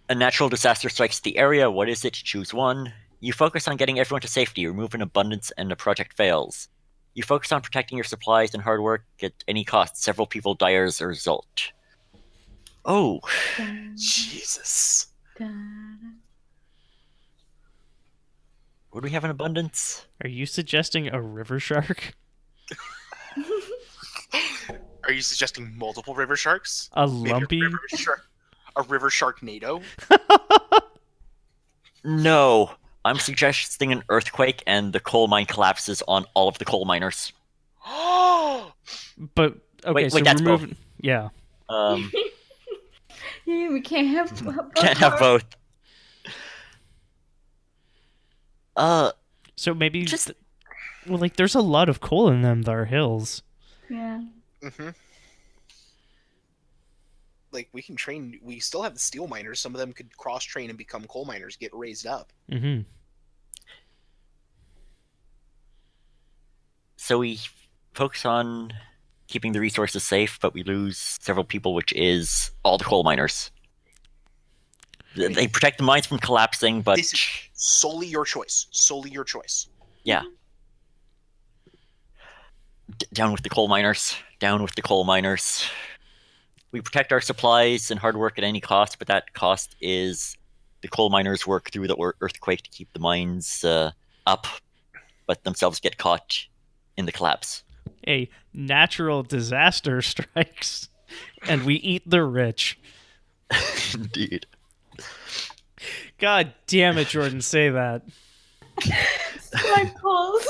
A natural disaster strikes the area. What is it? Choose one. You focus on getting everyone to safety, remove an abundance, and the project fails. You focus on protecting your supplies and hard work at any cost. Several people die as a result. Oh. Jesus. Would we have an abundance? Are you suggesting a river shark? Are you suggesting multiple river sharks? A Maybe lumpy? a river sharknado? No. I'm suggesting an earthquake and the coal mine collapses on all of the coal miners. But okay, Wait, so that's remove. Yeah. Yeah, we can't have both. Can't have both. So maybe Just- well, like there's a lot of coal in them thar hills. Yeah. Mm-hmm. Like we can train. We still have the steel miners. Some of them could cross train and become coal miners, get raised up. Mm-hmm. So we focus on keeping the resources safe, but we lose several people, which is all the coal miners. They protect the mines from collapsing, but This is solely your choice. Solely your choice. yeah. Down with the coal miners. Down with the coal miners. We protect our supplies and hard work at any cost, but that cost is the coal miners work through the earthquake to keep the mines up, but themselves get caught in the collapse. A natural disaster strikes, and we eat the rich. Indeed. God damn it, Jordan! Say that. Like poles.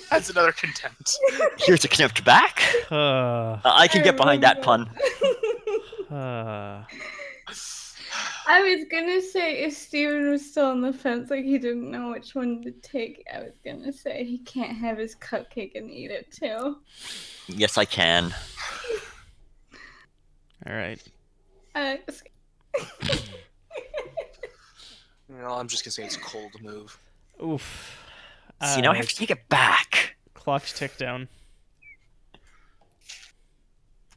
That's another contempt. Here's a contempt back. I can get behind that pun. Uh, I was gonna say if Steven was still on the fence, like he didn't know which one to take, I was gonna say he can't have his cupcake and eat it too. Yes, I can. all right. I'm just gonna say it's a cold move. Oof. See, now I have to take it back. Clock's tick down.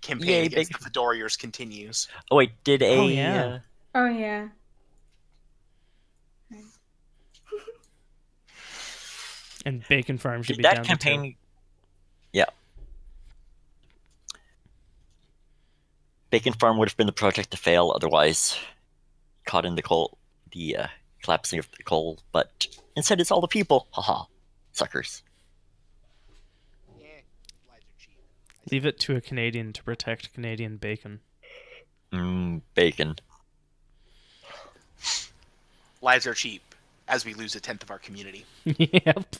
Campaign Yay, against big- the Fedoriers continues. Oh wait, did a Oh, yeah. Oh yeah. And Bacon Farm should did be down that to campaign? Yeah. Bacon Farm would have been the project to fail otherwise. Caught in the coal, the collapsing of the coal, but instead it's all the people. Haha, suckers. Yeah, lives are cheap. 2. Leave it to a Canadian to protect Canadian bacon. Bacon. Lives are cheap, as we lose 1/10 of our community. Yep.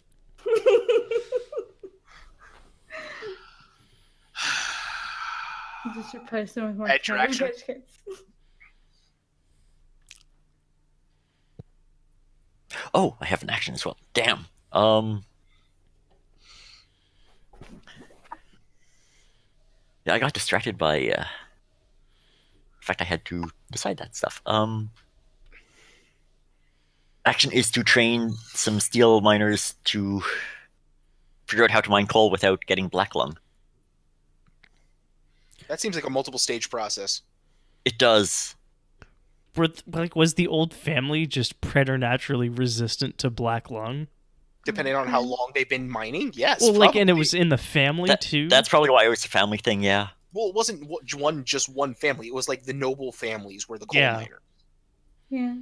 Just replace them with more Edge your action. biscuits. Oh, I have an action as well. Damn. Yeah, I got distracted by In fact, I had to decide that stuff. Action is to train some steel miners to figure out how to mine coal without getting black lung. That seems like a multiple stage process. It does. Was the old family just preternaturally resistant to black lung? Depending on how long they've been mining, yes. Well, like, and it probably. was in the family too. That's probably why it was a family thing, yeah. Well, it wasn't just one family. It was like the noble families were the coal Yeah. miner. Yeah.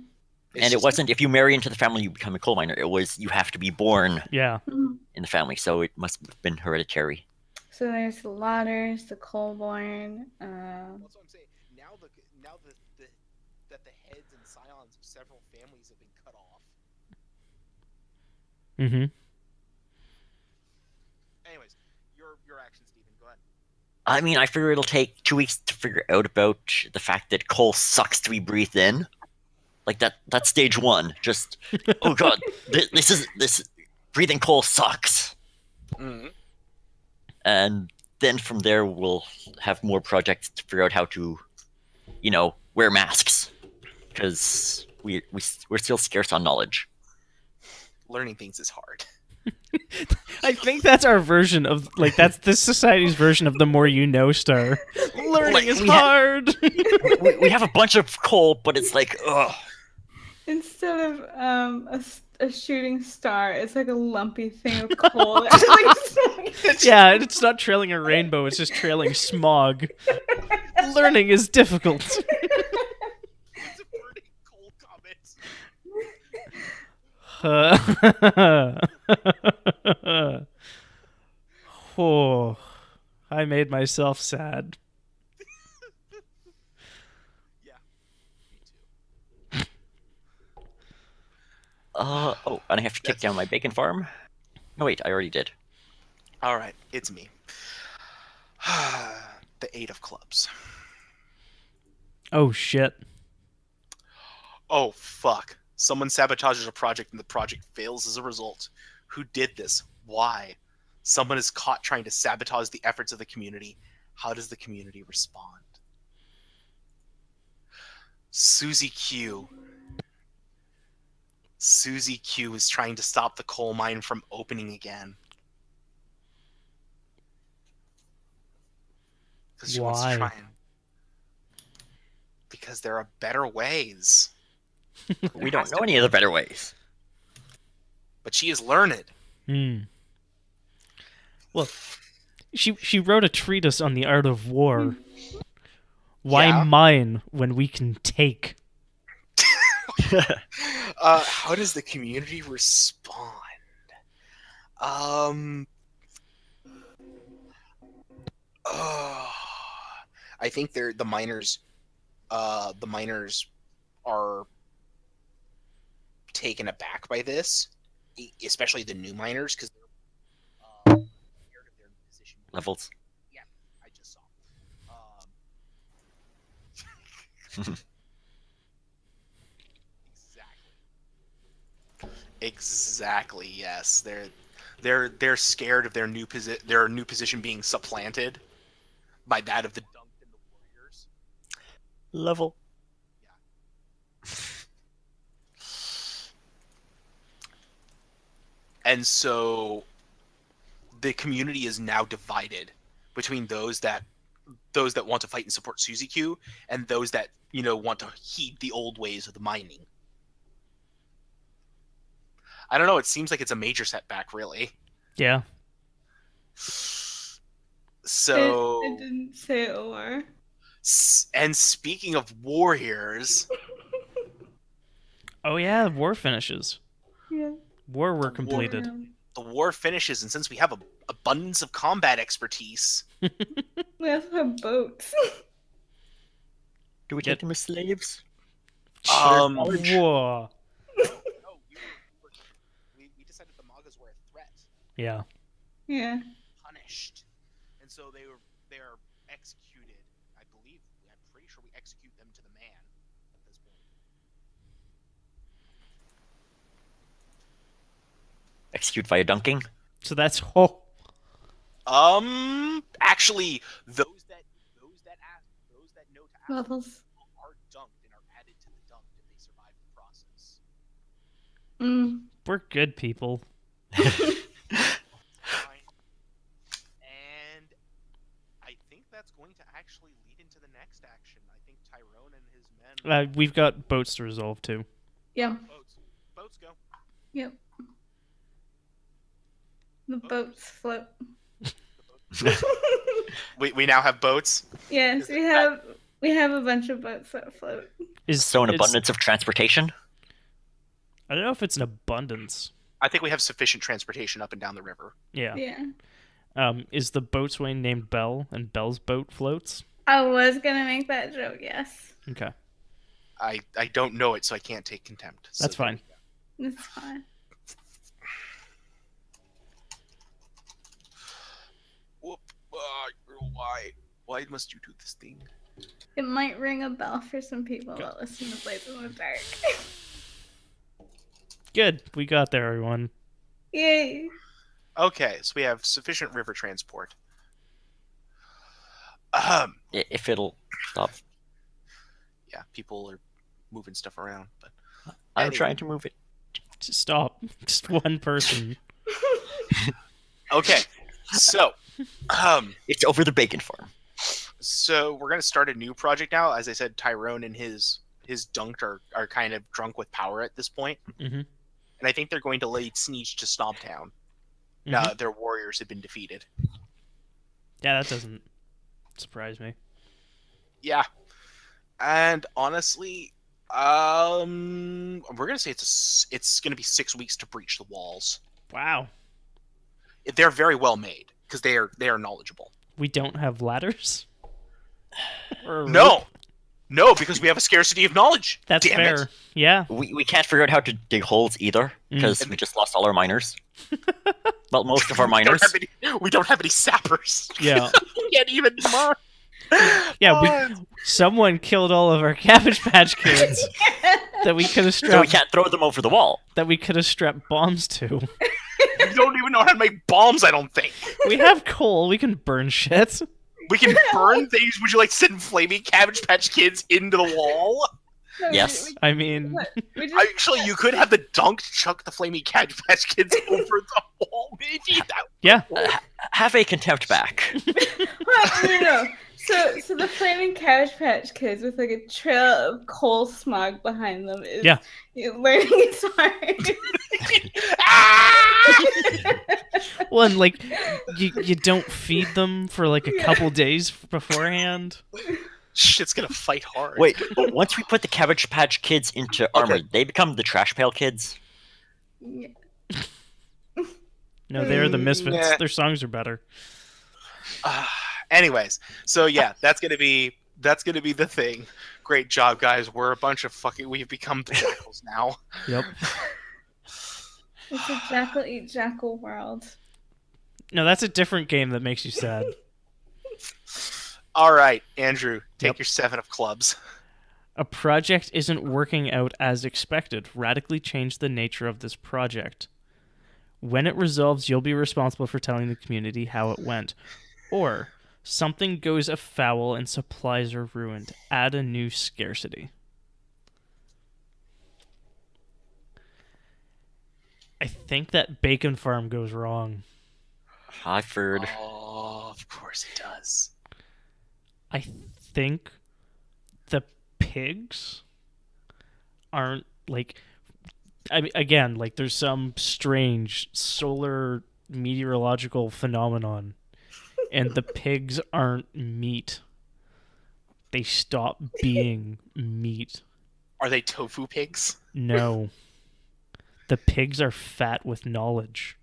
It's And it just- wasn't if you marry into the family, you become a coal miner. It was you have to be born Yeah. in the family, so it must have been hereditary. So there's the Lauders, the Colborn. That's what I'm saying. Now that the heads and scions of several families have been cut off. Mm-hmm. Anyways, your action, Stephen. Go ahead. I mean, I figure it'll take 2 weeks to figure out about the fact that coal sucks to be breathed in. Like that's stage one. Just oh god, this breathing coal sucks. Mm-hmm. And then from there we'll have more projects to figure out how to, wear masks, because we're still scarce on knowledge. Learning things is hard. I think that's our version of that's this society's version of the more you know star. Learning is we hard. we have a bunch of coal, but it's like, ugh. Instead of a shooting star, it's like a lumpy thing of coal. That's like- Yeah, it's not trailing a rainbow, it's just trailing smog. Learning is difficult. It's a burning coal comet. Oh, I made myself sad. Yeah, me too. Oh, and I have to take down my bacon farm. No, wait, I already did. All right, it's me. The 8 of clubs. Oh shit. Oh fuck! Someone sabotages a project and the project fails as a result. Who did this? Why? Someone is caught trying to sabotage the efforts of the community. How does the community respond? Susie Q. Susie Q is trying to stop the coal mine from opening again. Because she wants to Why? try and... Because there are better ways. We don't know any of the better ways. But she is learned. Well, she wrote a treatise on the art of war. Why Yeah. mine when we can take? How does the community respond? I think the miners are taken aback by this, especially the new miners, because they're scared of their position. Levels. I just saw. Exactly. Yes, they're scared of their new position being supplanted by that of the Dunked and the Warriors. Level. And so the community is now divided between those that want to fight and support Suzy Q and those that, want to heed the old ways of the mining. I don't know, it seems like it's a major setback, really. Yeah. So it didn't say or. And speaking of warriors, Oh yeah, war finishes. Yeah. War were completed. the war finishes, and since we have an abundance of combat expertise, We also have boats. Do we take them as slaves? War. no, we decided the Magas were a threat, Yeah. Yeah. punished, and so they are executed. I believe, I'm pretty sure we execute them to the man at this point. Execute via dunking? So that's Actually, those that know to ask Levels. survive the process. We're good people. Fine. And I think that's going to actually lead into the next action. I think Tyrone and his men. We've got boats to resolve too. Yeah. Boats go. Yep. The boats float. We now have boats. Yes, we have a bunch of boats that float. So an abundance of transportation? I don't know if it's an abundance. I think we have sufficient transportation up and down the river. Yeah. Yeah. Is the boatswain named Belle, and Belle's boat floats? I was gonna make that joke, yes. Okay. I don't know it, so I can't take contempt. So That's fine. It's fine. Whoop. Why must you do this thing? It might ring a bell for some people that listen to Blades in the Dark. Good. We got there, everyone. Yay! Okay, so we have sufficient river transport. If it'll stop. Yeah, people are moving stuff around, but I'm Anyway. trying to move it. Just stop. Just one person. okay. So, It's over the bacon farm. so we're gonna start a new project now. As I said, Tyrone and his dunk are kind of drunk with power at this point, Mm-hmm. and I think they're going to lay siege to Stomptown. Mm-hmm. Now that their warriors have been defeated. Yeah, that doesn't surprise me. Yeah, and honestly, we're gonna say it's gonna be 6 weeks to breach the walls. Wow. They're very well made because they are knowledgeable. We don't have ladders? Or No, because we have a scarcity of knowledge. That's Damn fair. It. Yeah. We can't figure out how to dig holes either, because we just lost all our miners. Well, most of our miners. We don't have any sappers. Yeah. We can't even mine. Yeah, someone killed all of our Cabbage Patch Kids that we could have So strapped we can't throw them over the wall. strapped bombs to. We don't even know how to make bombs. I don't think We have coal. We can burn shit. we can burn things. Would you like to send flaming Cabbage Patch Kids into the wall? No, Yes. I mean, We just, Actually, you could have the dunk chuck the flaming Cabbage Patch Kids over the wall. Maybe that. yeah. Have a contempt back. no. So the flaming Cabbage Patch Kids with like a trail of coal smog behind them is Yeah. learning is hard. Ah! Well, and like, you don't feed them for like a couple days beforehand. Shit's gonna fight hard. Wait, but once we put the Cabbage Patch Kids into armor, they become the Trash Pail Kids? Yeah. No, they're the misfits. Nah. Their songs are better. Anyways, so yeah, that's gonna be the thing. Great job, guys. We're a bunch of we've become the jackals now. Yep. It's a jackal eat jackal world. No, that's a different game that makes you sad. All right, Andrew, take Yep. your 7 of clubs. A project isn't working out as expected. Radically change the nature of this project. When it resolves, you'll be responsible for telling the community how it went. Or, something goes afoul and supplies are ruined. Add a new scarcity. I think that bacon farm goes wrong. I've heard. Oh, of course it does. I think the pigs aren't like. I mean, again, like there's some strange solar meteorological phenomenon, and the pigs aren't meat. They stop being meat. Are they tofu pigs? No. The pigs are fat with knowledge.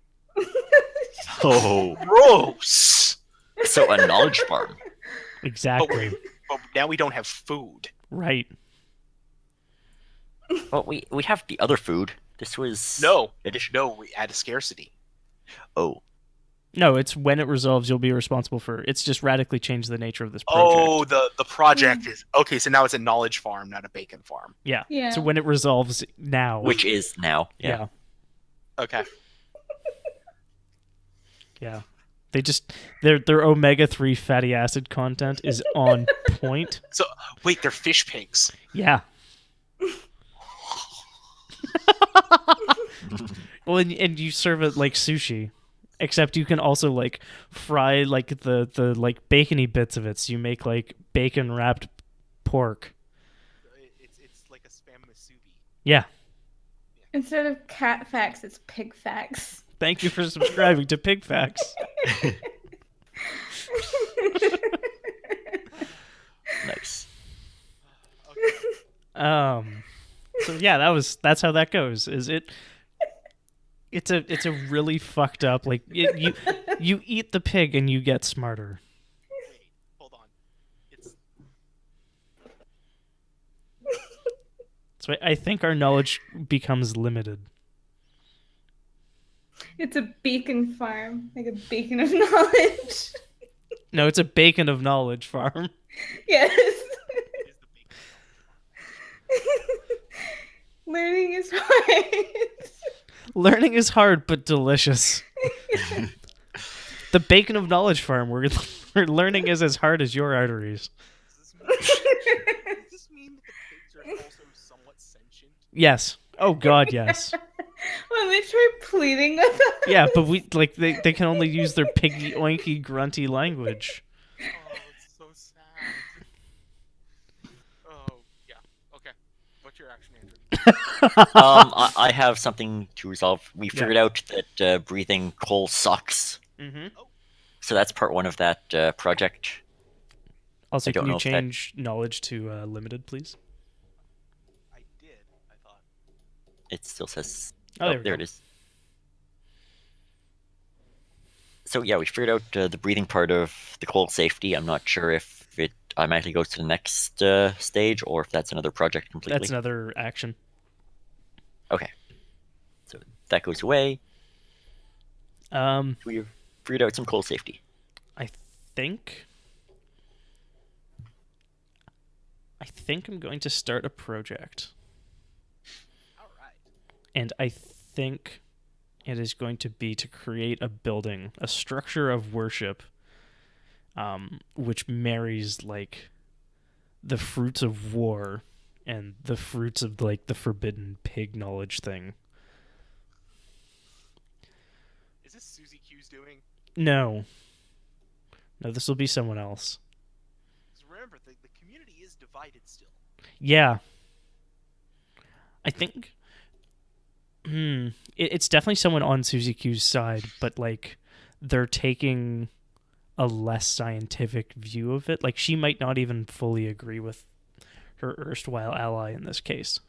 Oh, Gross. so a knowledge farm. Exactly. But now we don't have food. Right. Well, we have the other food. This was No, addition. no, we add a scarcity. Oh, No, it's when it resolves, you'll be responsible for. It's just radically changed the nature of this project. Oh, the project is okay. So now it's a knowledge farm, not a bacon farm. Yeah. Yeah. So when it resolves now. which is now. Yeah. Okay. Yeah. They just their omega-3 fatty acid content is on point. So wait, they're fish pigs. Yeah. Well, and you serve it like sushi, except you can also like fry like the like bacony bits of it. So you make like bacon wrapped pork. It's like a spam musubi. Yeah. Instead of cat facts, it's pig facts. Thank you for subscribing to Pig Facts. Nice. Okay. So yeah, that's how that goes. Is it? It's a really fucked up like you eat the pig and you get smarter. Wait, hold on. It's So I think our knowledge becomes limited. It's a beacon farm, like a beacon of knowledge. No, it's a bacon of knowledge farm. Yes. is the big Learning is hard. Learning is hard but delicious. The bacon of knowledge farm, where learning is as hard as your arteries. Does this mean that the pigs are also somewhat sentient? Yes. Oh God, yes. When they try pleading with us. Yeah, but they can only use their piggy oinky grunty language. Oh, it's so sad. Oh, yeah. Okay. What's your action, Andrew? I have something to resolve. We figured out that breathing coal sucks. Mm-hmm. So that's part one of that project. Also, I don't can you know if that- change knowledge to limited, please? I did. I thought. It still says. Oh, There it is. So yeah, we figured out the breathing part of the coal safety. I'm not sure if it automatically goes to the next stage or if that's another project completely. That's another action. Okay. So that goes away. We figured out some coal safety. I think I'm going to start a project, All right. and I think it is going to be to create a building, a structure of worship, which marries like the fruits of war and the fruits of like the forbidden pig knowledge thing. Is this Susie Q's doing? No, this will be someone else. 'Cause remember, the community is divided still. Yeah. I think it's definitely someone on Suzy Q's side, but like they're taking a less scientific view of it. Like she might not even fully agree with her erstwhile ally in this case.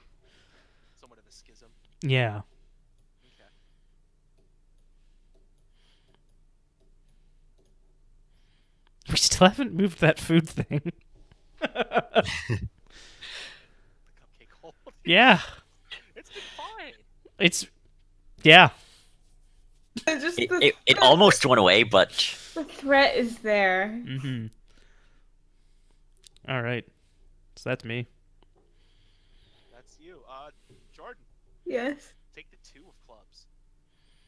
Somewhat of a schism. Yeah. Okay. We still haven't moved that food thing. The cupcake hole. Yeah. It's been fine. It's yeah. Just It almost went away, but the threat is there. Mm-hmm. All right. So that's me. That's you. Jordan, Yes. take the 2 of clubs.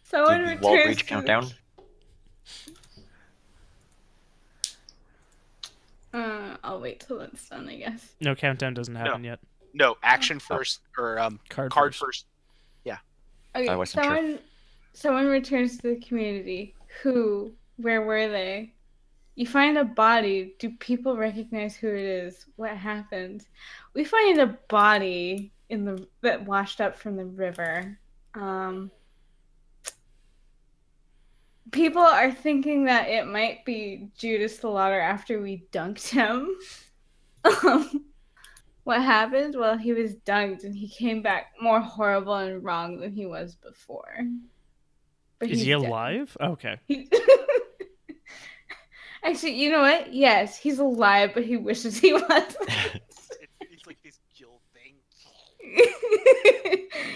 Someone did Wall returns Breach to count the- down? I'll wait till it's done, I guess. No, countdown doesn't happen yet. No, action first or Card card first. first. Okay, I wasn't sure. someone returns to the community. Who? Where were they? You find a body. Do people recognize who it is? What happened? We find a body that washed up from the river. People are thinking that it might be Judas the Laughter after we dunked him. What happened? Well, he was dunked and he came back more horrible and wrong than he was before. But Is he's he dead. alive? Okay. Actually, you know what? Yes, he's alive, but he wishes he was. It's like this guild thing.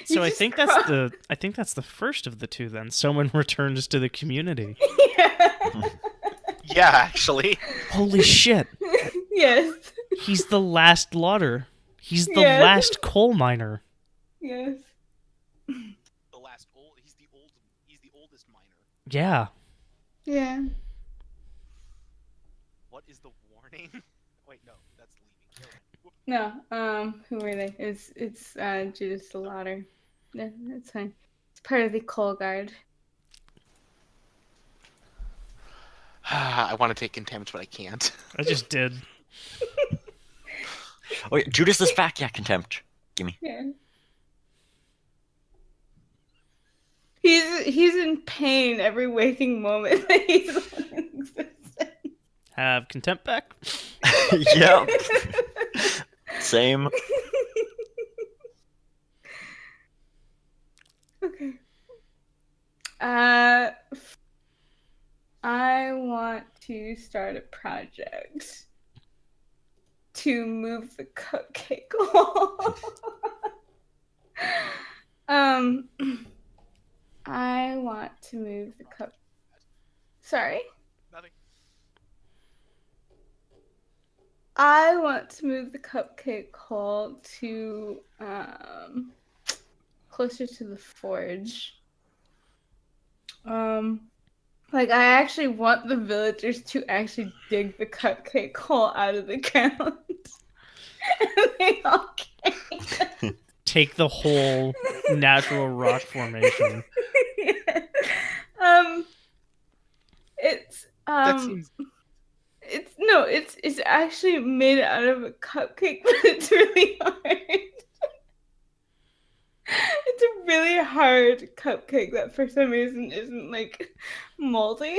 So I think that's the first of the two then. Someone returns to the community. Yeah, actually. Holy shit. Yes. He's the last Lauder. He's the Yes. last coal miner. Yes. The last old. He's the oldest miner. Yeah. Yeah. What is the warning? Wait, no, that's leaving. Never mind. No. Who were they? It's Judas the Laughter. Yeah, that's fine. It's part of the Coal Guard. I want to take contempt, but I can't. I just did. Oh, yeah, Judas is back. Yeah, contempt. Gimme. Yeah. He's in pain every waking moment that he's in existence. Have contempt back. Yep. Same. Okay. I want to start a project to move the cupcake wall. I want to move the cup. Sorry? Nothing. I want to move the cupcake hall to closer to the forge. Like I actually want the villagers to actually dig the cupcake hole out of the ground. And they all came. Take the whole natural rock formation. It's That seems... it's actually made out of a cupcake, but it's really hard. It's a really hard cupcake that for some reason isn't like moldy.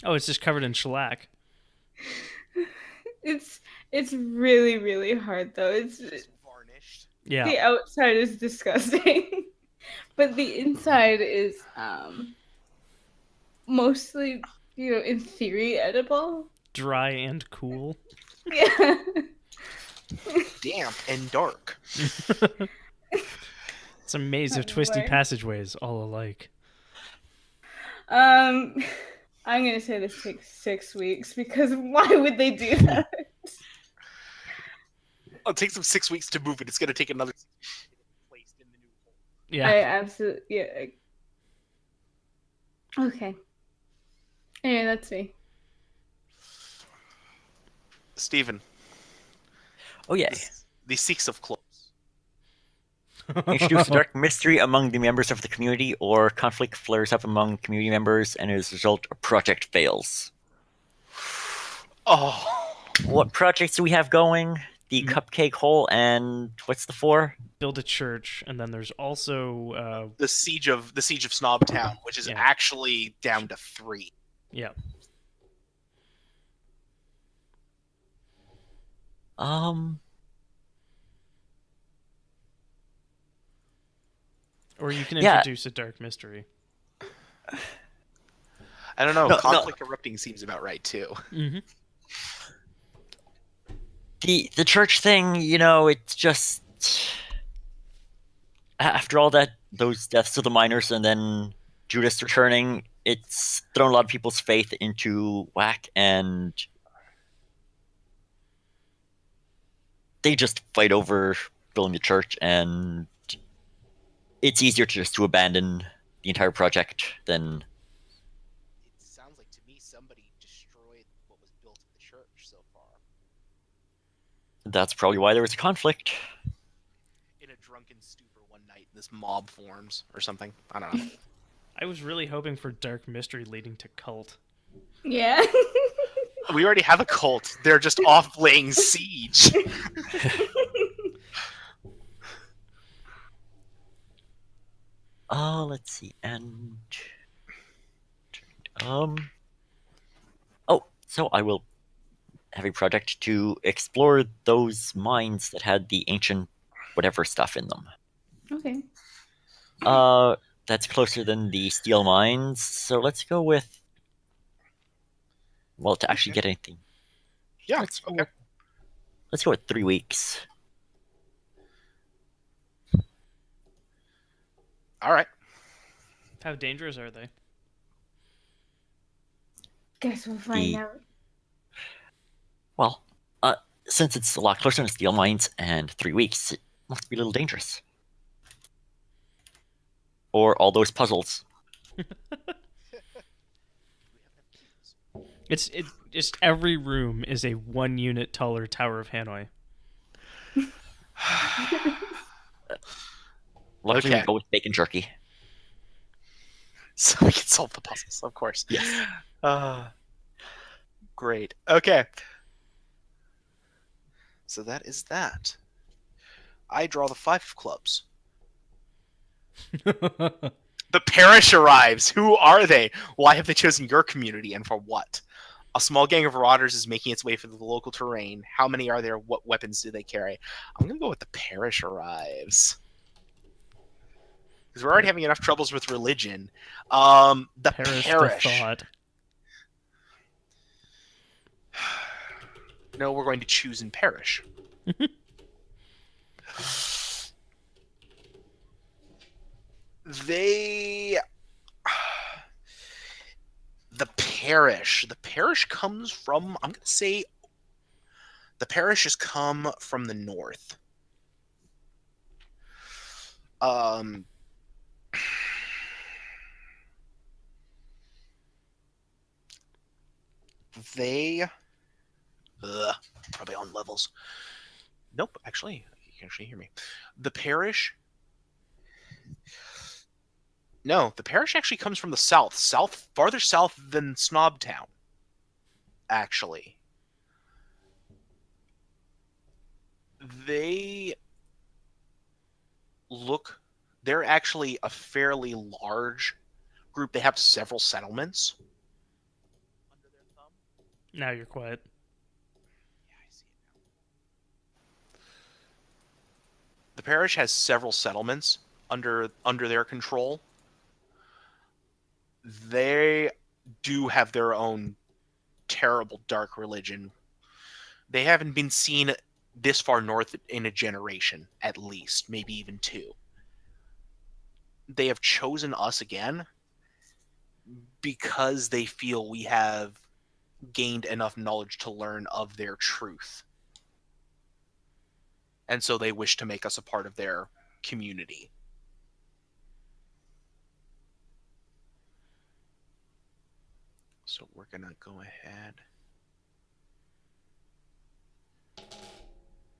Oh, it's just covered in shellac. It's really really hard though. It's varnished. Yeah. The outside is disgusting, but the inside is mostly, in theory edible. Dry and cool. Yeah. Damp and dark. It's a maze of twisty passageways, all alike. I'm gonna say this takes 6 weeks because why would they do that? Oh, it takes them 6 weeks to move it. It's going to take another 6 weeks to get it placed in the new hole. Yeah. I absolutely Okay. Anyway, that's me. Steven. Oh, yes. The Seeks of Clothes. Introduce a dark mystery among the members of the community, or conflict flares up among community members, and as a result, a project fails. Oh. What projects do we have going? The cupcake hole, and what's the 4? Build a church, and then there's also The siege of Snob Town, which is actually down to 3. yeah. Or you can introduce a dark mystery. I don't know. Conflict erupting seems about right too. Mm-hmm. The church thing, it's just after all those deaths of the miners and then Judas returning, it's thrown a lot of people's faith into whack, and they just fight over building the church, and it's easier to abandon the entire project than... It sounds like to me somebody destroyed what was built in the church so far. That's probably why there was a conflict. In a drunken stupor one night, this mob forms or something. I don't know. I was really hoping for dark mystery leading to cult. Yeah. We already have a cult. They're just off laying siege. Let's see, and so I will have a project to explore those mines that had the ancient whatever stuff in them. Okay. That's closer than the steel mines, so let's go with, well, to actually get anything. Yeah, Let's go with 3 weeks. all right. How dangerous are they? Guess we'll find out. Well, since it's a lot closer to steel mines and 3 weeks, it must be a little dangerous. Or all those puzzles. It's just every room is a 1 unit taller Tower of Hanoi. Luckily, Okay. we go with bacon jerky. So we can solve the puzzles, of course. Yes. Great. Okay. So that is that. I draw the 5 of clubs. The parish arrives. Who are they? Why have they chosen your community, and for what? A small gang of marauders is making its way through the local terrain. How many are there? What weapons do they carry? I'm going to go with the parish arrives. Because we're already having enough troubles with religion. The Perish parish. the thought. No, we're going to choose in parish. They... The parish. The parish comes from... I'm going to say... The parish has come from the north. They... probably on levels. Nope, actually, you can actually hear me. The parish... No, the parish actually comes from the south. Farther south than Snobtown. Actually. They're actually a fairly large group. They have several settlements under their thumb. Now you're quiet. Yeah, I see it now. The parish has several settlements under their control. They do have their own terrible dark religion. They haven't been seen this far north in a generation, at least, maybe even 2. They have chosen us again because they feel we have gained enough knowledge to learn of their truth. And so they wish to make us a part of their community. So we're going to go ahead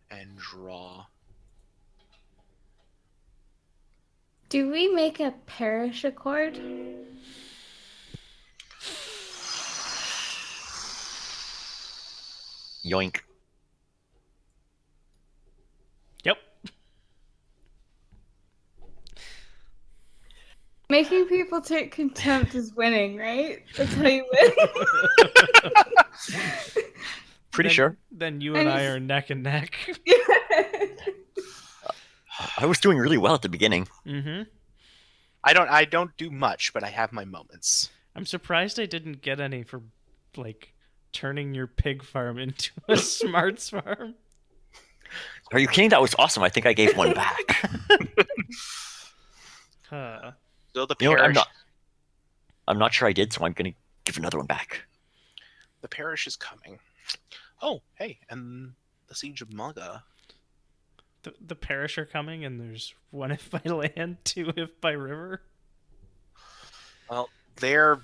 and draw. Do we make a parish accord? Yoink. Yep. Making people take contempt is winning, right? That's how you win. Pretty Then- sure. Then you and I are neck and neck. I was doing really well at the beginning. Mm-hmm. I don't do much, but I have my moments. I'm surprised I didn't get any for, like, turning your pig farm into a smarts farm. Are you kidding? That was awesome. I think I gave one back. Huh. So the You know what? parish, I'm not sure I did, so I'm gonna give another one back. the parish is coming. Oh, hey, and the siege of Maga. The parish are coming, and there's 1 if by land, 2 if by river. Well, they're...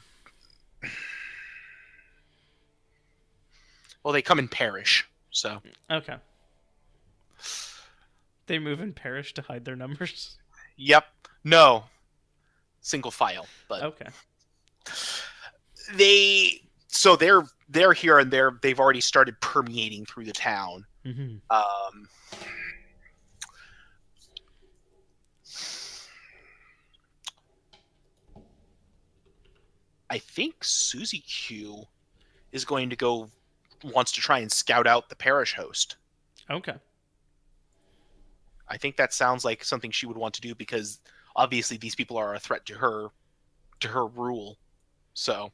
Well, they come in parish, so... Okay. They move in parish to hide their numbers. Yep. No. Single file, but... Okay. So they're here, and they've already started permeating through the town. Mm-hmm. I think Susie Q wants to try and scout out the parish host. Okay. I think that sounds like something she would want to do because obviously these people are a threat to her rule. So,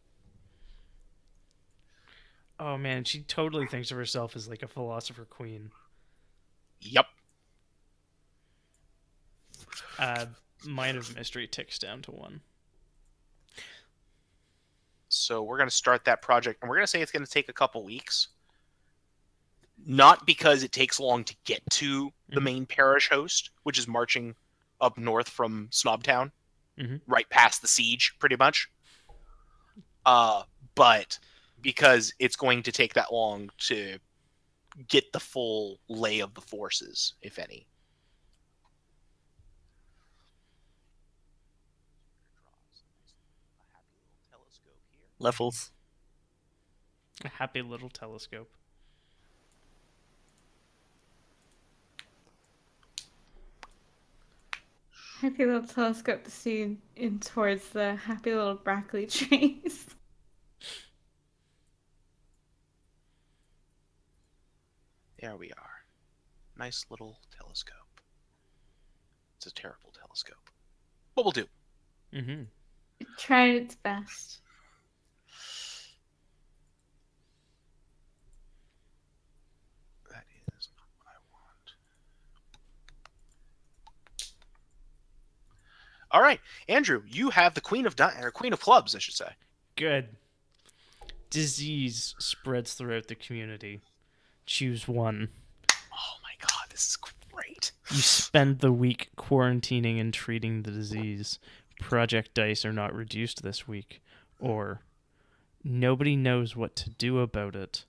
Oh man, she totally thinks of herself as like a philosopher queen. yep. Mind of mystery ticks down to 1. So we're going to start that project, and we're going to say it's going to take a couple weeks. Not because it takes long to get to the main parish host, which is marching up north from Snobtown, right past the siege, pretty much. But because it's going to take that long to get the full lay of the forces, if any. levels. A happy little telescope. Happy little telescope to see in towards the happy little broccoli trees. There we are. Nice little telescope. It's a terrible telescope. But we'll do. Mm-hmm. It tried its best. That is not what I want. All right, Andrew, you have the Queen of Clubs, I should say. Good. Disease spreads throughout the community. Choose one. Oh my god, this is great. You spend the week quarantining and treating the disease. Project dice are not reduced this week. Or, nobody knows what to do about it.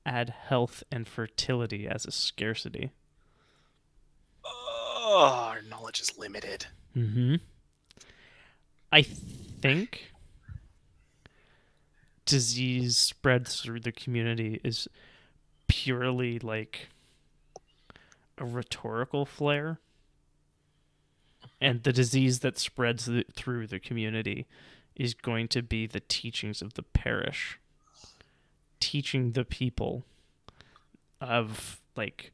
Add health and fertility as a scarcity. Oh, our knowledge is limited. Mm-hmm. I think disease spread through the community is purely like a rhetorical flair. And the disease that spreads through the community is going to be the teachings of the parish. Teaching the people of like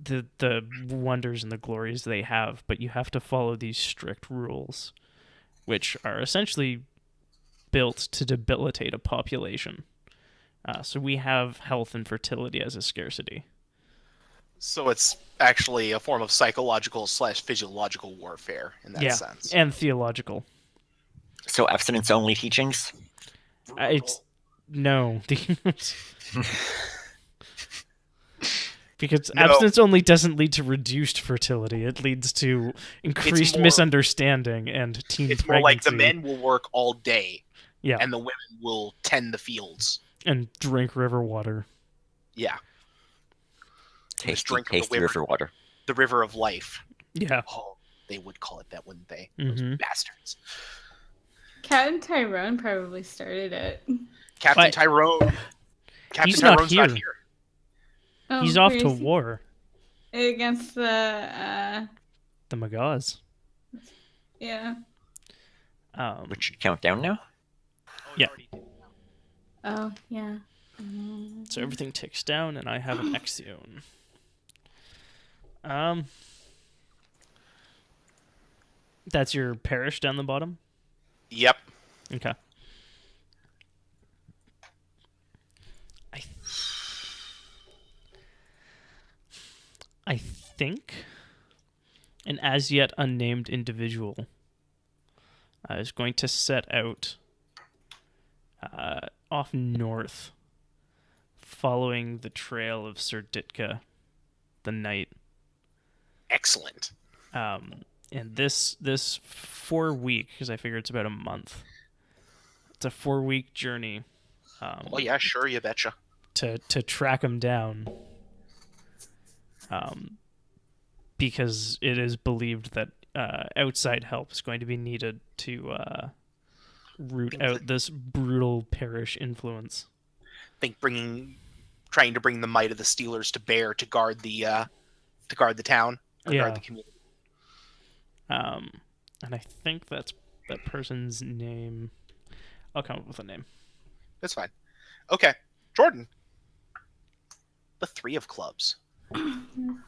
the wonders and the glories they have, but you have to follow these strict rules, which are essentially built to debilitate a population. So we have health and fertility as a scarcity. So it's actually a form of psychological/physiological warfare in that sense. And theological. So abstinence only teachings? It's no. Because abstinence only doesn't lead to reduced fertility. It leads to increased misunderstanding and teen It's pregnancy. more like the men will work all day, Yeah, and the women will tend the fields. and drink river water. Yeah, Tasty, drink the tasty river water. the river of life. Yeah. Oh, they would call it that, wouldn't they? Mm-hmm. Those bastards. Captain Tyrone probably started it. Captain Tyrone. He's not Tyrone's here. not here. Oh, He's off where to is he? war. Against the The Magaz. yeah. Which should count down now? Yeah. Oh yeah. So everything ticks down, and I have an Exion. That's your parish down the bottom? Yep. Okay. I think an as yet unnamed individual is going to set out off north, following the trail of Sir Ditka the Knight. Excellent. And this 4 week, because I figure it's about a month. It's a 4-week journey. Oh yeah, sure, you betcha. To track him down. Because it is believed that outside help is going to be needed to root out this brutal parish influence. I think trying to bring the might of the Steelers to bear to guard the town, or guard the community. And I think that's that person's name. I'll come up with a name. That's fine. Okay, Jordan. The 3 of clubs.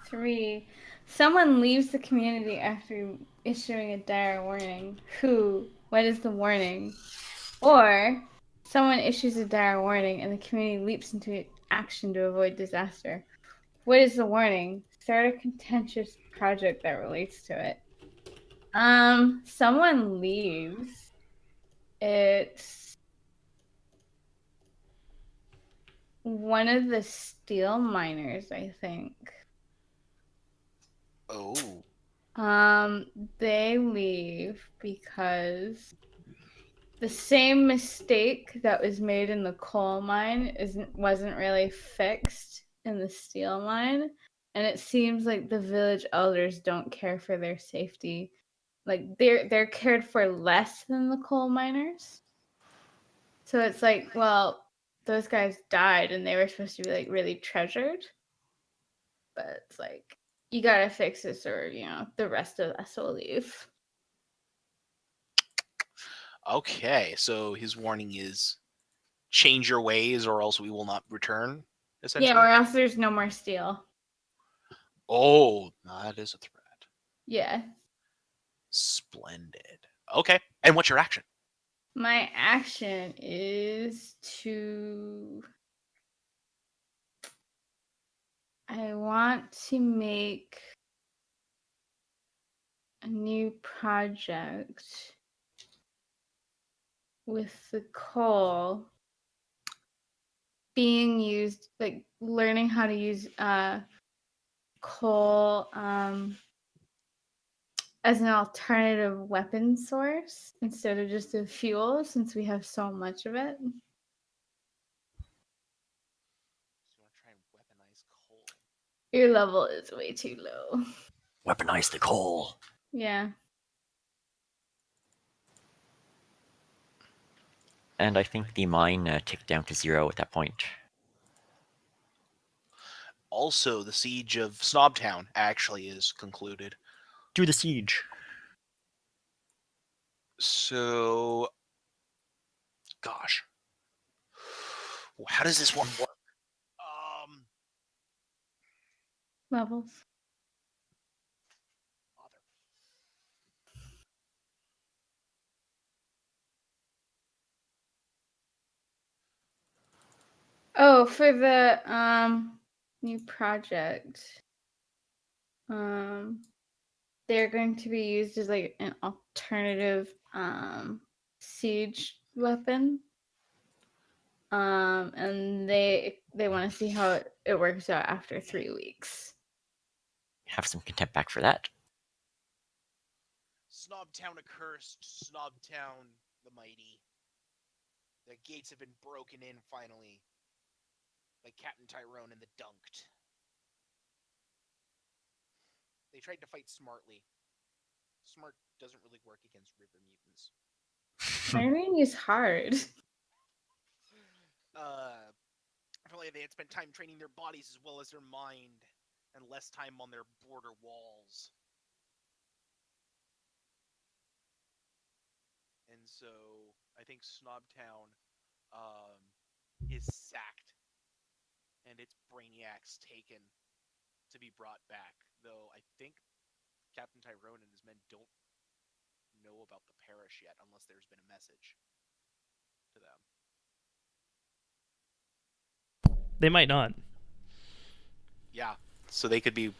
3. Someone leaves the community after issuing a dire warning. Who? What is the warning? Or someone issues a dire warning and the community leaps into action to avoid disaster. What is the warning? Start a contentious project that relates to it. Someone leaves. It's one of the steel miners, I think. Oh. They leave because the same mistake that was made in the coal mine wasn't really fixed in the steel mine, and it seems like the village elders don't care for their safety. Like they're cared for less than the coal miners. So it's like, well, those guys died and they were supposed to be like really treasured. But it's like, you gotta fix this or, the rest of us will leave. Okay, so his warning is change your ways or else we will not return, essentially. Yeah, or else there's no more steel. Oh, that is a threat. Yeah. Splendid. Okay, and what's your action? My action is to. I want to make a new project with the coal being used, like learning how to use coal as an alternative weapon source instead of just a fuel, since we have so much of it. So you want to try and weaponize coal? Your level is way too low. Weaponize the coal. Yeah. And I think the mine ticked down to 0 at that point. Also, the siege of Snobtown actually is concluded. Do the siege. So, gosh, how does this one work? Levels. Father. Oh, for the new project. They're going to be used as like an alternative siege weapon. And they want to see how it works out after 3 weeks. Have some contempt back for that. Snobtown accursed, Snobtown the mighty. The gates have been broken in finally by Captain Tyrone and the Dunked. They tried to fight smartly. Smart doesn't really work against river mutants. Firing is hard. Apparently they had spent time training their bodies as well as their mind, and less time on their border walls. And so I think Snobtown is sacked, and its brainiacs taken to be brought back. Though I think Captain Tyrone and his men don't know about the parish yet, unless there's been a message to them. They might not. Yeah, so they could be.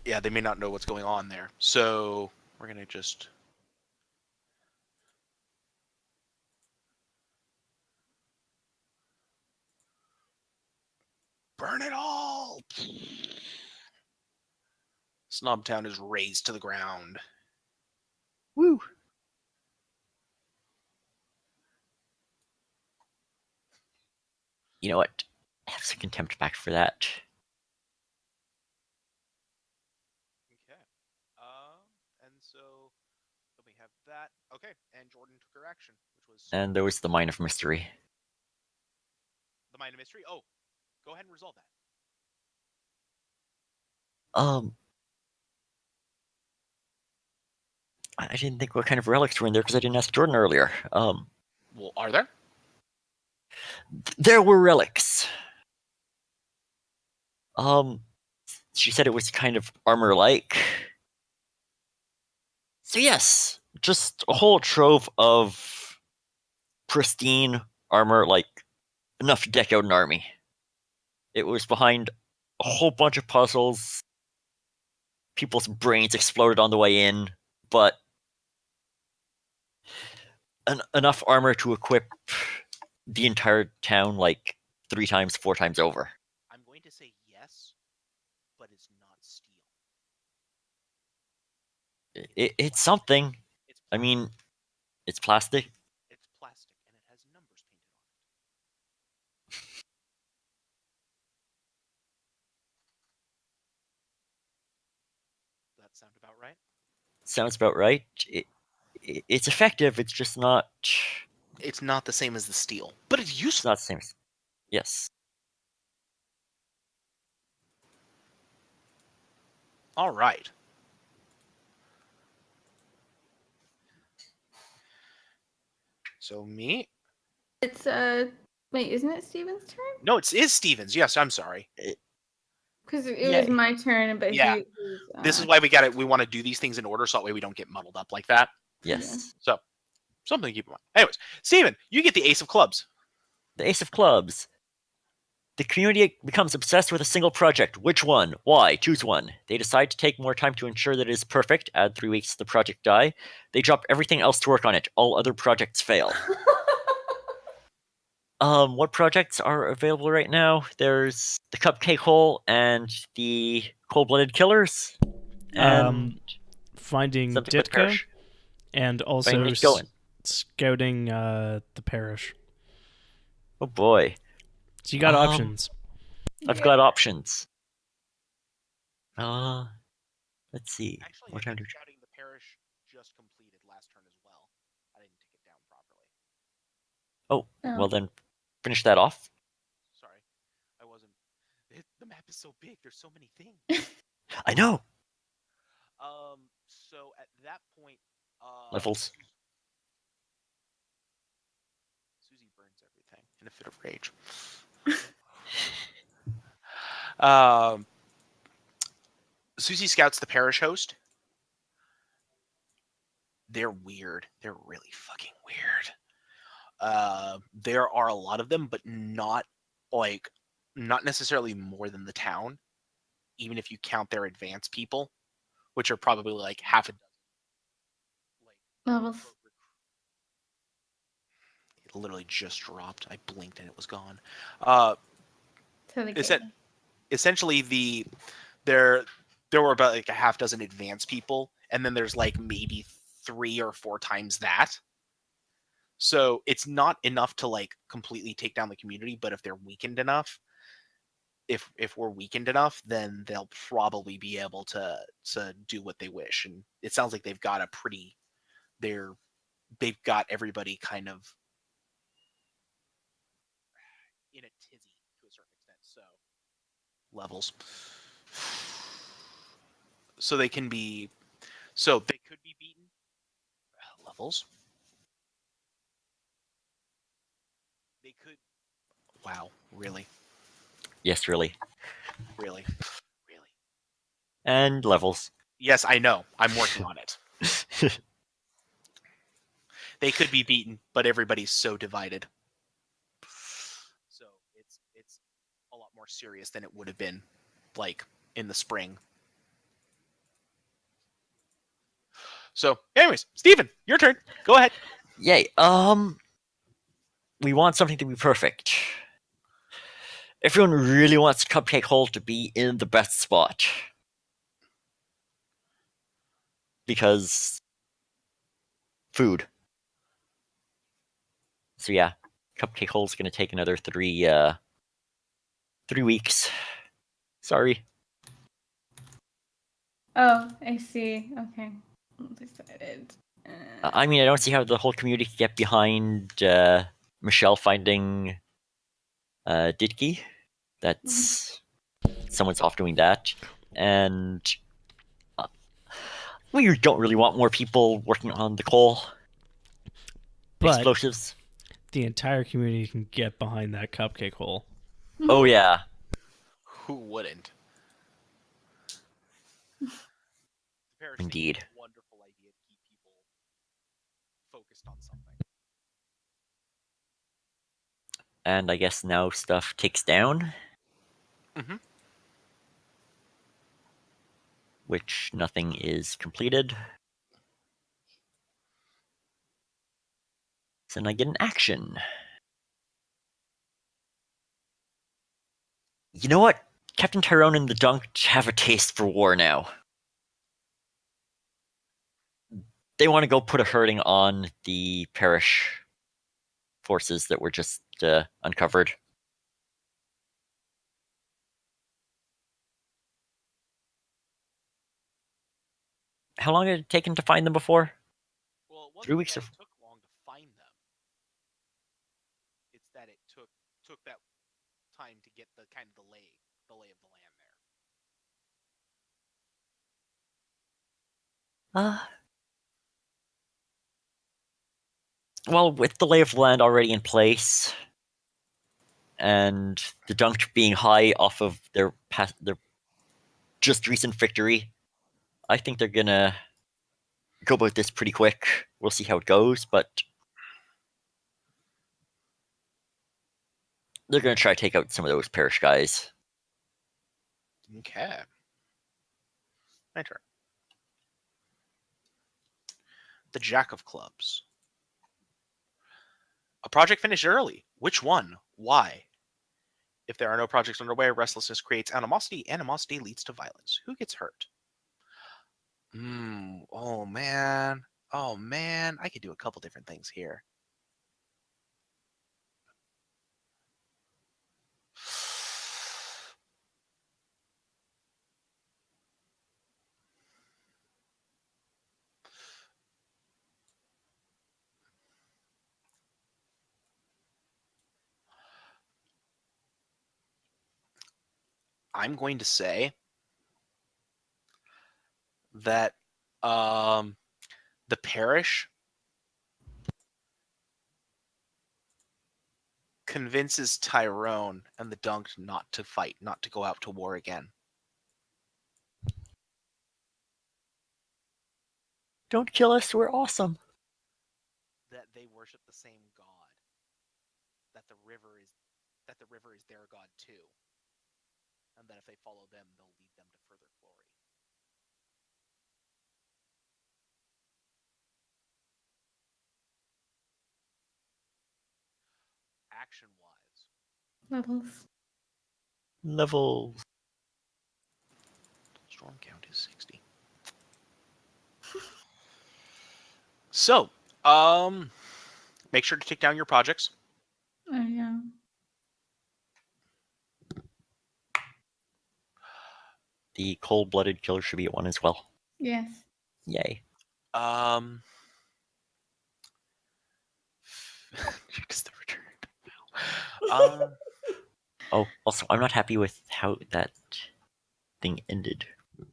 Yeah, they may not know what's going on there. So we're gonna just. Burn it all! Snobtown is razed to the ground. Woo! You know what? Have some contempt back for that. Okay. And so we have that. Okay, and Jordan took her action, which was And there was the Mine of Mystery. the Mine of Mystery. Oh, go ahead and resolve that. I didn't think what kind of relics were in there because I didn't ask Jordan earlier. Well, are there? There were relics. She said it was kind of armor-like. So yes, just a whole trove of pristine armor, like enough to deck out an army. It was behind a whole bunch of puzzles. People's brains exploded on the way in, but enough armor to equip the entire town like 3 times, 4 times over. I'm going to say yes, but it's not steel. It's something. It's I mean, it's plastic. It's plastic, and it has numbers painted on it. Does that sound about right? Sounds about right. It's effective. It's just not It's not the same as the steel, but it's It's useful. not the same. Yes. All right. So me? It's wait, isn't it Steven's turn? No, it is Stevens. Yes, I'm sorry. Because it Yay. was my turn, but Yeah. he was, This is why we want to do these things in order, so that way we don't get muddled up like that. Yes. So, something to keep in mind. Anyways, Steven, you get the ace of clubs. The Ace of Clubs. The community becomes obsessed with a single project. Which one? Why? Choose one. They decide to take more time to ensure that it is perfect. Add 3 weeks to the project die. They drop everything else to work on it. All other projects fail. What projects are available right now? There's the Cupcake Hole and the Cold-Blooded Killers. And Finding something with Ditka, Parish. and also Finding Ditka and- scouting the parish. Oh boy. So you got options. I've got options. Let's see. Actually, What I time think do shouting the parish just completed last turn as well. I didn't take it down properly. Oh, Oh. well then, finish that off. Sorry, I wasn't. The map is so big. There's so many things. I know. So at that point, Levels. Susie burns everything in a fit of rage. Susie scouts the parish host. They're weird. They're really fucking weird. There are a lot of them, but not necessarily more than the town. Even if you count their advanced people, which are probably like half a dozen. Levels. It literally just dropped. I blinked and it was gone. Totally Is that essentially there were about like a half dozen advanced people, and then there's like maybe 3 or 4 times that. So it's not enough to like completely take down the community, but if they're weakened enough, if we're weakened enough, then they'll probably be able to do what they wish. And it sounds like they've got they've got everybody kind of in a tizzy to a certain extent. So levels. So they could be beaten. Levels. They could. Wow, really, Yes, really. really. And levels. Yes, I know. I'm working on it. They could be beaten, but everybody's so divided. So it's a lot more serious than it would have been, like in the spring. So, anyways, Steven, your turn. Go ahead. Yay. We want something to be perfect. Everyone really wants Cupcake Hole to be in the best spot. Because food. So yeah, Cupcake Hole's gonna take another 3 weeks. Sorry. Oh, I see. Okay. Decided. I mean, I don't see how the whole community can get behind Michelle finding Didki. That's someone's off doing that, and we don't really want more people working on the coal But explosives. the entire community can get behind that Cupcake Hole. Oh yeah, Who wouldn't? indeed. Wonderful idea to keep people focused on something. And I guess now stuff ticks down. Mhm. Which nothing is completed. So then I get an action. You know what? Captain Tyrone and the Dunk have a taste for war now. They want to go put a hurting on the parish forces that were just uncovered. How long had it taken to find them before? Well, it 3 wasn't weeks that of- it took long to find them. the kind of the lay of the land there. Well, with the lay of the land already in place, and the dunk being high off of their just recent victory, I think they're gonna go about this pretty quick. We'll see how it goes, but they're gonna try to take out some of those parish guys. Okay. My turn. The Jack of Clubs. A project finished early. Which one? Why? If there are no projects underway, restlessness creates animosity. Animosity leads to violence. Who gets hurt? Oh man. Oh man. I could do a couple different things here. I'm going to say that the parish convinces Tyrone and the Dunk not to fight, not to go out to war again. Don't kill us, we're awesome. That they worship the same god. That the river is their god too. And that if they follow them, they'll lead them to further glory. Action-wise. Levels. Level. Storm count is 60. So, make sure to take down your projects. Oh yeah. The cold-blooded killer should be at 1 as well. Yes. Yay. Because the return. Oh, also, I'm not happy with how that thing ended.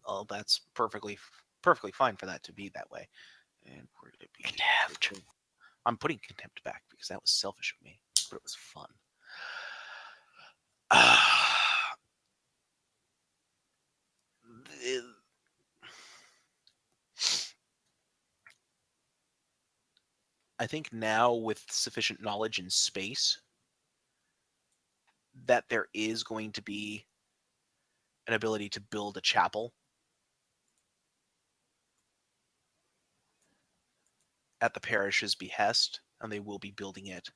Oh, that's perfectly fine for that to be that way. And where did it be? Contempt. I'm putting contempt back because that was selfish of me, but it was fun. I think now with sufficient knowledge in space that there is going to be an ability to build a chapel at the parish's behest, and they will be building it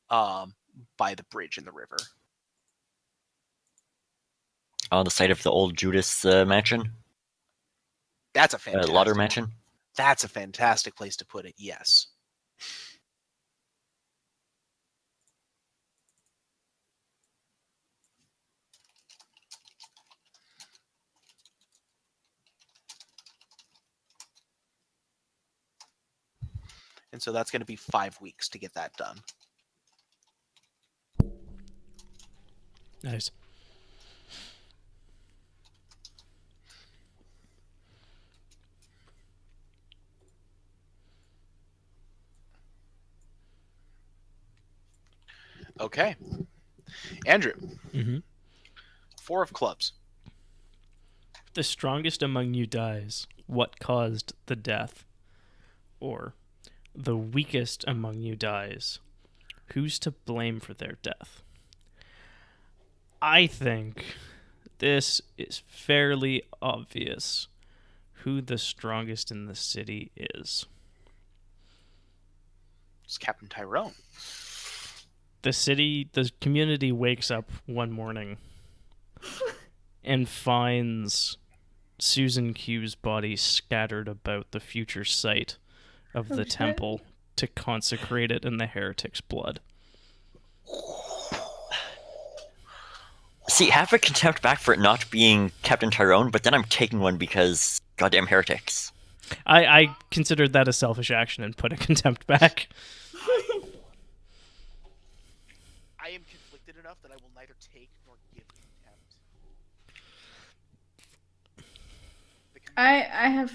by the bridge in the river. On the site of the old Judas mansion? That's a fantastic Lauder mansion? That's a fantastic place to put it, yes. And so that's going to be 5 weeks to get that done. Nice. Okay. Andrew. Mm-hmm. 4 of clubs. The strongest among you dies. What caused the death? Or, the weakest among you dies. Who's to blame for their death? I think this is fairly obvious who the strongest in the city is. It's Captain Tyrone. The community wakes up one morning and finds Susan Q's body scattered about the future site of the temple to consecrate it in the heretic's blood. See, have a contempt back for it not being Captain Tyrone, but then I'm taking one because goddamn heretics. I considered that a selfish action and put a contempt back. I am conflicted enough that I will neither take nor give I have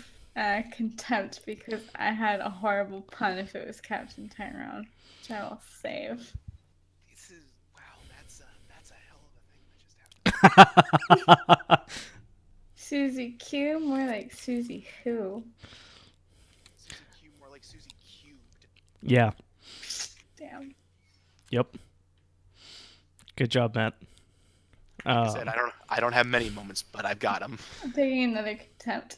contempt because I had a horrible pun if it was Captain Tyrone, which I will save. This is wow. That's a hell of a thing that just happened. Susie Q, more like Susie Who. Susie Q, more like Susie cubed. Yeah. Damn. Yep. Good job, Matt. Like I said, I don't have many moments, but I've got them. I'm taking another contempt.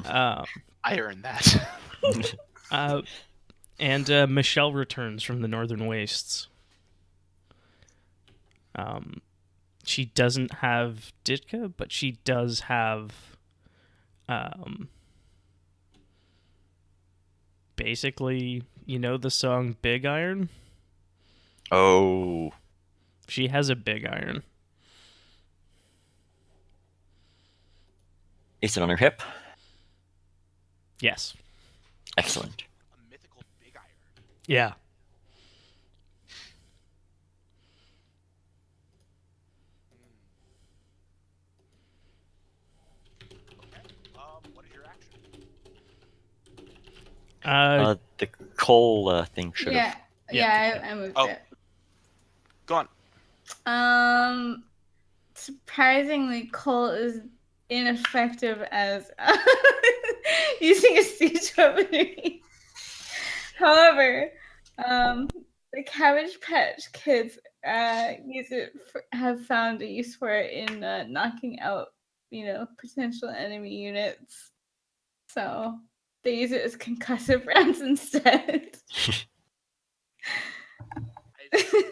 um, I earned that. and Michelle returns from the Northern Wastes. She doesn't have Ditka, but she does have basically, you know the song Big Iron? Oh, She has a big iron. is it on her hip? Yes. Excellent. A mythical big iron. Yeah. Okay. What is your action? The coal thing should have. Yeah, I moved Oh. it. Go on. Surprisingly, Cole is ineffective as using a siege weaponry. However, the Cabbage Patch Kids have found a use for it in knocking out, potential enemy units. So they use it as concussive rounds instead. I just like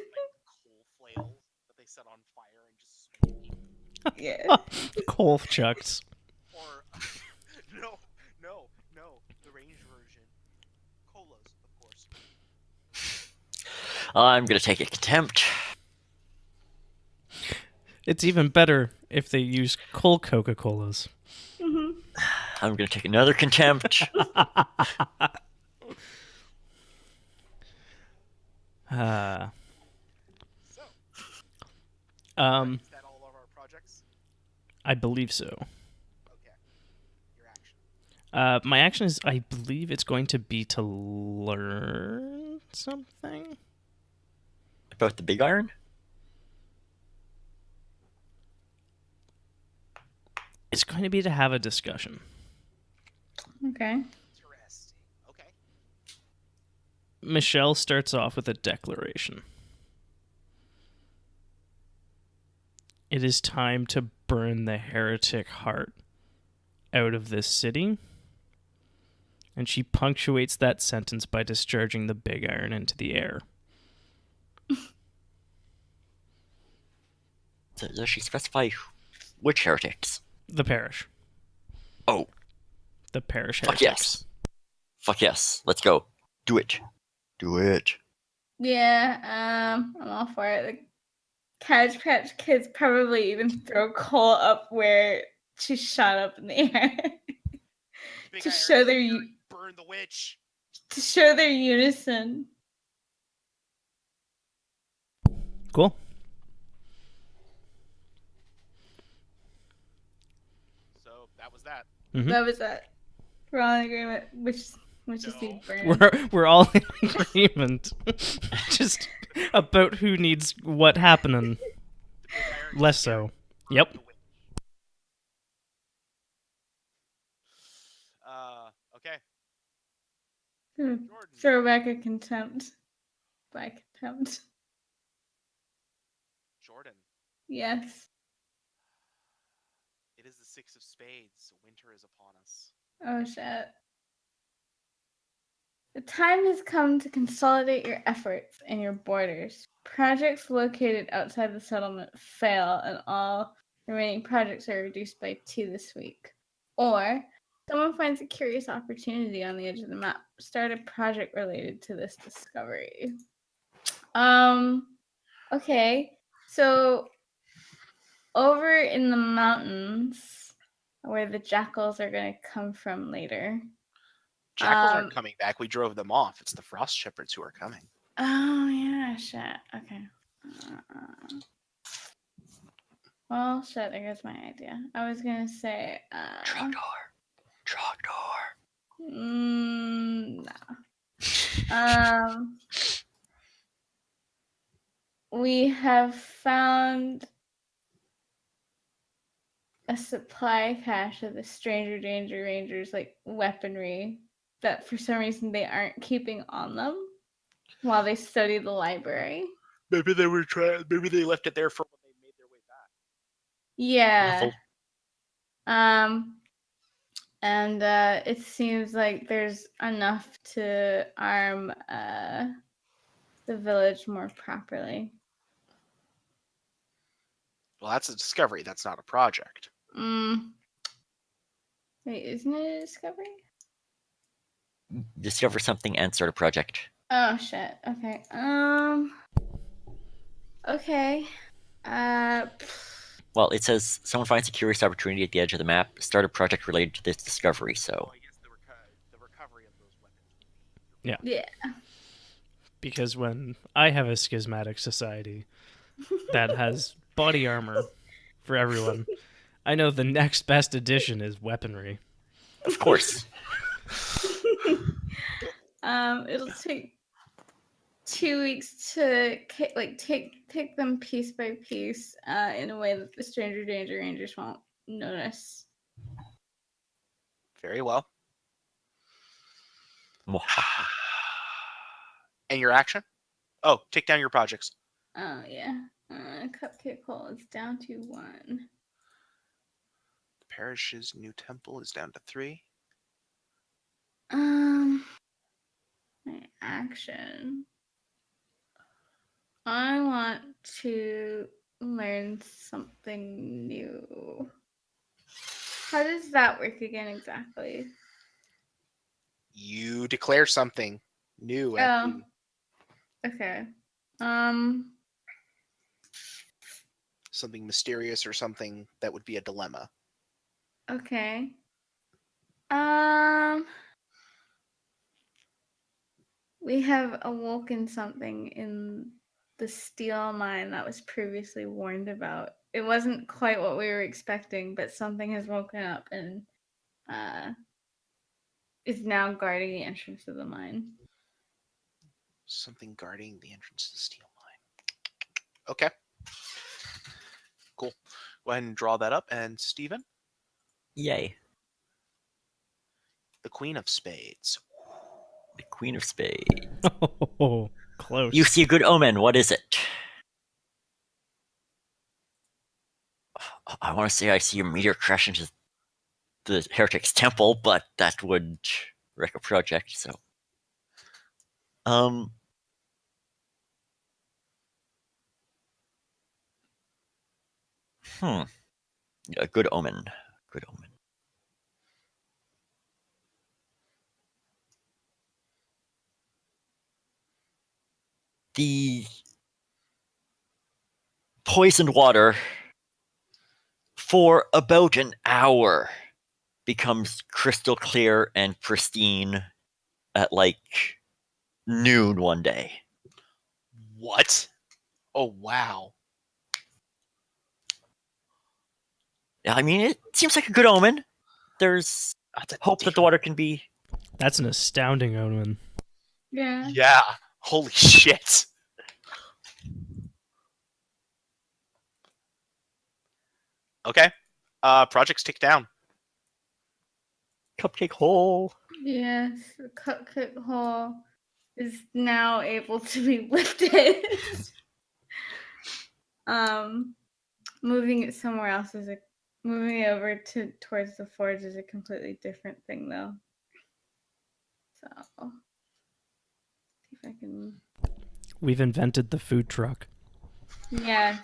coal flails that they set on fire and just swing. Yeah. Coal chucks. Or no, the range version. Colas, of course. I'm gonna take a contempt. It's even better if they use coal Coca-Colas. Mm-hmm. I'm gonna take another contempt. So, is that all of our projects? I believe so. Okay. Your action. My action is, I believe it's going to be to learn something. About the big iron? It's going to be to have a discussion. Okay. Interesting. Okay. Michelle starts off with a declaration. It is time to burn the heretic heart out of this city. And she punctuates that sentence by discharging the big iron into the air. Does she specify which heretics? The parish. Oh, The parish fuck heretics. yes. Fuck yes. Let's go. Do it. Do it. Yeah, I'm all for it. The Cabbage Patch Kids probably even throw Cole up where she shot up in the air Big to iron, show their burn the witch. unison. Cool. So that was that. Mhm. That was that. We're all in agreement. Which is the No. burn. We're all in agreement. Just about who needs what happening. The big iron Less just so. burned Yep. the witch. Okay. Jordan. Throw back a contempt. By contempt. Jordan. Yes. It is the 6 of spades. Winter is upon us. Oh shit. The time has come to consolidate your efforts and your borders. Projects located outside the settlement fail, and all remaining projects are reduced by 2 this week. Or someone finds a curious opportunity on the edge of the map. Start a project related to this discovery. Okay. So over in the mountains, where the jackals are going to come from later. Jackals aren't coming back. We drove them off. It's the frost shepherds who are coming. Oh yeah, shit. Okay. Well, shit, there goes my idea. I was gonna say, Trogdor. no. Um, we have found a supply cache of the Stranger Danger Rangers like weaponry that for some reason they aren't keeping on them while they study the library. Maybe they were trying. Maybe they left it there for when they made their way back. Yeah. Waffle. And it seems like there's enough to arm the village more properly. Well, that's a discovery. That's not a project. Wait, isn't it a discovery? Discover something and start a project. Oh shit. Okay. Okay. Well, it says someone finds a curious opportunity at the edge of the map. Start a project related to this discovery. So Well, I guess the recovery of those weapons. Yeah. Because when I have a schismatic society that has body armor for everyone, I know the next best addition is weaponry. of course. It'll take 2 weeks to take them piece by piece in a way that the Stranger Danger Rangers won't notice. Very well. Mwahaha. And your action? Oh, take down your projects. Oh yeah. Cupcake Hole is down to 1. The parish's new temple is down to 3. My action. I want to learn something new. How does that work again exactly? You declare something new. At Oh. the, Okay. something mysterious or something that would be a dilemma. Okay. We have awoken something in the steel mine that was previously warned about. It wasn't quite what we were expecting, but something has woken up and is now guarding the entrance of the mine. Something guarding the entrance to the steel mine. Okay. Cool. Go ahead and draw that up. And Steven, Yay. the Queen of Spades. The Queen of Spades. Oh, close. You see a good omen. What is it? I want to say I see a meteor crash into the Heretic's temple, but that would wreck a project, so. A good omen. Good omen. The poisoned water for about an hour becomes crystal clear and pristine at like noon one day. What? Oh, wow. I mean, it seems like a good omen. There's hope that the water can be. That's an astounding omen. Yeah. Yeah. Holy shit. Okay. Projects tick down. Cupcake hole. Yes, the Cupcake Hole is now able to be lifted. Moving it somewhere else moving it over towards the forge is a completely different thing, though. So, see if I can. We've invented the food truck. Yes.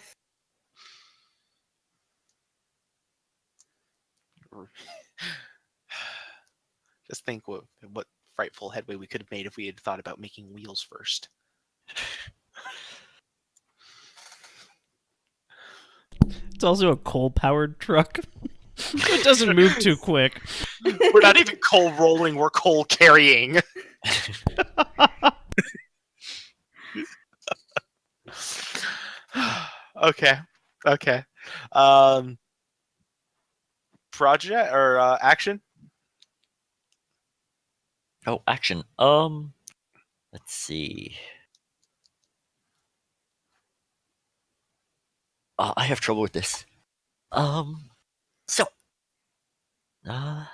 Just think what frightful headway we could have made if we had thought about making wheels first. It's also a coal-powered truck. It doesn't move too quick. We're not even coal rolling, we're coal carrying. Okay. Um, project or action? Oh, action. Let's see. I have trouble with this. So, uh,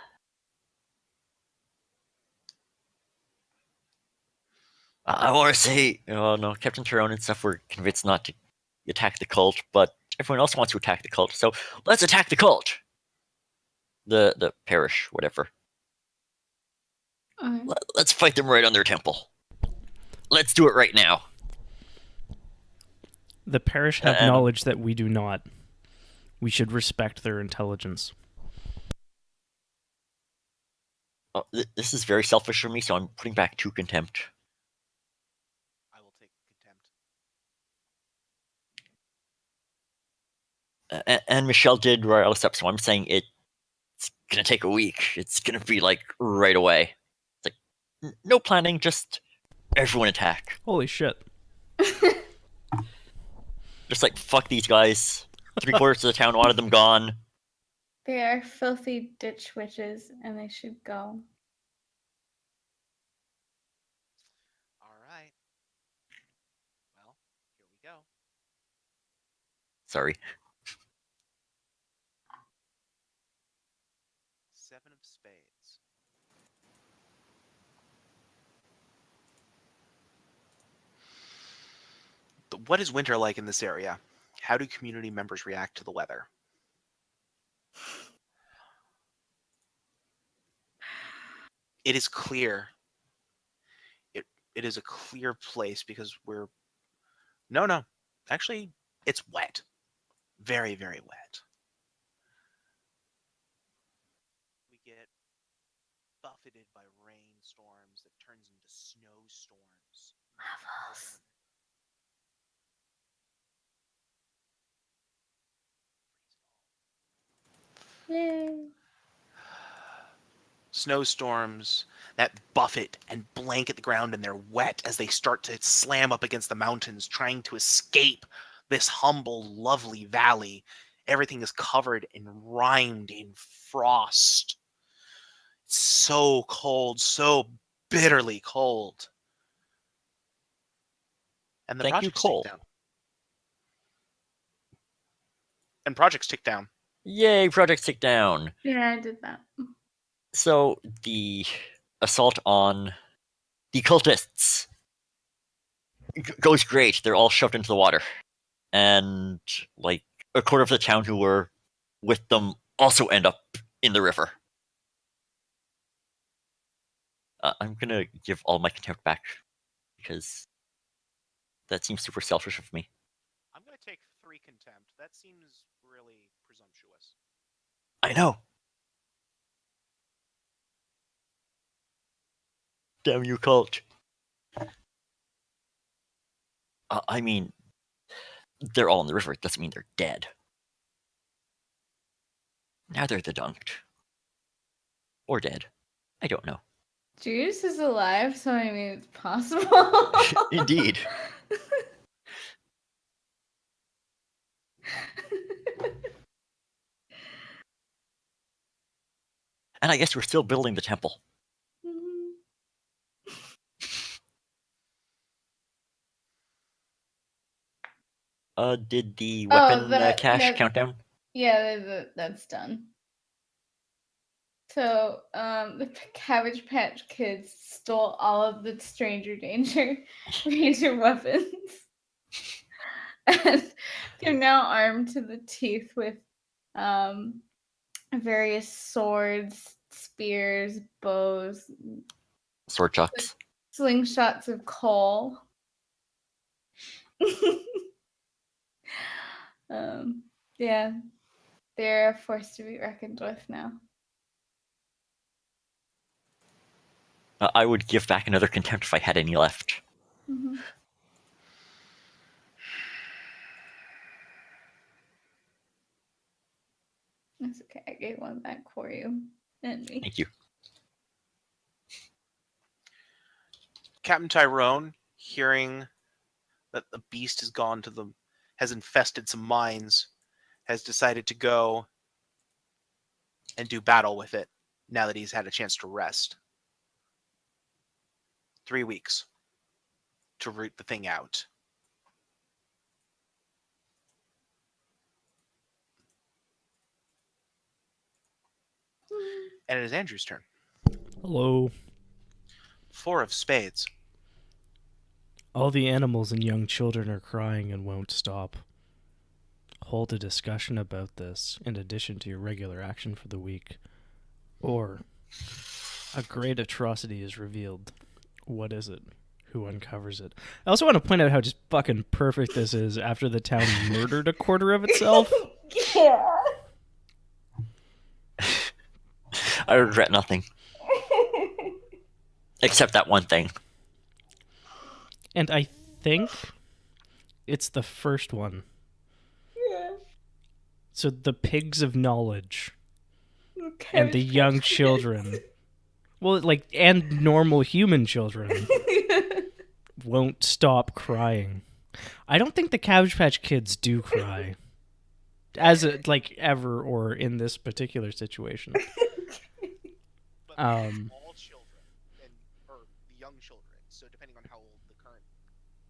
I want to say, no, Captain Tyrone and stuff were convinced not to attack the cult, but everyone else wants to attack the cult, so let's attack the cult. The parish, whatever. Okay. Let's fight them right on their temple. Let's do it right now. The parish have And- knowledge that we do not. We should respect their intelligence. This is very selfish for me, so I'm putting back 2 contempt. I will take contempt. And Michelle did Royale up, so I'm saying it's gonna take a week. It's gonna be like right away. It's like no planning, just everyone attack. Holy shit. Just like fuck these guys. 3/4 of the town wanted them gone. They are filthy ditch witches, and they should go. All right. Well, here we go. Sorry. 7 of spades. What is winter like in this area? How do community members react to the weather? It is clear. It is a clear place because we're... No. Actually, it's wet. Very, very wet. We get buffeted by rainstorms that turns into snowstorms. Levels. Yay. Snowstorms that buffet and blanket the ground, and they're wet as they start to slam up against the mountains, trying to escape this humble, lovely valley. Everything is covered and rimed in frost. It's so cold, so bitterly cold. And the Thank you, projects Cole. tick down. And projects tick down. Yay, project tick down. Yeah, I did that. So the assault on the cultists goes great. They're all shoved into the water. And like 1/4 of the town who were with them also end up in the river. I'm gonna give all my contempt back because that seems super selfish of me. I'm going to take 3 contempt. That seems really presumptuous. I know. Damn you, cult. I mean, they're all in the river. It doesn't mean they're dead. Now they're dedunked. Or dead. I don't know. Judas is alive, so I mean it's possible. Indeed. And I guess we're still building the temple. Mhm. Did the weapon cache that- countdown? Yeah, that's done. So, the Cabbage Patch Kids stole all of the Stranger Danger Ranger weapons. And they're now armed to the teeth with various swords, spears, bows, Sword chucks. slingshots of coal. Yeah, they're a force to be reckoned with now. I would give back another contempt if I had any left. Mhm. That's okay. I gave one back for you and me. Thank you. Captain Tyrone, hearing that the beast has infested some mines, has decided to go and do battle with it now that he's had a chance to rest. 3 weeks to root the thing out. And it is Andrew's turn. Hello. 4 of spades. All the animals and young children are crying and won't stop. Hold a discussion about this in addition to your regular action for the week. Or, a great atrocity is revealed. What is it? Who uncovers it? I also want to point out how just fucking perfect this is after the town murdered a quarter of itself. Yeah. I regret nothing. Except that one thing. And I think it's the first one. Yeah. So the pigs of knowledge Okay. and the young children, well, like, and normal human children won't stop crying. I don't think the Cabbage Patch Kids do cry. As a, like, ever or in this particular situation. But all children, or the young children, so depending on how old the current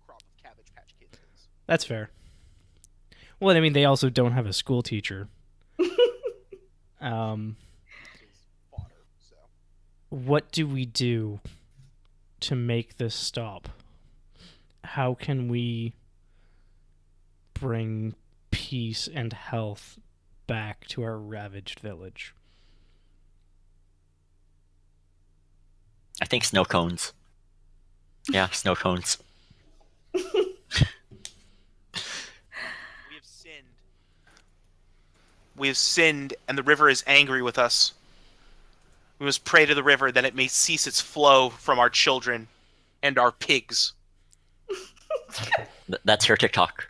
crop of Cabbage Patch Kids is. That's fair. Well, I mean, they also don't have a school teacher. Is fodder, so. What do we do to make this stop? How can we bring peace and health back to our ravaged village? I think snow cones. Yeah, snow cones. We have sinned. We have sinned, and the river is angry with us. We must pray to the river that it may cease its flow from our children and our pigs. That's her TikTok.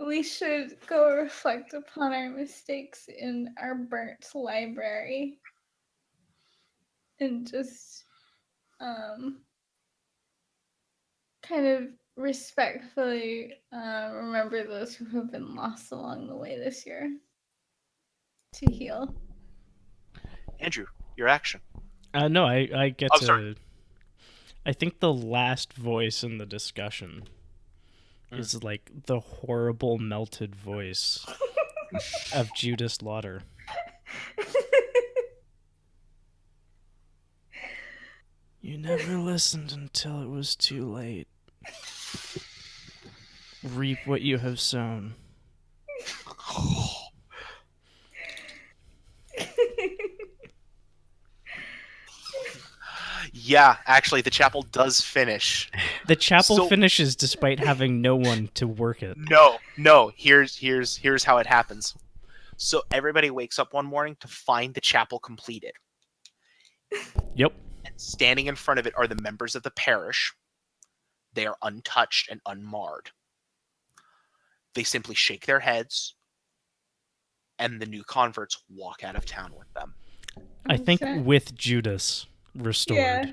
We should go reflect upon our mistakes in our burnt library and just kind of respectfully remember those who have been lost along the way this year to heal. Andrew, your action. No, I get Oh, to... sorry. I think the last voice in the discussion is like the horrible melted voice of Judas Lauder. You never listened until it was too late. Reap what you have sown. Yeah, actually, the chapel does finish. The chapel So- finishes despite having no one to work it. No. Here's how it happens. So everybody wakes up one morning to find the chapel completed. Yep. And standing in front of it are the members of the parish. They are untouched and unmarred. They simply shake their heads, and the new converts walk out of town with them. I think Okay. with Judas restored. Yeah.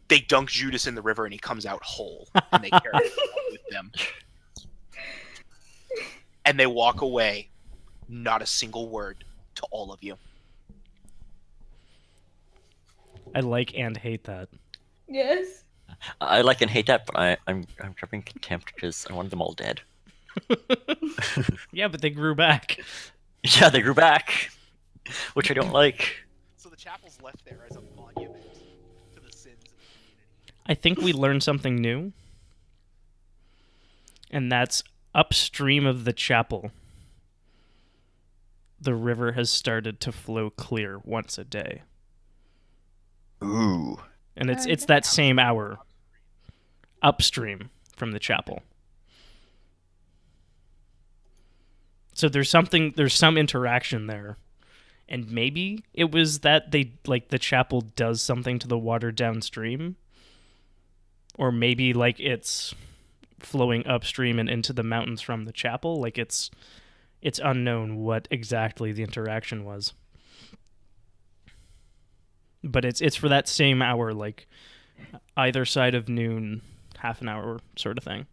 They dunk Judas in the river, and he comes out whole, and they carry him with them. And they walk away, not a single word to all of you. I like and hate that. Yes. I like and hate that, but I'm dropping contempt because I wanted them all dead. Yeah, but they grew back. Yeah, they grew back, which I don't like. So the chapel's left there as a monument to the sins of the community. I think we learned something new. And that's upstream of the chapel. The river has started to flow clear once a day. Ooh. And it's that same hour upstream from the chapel. So there's some interaction there. And maybe it was that the chapel does something to the water downstream. Or maybe it's flowing upstream and into the mountains from the chapel. Like it's unknown what exactly the interaction was. But it's for that same hour, like either side of noon, half an hour sort of thing.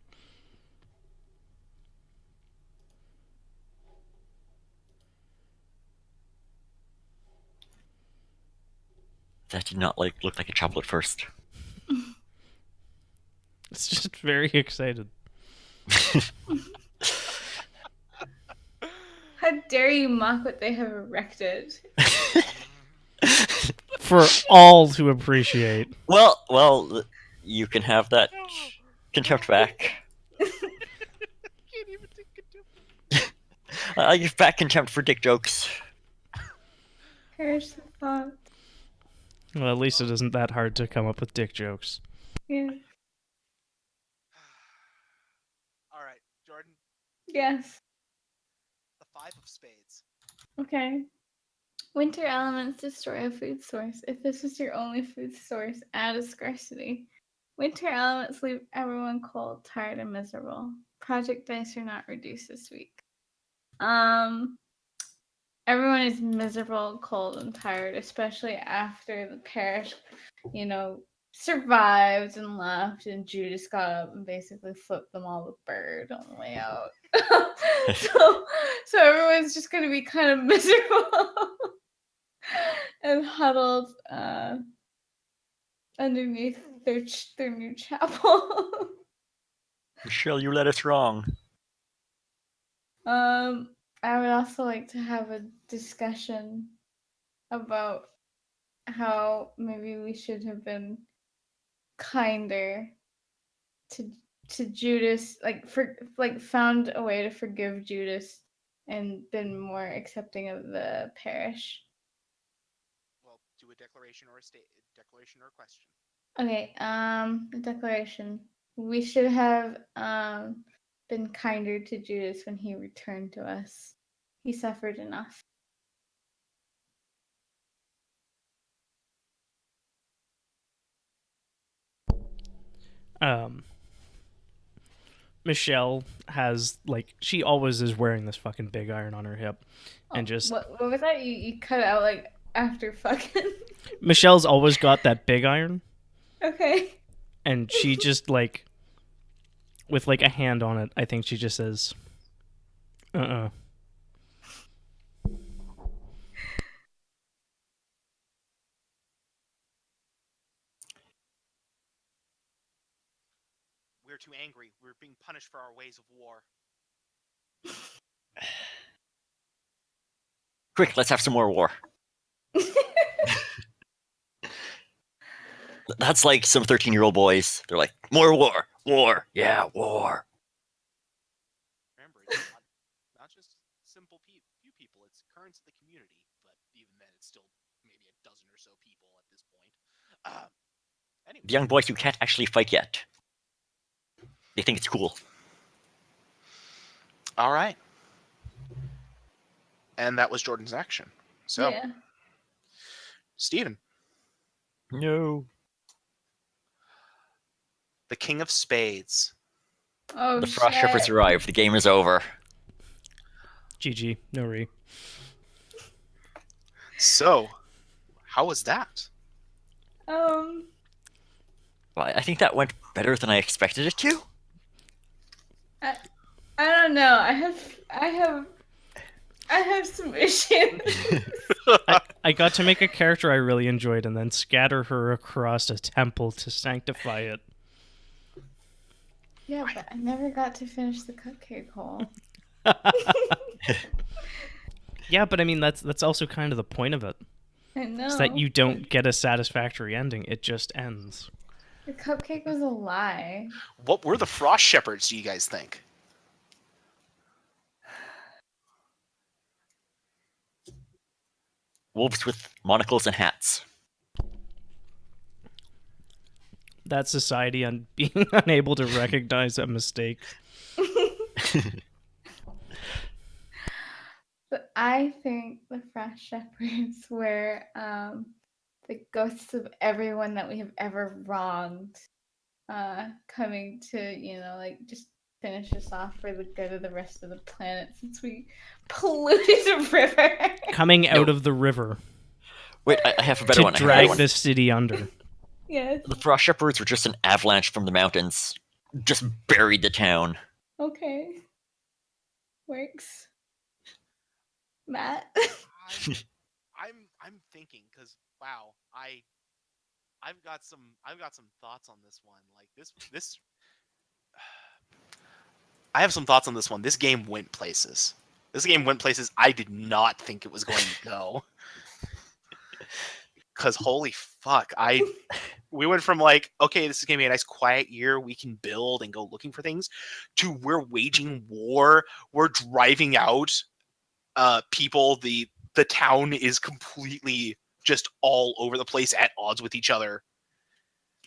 That did not look like a chapel at first. It's just very excited. How dare you mock what they have erected? For all to appreciate. Well, you can have that contempt back. I give back contempt for dick jokes. Perish the thought. Well, at least it isn't that hard to come up with dick jokes. Yeah. All right, Jordan, Yes. the 5 of spades. Okay. Winter elements destroy a food source. If this is your only food source, add a scarcity. Winter elements leave everyone cold, tired, and miserable. Project dice are not reduced this week. Everyone is miserable, cold, and tired, especially after the parish, survived and left, and Judas got up and basically flipped them all the bird on the way out. so everyone's just gonna be kind of miserable and huddled underneath their new chapel. Michelle, you led us wrong. I would also like to have a discussion about how maybe we should have been kinder to Judas, found a way to forgive Judas and been more accepting of the parish. Well, do a declaration or a question. Okay, the declaration. We should have been kinder to Judas when he returned to us. He suffered enough. Michelle has, she always is wearing this fucking big iron on her hip. And just... What was that? You cut it out, after fucking... Michelle's always got that big iron. Okay. And she just, with, a hand on it, I think she just says, We're too angry. We're being punished for our ways of war. Quick, let's have some more war. That's like some 13-year-old boys. They're like, more war, yeah, war. Remember, it's not just simple few people. It's currents of the community, but even then, it's still maybe a dozen or so people at this point. Anyway. The young boys who can't actually fight yet. They think it's cool. All right. And that was Jordan's action. So, yeah. Steven. No. The King of Spades. Oh, The Frost shit. Shepherds arrive. The game is over. GG. No re. So, how was that? Well, I think that went better than I expected it to. I don't know. I have some issues. I got to make a character I really enjoyed and then scatter her across a temple to sanctify it. Yeah, but I never got to finish the cupcake hole. Yeah, but I mean that's also kind of the point of it. I know. It's that you don't get a satisfactory ending. It just ends. The cupcake was a lie. What were the Frost Shepherds, do you guys think? Wolves with monocles and hats. That society on being unable to recognize a mistake. But I think the Frost Shepherds were the ghosts of everyone that we have ever wronged coming to, just finish us off for the good of the rest of the planet since we polluted the river. Coming out of the river. Wait, I have a better to one. drag the city under. Yes. The Frost Shepherds were just an avalanche from the mountains. Just buried the town. Okay. Works. Matt? I'm thinking because wow, I I've got some thoughts on this one. Like this I have some thoughts on this one. This game went places. This game went places I did not think it was going to go. Cause holy fuck, we went from like, okay, this is gonna be a nice quiet year, we can build and go looking for things, to we're waging war, we're driving out people, the town is completely just all over the place at odds with each other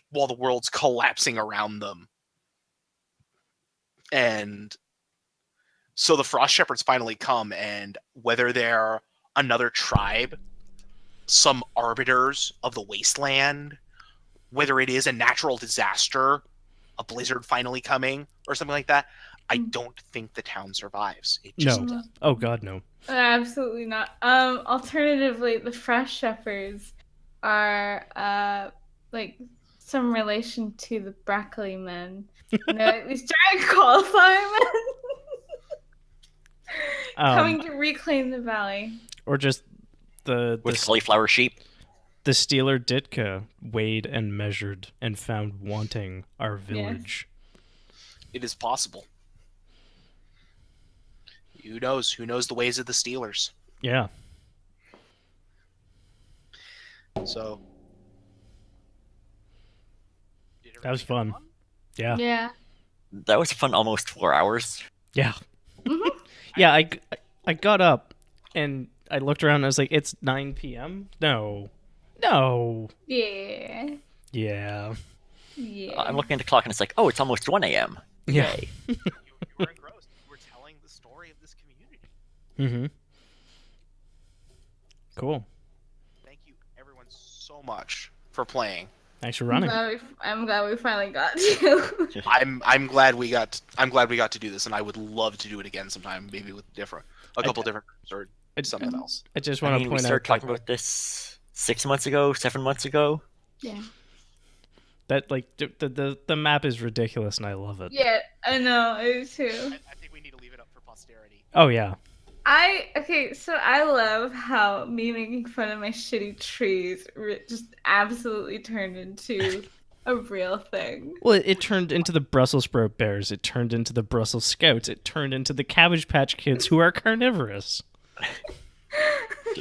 while the world's collapsing around them. And so the Frost Shepherds finally come, and whether they're another tribe, some arbiters of the wasteland, whether it is a natural disaster, a blizzard finally coming, or something like that, I don't think the town survives. It just No. doesn't. Oh God, no. Absolutely not. Alternatively, the Frost Shepherds are like some relation to the Broccoli Men. These giant cauliflower men coming to reclaim the valley. Or just the cauliflower sheep. The Steeler Ditka weighed and measured and found wanting our village. It is possible. Who knows? Who knows the ways of the Steelers? Yeah. So That was fun. Yeah. Yeah. That was fun. Almost 4 hours. Yeah. Mm-hmm. Yeah, I got up and I looked around and I was like, it's 9 p.m.? No. Yeah. Yeah. Yeah. I'm looking at the clock and it's like, oh, it's almost 1 a.m. Yeah. Yay. You were engrossed. You were telling the story of this community. Mm-hmm. Cool. Thank you, everyone, so much for playing. Thanks for running. I'm glad we finally got to. I'm glad we got to do this, and I would love to do it again sometime, maybe with a couple different groups or something else. I just I want to mean, we point out started talking about this 6 months ago, 7 months ago. Yeah. that like the map is ridiculous and I love it. Yeah, I know, it too. I think we need to leave it up for posterity. Oh yeah. So I love how me making fun of my shitty trees just absolutely turned into a real thing. Well, it turned into the Brussels sprout bears. It turned into the Brussels Scouts. It turned into the Cabbage Patch Kids, who are carnivorous.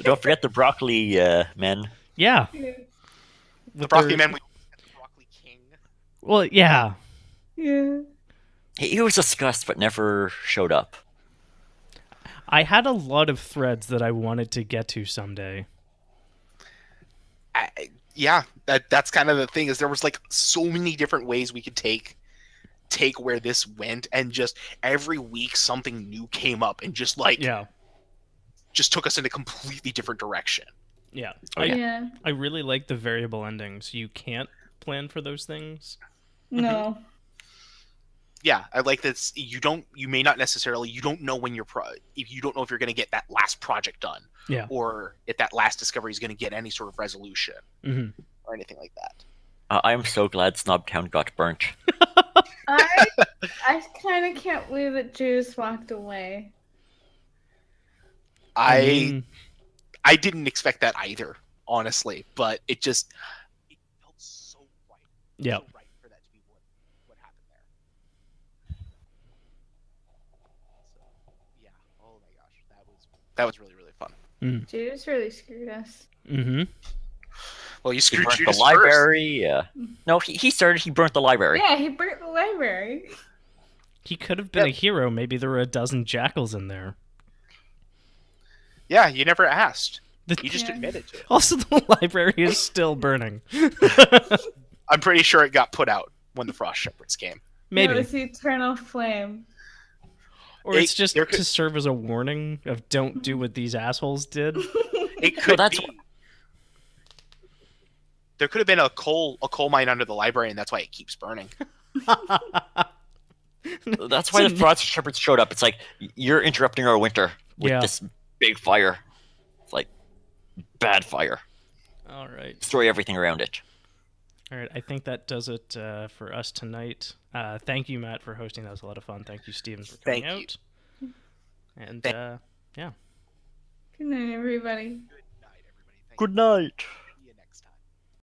Don't forget the broccoli men. Yeah. The Broccoli Men, the Broccoli King. Well, yeah. Yeah. He was discussed but never showed up. I had a lot of threads that I wanted to get to someday. Yeah, that's kind of the thing, is there was like so many different ways we could take where this went, and just every week something new came up and just like just took us in a completely different direction. Yeah. Yeah. I really like the variable endings. You can't plan for those things. No. Yeah, I like this. You don't know when if you don't know if you're going to get that last project done, or if that last discovery is going to get any sort of resolution, or anything like that. I'm so glad Snobtown got burnt. I kind of can't believe that Juice walked away. I didn't expect that either, honestly, but it felt so right. Yeah. So right for that to be what happened there. So, yeah. Oh my gosh, that was really, really fun. Juice really screwed us. Mm-hmm. Well, you He screwed burnt Judas the library. No, he started. He burnt the library. Yeah, he burnt the library. He could have been a hero. Maybe there were a dozen jackals in there. Yeah, you never asked. The- You just admitted to it. Also, the library is still burning. I'm pretty sure it got put out when the Frost Shepherds came. Maybe. No, it's the eternal flame. Or it's just there could- to serve as a warning of don't do what these assholes did. It could that's be. There could have been a coal mine under the library, and that's why it keeps burning. That's why the Frost Shepherds showed up. It's like, you're interrupting our winter with this big fire. It's like, bad fire. All right. Destroy everything around it. All right. I think that does it for us tonight. Thank you, Matt, for hosting. That was a lot of fun. Thank you, Steven, for coming Thank out. And Good night, everybody. Good night, everybody. Thank you. Good night.